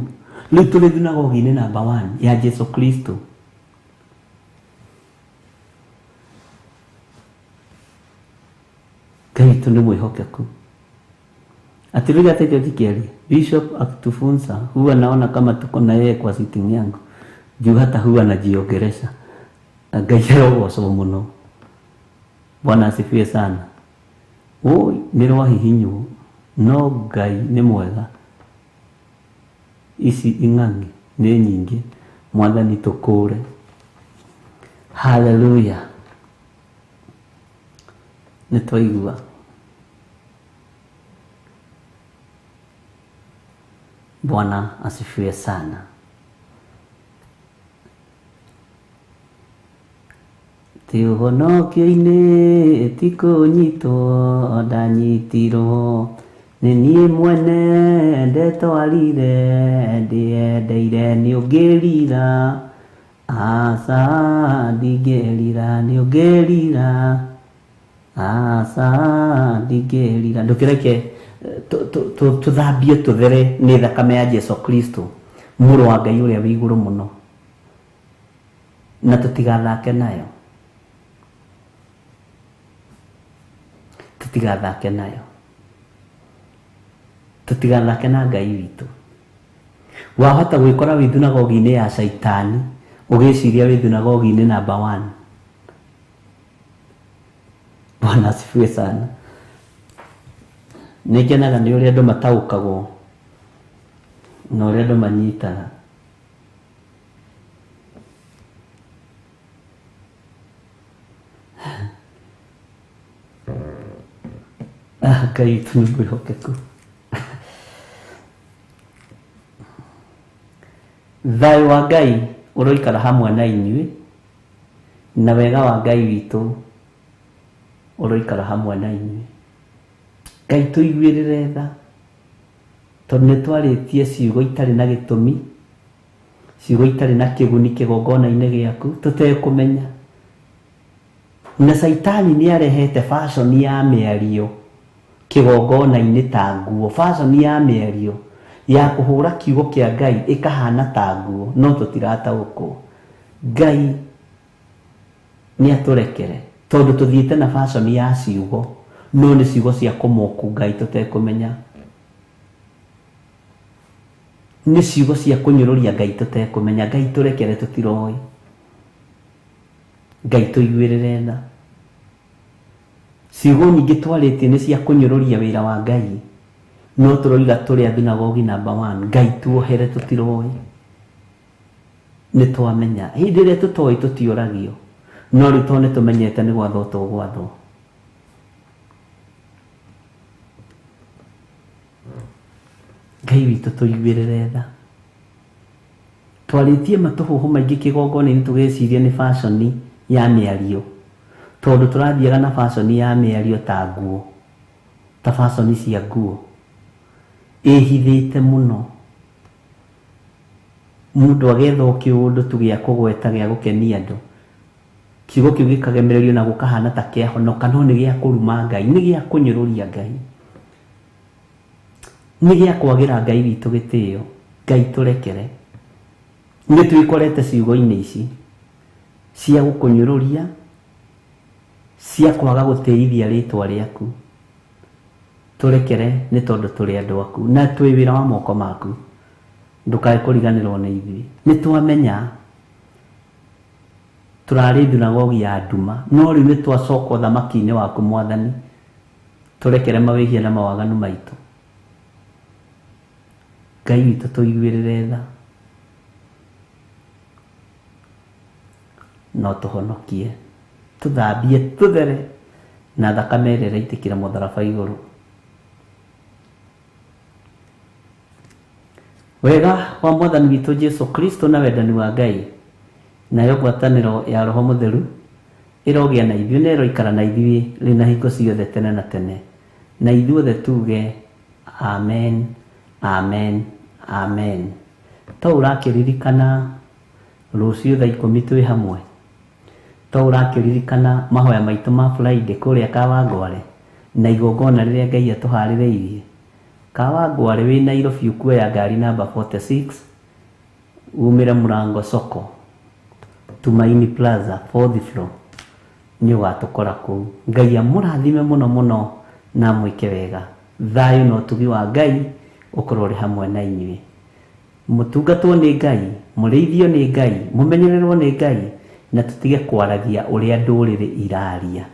rĩu tũrĩ thunagogi-inĩ number 1 ya Jesu Kristo Ngai witũ nĩ mwĩhokeku ati rĩu atejo jikiari bishop akitufunza huwa naona kama tuko na yeye kwa sitting yangu juu hata huwa najiongelesha. Ngai arogocwo muno. Bwana asifiwe sana. Oi nirwahihinywo no Ngai ni mwega. Ici ing'ang'i nĩ nyingĩ. Mwathani tũkũre. Hallelujah. Nĩtwaigua. Bwana asifiwe sana. Ti ũhonokio-inĩ ti kũnyitwo ndanyitirwo, nĩ niĩ mwene ndetwarire ndĩendeire nĩũngĩrira, aca ndingĩrira nĩũngĩrira, aca ndingĩrira. Ndũkĩreke tũthambie tũthere nĩ thakame ya Jesu Kristo mũrũ wa Ngai ũrĩa wĩ igũrũ mũno, na tũtigathake nayo, tũtigathake nayo, tũtigathake na Ngai witũ. Wahota gwĩkora wĩ thunagogi-inĩ ya Saitani ũgĩciria wĩ thunagogi-inĩ number 1. Bwana asifiwe sana. Nĩngenaga nĩ ũrĩa andũ mataũkagwo na ũrĩa andũ manyitaga. Ngai witũ nĩ mwĩhokeku. Thayũ wa Ngai ũroikara hamwe na inyuĩ, na wega wa Ngai witũ ũroikara hamwe na inyuĩ. Ngai tũiguĩrĩre tha, tondũ nĩ twarĩtie ciugo itarĩ na gĩtũmi, ciugo itarĩ na kĩguni kĩgongona-inĩ gĩaku tũtekũmenya. Na Saitani nĩ arehete fashion ya mĩario kĩgongona-inĩ ta nguo, fashion ya mĩario ya kũhũra kiugo kĩa Ngai ĩkahana ta nguo, no tũtirataũkwo. Ngai nĩ atũrekere, tondũ tũthiĩte na fashion ya ciugo, no nĩ ciugo cia kũmoku Ngai tũtekũmenya, nĩ ciugo cia kũnyũrũria Ngai tũtekũmenya. Ngai tũrekere tũtiroĩ. Ngai tũiguĩrĩre tha. Ciugo nyingĩ twarĩtie nĩ cia kũnyũrũria wĩra wa Ngai, no tũroiga tũrĩ a thunagogi number 1. Ngai tuohere tũtiroĩ. Nĩ twamenya. Hĩndĩ ĩrĩa tũtoĩ tũtiũragio, no rĩu tondũ nĩ tũmenyete nĩ gwathwo tũgwathwo. Ngai witũ tũiguĩrĩre tha. Twarĩtie matũhũhũ maingĩ kĩgongona-inĩ tũgĩciria nĩ fashion ya mĩario, tondũ tũrathiaga na fashion ya mĩario ta nguo, ta fashion cia nguo ĩhithĩte mũno. Mũndũ agethwo kĩũndũ tu gĩa kũgweta gĩa gũkenia andũ, kiugo kĩu gĩkagemererio na gũkahana ta kĩahonoka, no nĩ gĩa kũruma Ngai, nĩ gĩa kũnyũrũria Ngai, nĩ gĩa kwagĩra Ngai witũ gĩtĩo. Ngai tũrekere. Nĩ twĩkorete ciugo-inĩ ici cia gũkũnyũrũria, cia kwaga gũtĩithia rĩtwa rĩaku. Tũrekere nĩ tondũ tũrĩ andũ aku na twĩ wĩra wa moko maku. Ndũkae kũriganĩrwo nĩ ithuĩ. Nĩ twamenya tũrarĩ thunagogi ya nduma, no rĩu nĩ twacoka ũthamaki-inĩ waku Mwathani. Tũrekere mawĩhia na mawaganu maitũ. Ngai witũ tũiguĩrĩre tha, no tũhonokie, tũthambie tũthere na thakame ĩrĩa ĩraitĩkĩra mũtharaba igũrũ. Wega wa Mwathani witũ Jesu Kristo na wendani wa Ngai nayo ngwatanĩro ya Roho Mũtheru ĩrogĩa na ithuĩ na ĩroikara na ithuĩ rĩ na hingo ciothe tene na tene. Na ithuothe tuge amen, amen, amen. To ũrakĩririkana rũciũ thaa 10 twĩ hamwe? To ũrakĩririkana mahoya maitũ ma Friday kũrĩa Kawangware na igongona rĩrĩa Ngai atũharĩrĩirie? Kawangware wĩ Nairobi ukuoya ngari namba 46 umĩre Mũrango Soko, Tumaini Plaza 4th floor, nĩ ũgatũkora kũu. Ngai amũrathime mũno mũno na mwĩke wega. Thayũ na ũtugi wa Ngai ũkorwo ũrĩ hamwe na inyuĩ. mutungatwo nĩ Ngai, mũrĩithio nĩ Ngai, mũmenyererwo nĩ Ngai, na tũtige kwaragia ũrĩa ndũrĩrĩ iraria.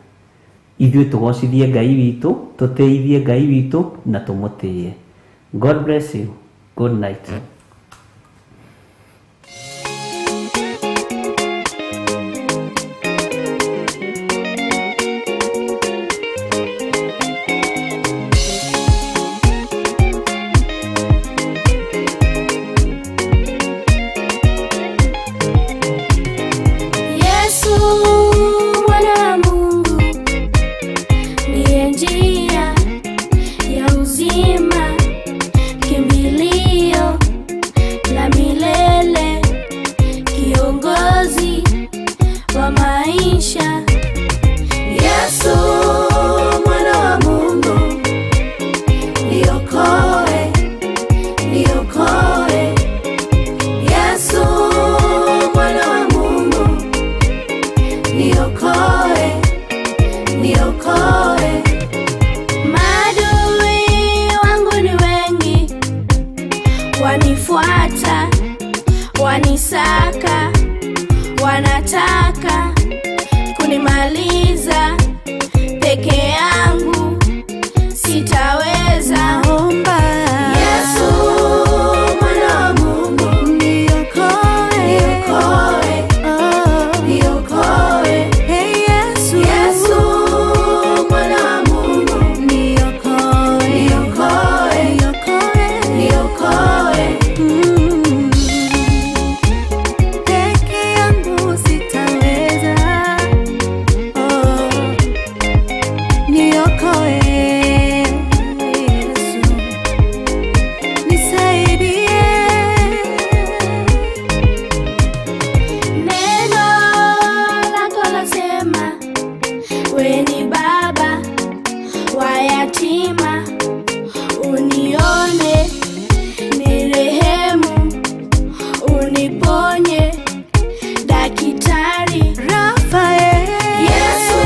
Ithuĩ tũgocithie Ngai witũ, tũtĩithie Ngai witũ na tũmũtĩe. God bless you. Good night. Wanifuata, wanisaka, wanataka kunimaliza, peke yangu sitaweza. Omba Yesu mwana wa Mungu, niokoe, niokoe, niokoe. Hey Yesu, Yesu mwana wa Mungu, niokoe, niokoe, niokoe, niokoe. Peke yangu sitaweza. Niokoe Yesu, nisaidie. Neno lako lasema, wewe ni baba wa yatima, unione, nirehemu, uniponye, Daktari Rafael. Yesu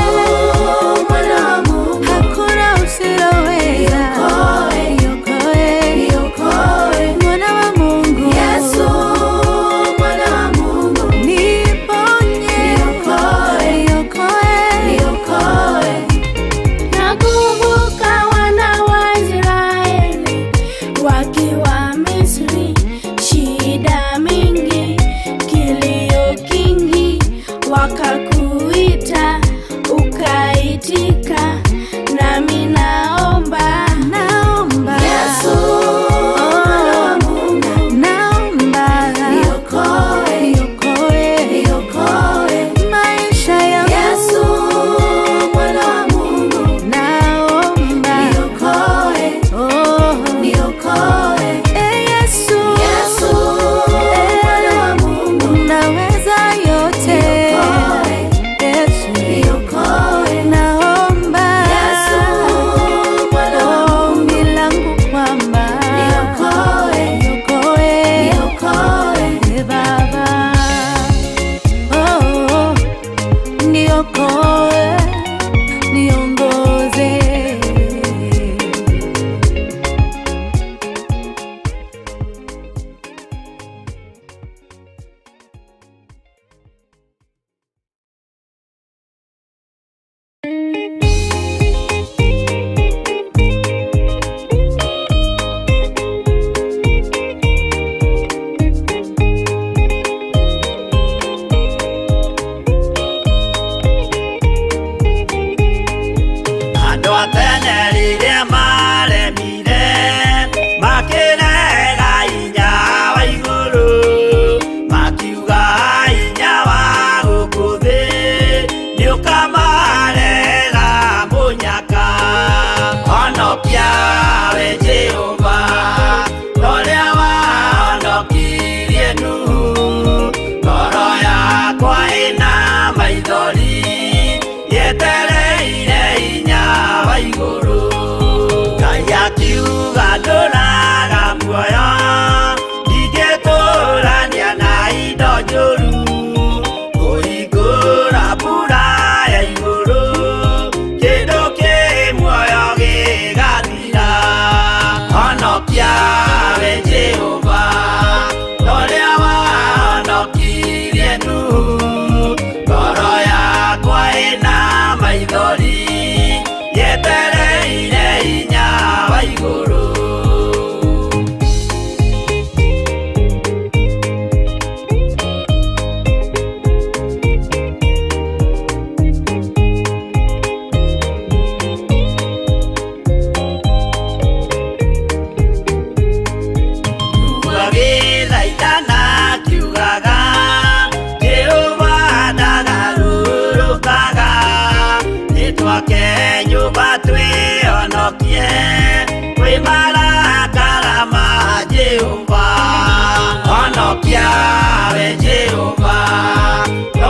mwana wa Mungu, hakuna usiloweza. Niokoe, niokoe, mwana wa Mungu. Yesu mwana wa Mungu, niponye, niokoe, niokoe, niokoe. Nakumbuka wana wa Israeli wakiwa Misri, shida mingi, kilio kingi, wakakuita ukaitika, nami naomba, naomba Yesu mwana wa Mungu, naomba niokoe, niokoe, niokoe maisha yangu. Yesu mwana wa Mungu, naomba niokoe, niokoe. Yesu, Yesu mwana wa Mungu, naweza yote. Yesu, niokoe, naomba Yesu mwana wa Mungu, ombi langu kwamba niokoe, niokoe, niokoe Baba, niokoe, niongoze. Andũ a tene rĩrĩa maremire, makĩrega hinya wa igũrũ, makiuga hinya wa gũkũ thĩ nĩũkamarehera mũnyaka. Honokia we Jehova, ũrĩa wahonokirie Nuhu, ngoro yakwa ĩna maithori, yetereire hinya wa igũrũ. Ngai akiuga ndũraga muoyo, ndingĩtũrania na indo njũru, kũhingũra mbura ya igũrũ, kĩndũ kĩ muoyo gĩgathira. Honokia we Jehova, honokie kwĩ marakara ma Jehova. Honokia we Jehova,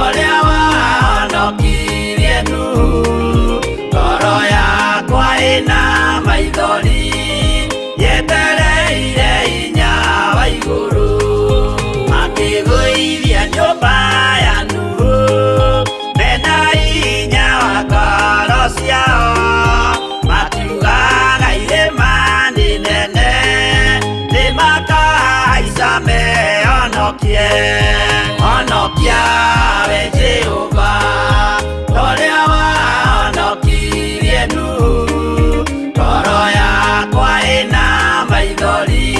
ũrĩa wahonokirie Nuhu. Ngoro yakwa ĩna maithori yetereire hinya wa igũrũ, akĩgũithia nyũmba ya Nuhu mena hinya wa ngoro ciao. Makiugaga irĩma nĩ nene nĩmakahaica mehonokie. Honokia we Jehova, ũrĩa wahonokirie Nuhu. Ngoro yakwa ĩna maithori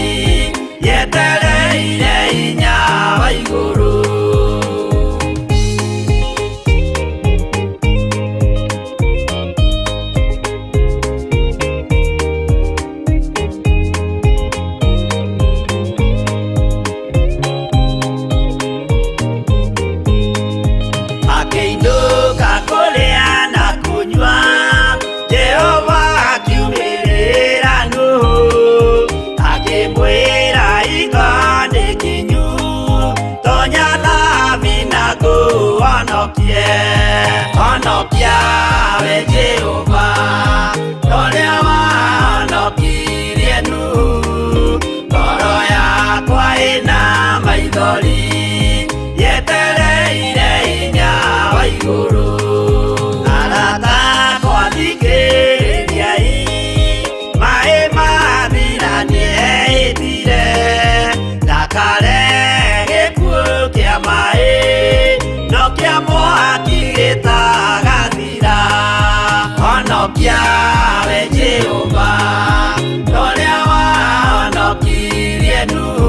yetereire hinya wa igũrũ. Akĩinũka kũrĩa na kũnyua, Jehova akiumĩrĩra Nuhu, akĩmwĩra iko nĩ kinyu, tonya thabina ngũhonokie. Honokia we Jehova, ũrĩa wahonokirie Nuhu. Ngoro yakwa ĩna maithori yetereire hinya wa igũrũ. Arata akwa thikĩrĩriai, maĩ mathira nĩehĩtire, ndakare gĩkuũ kĩa maĩ, no kĩa mwaki gĩtagathira. Honokia we Jehova, ũrĩa wahonokirie Nuhu.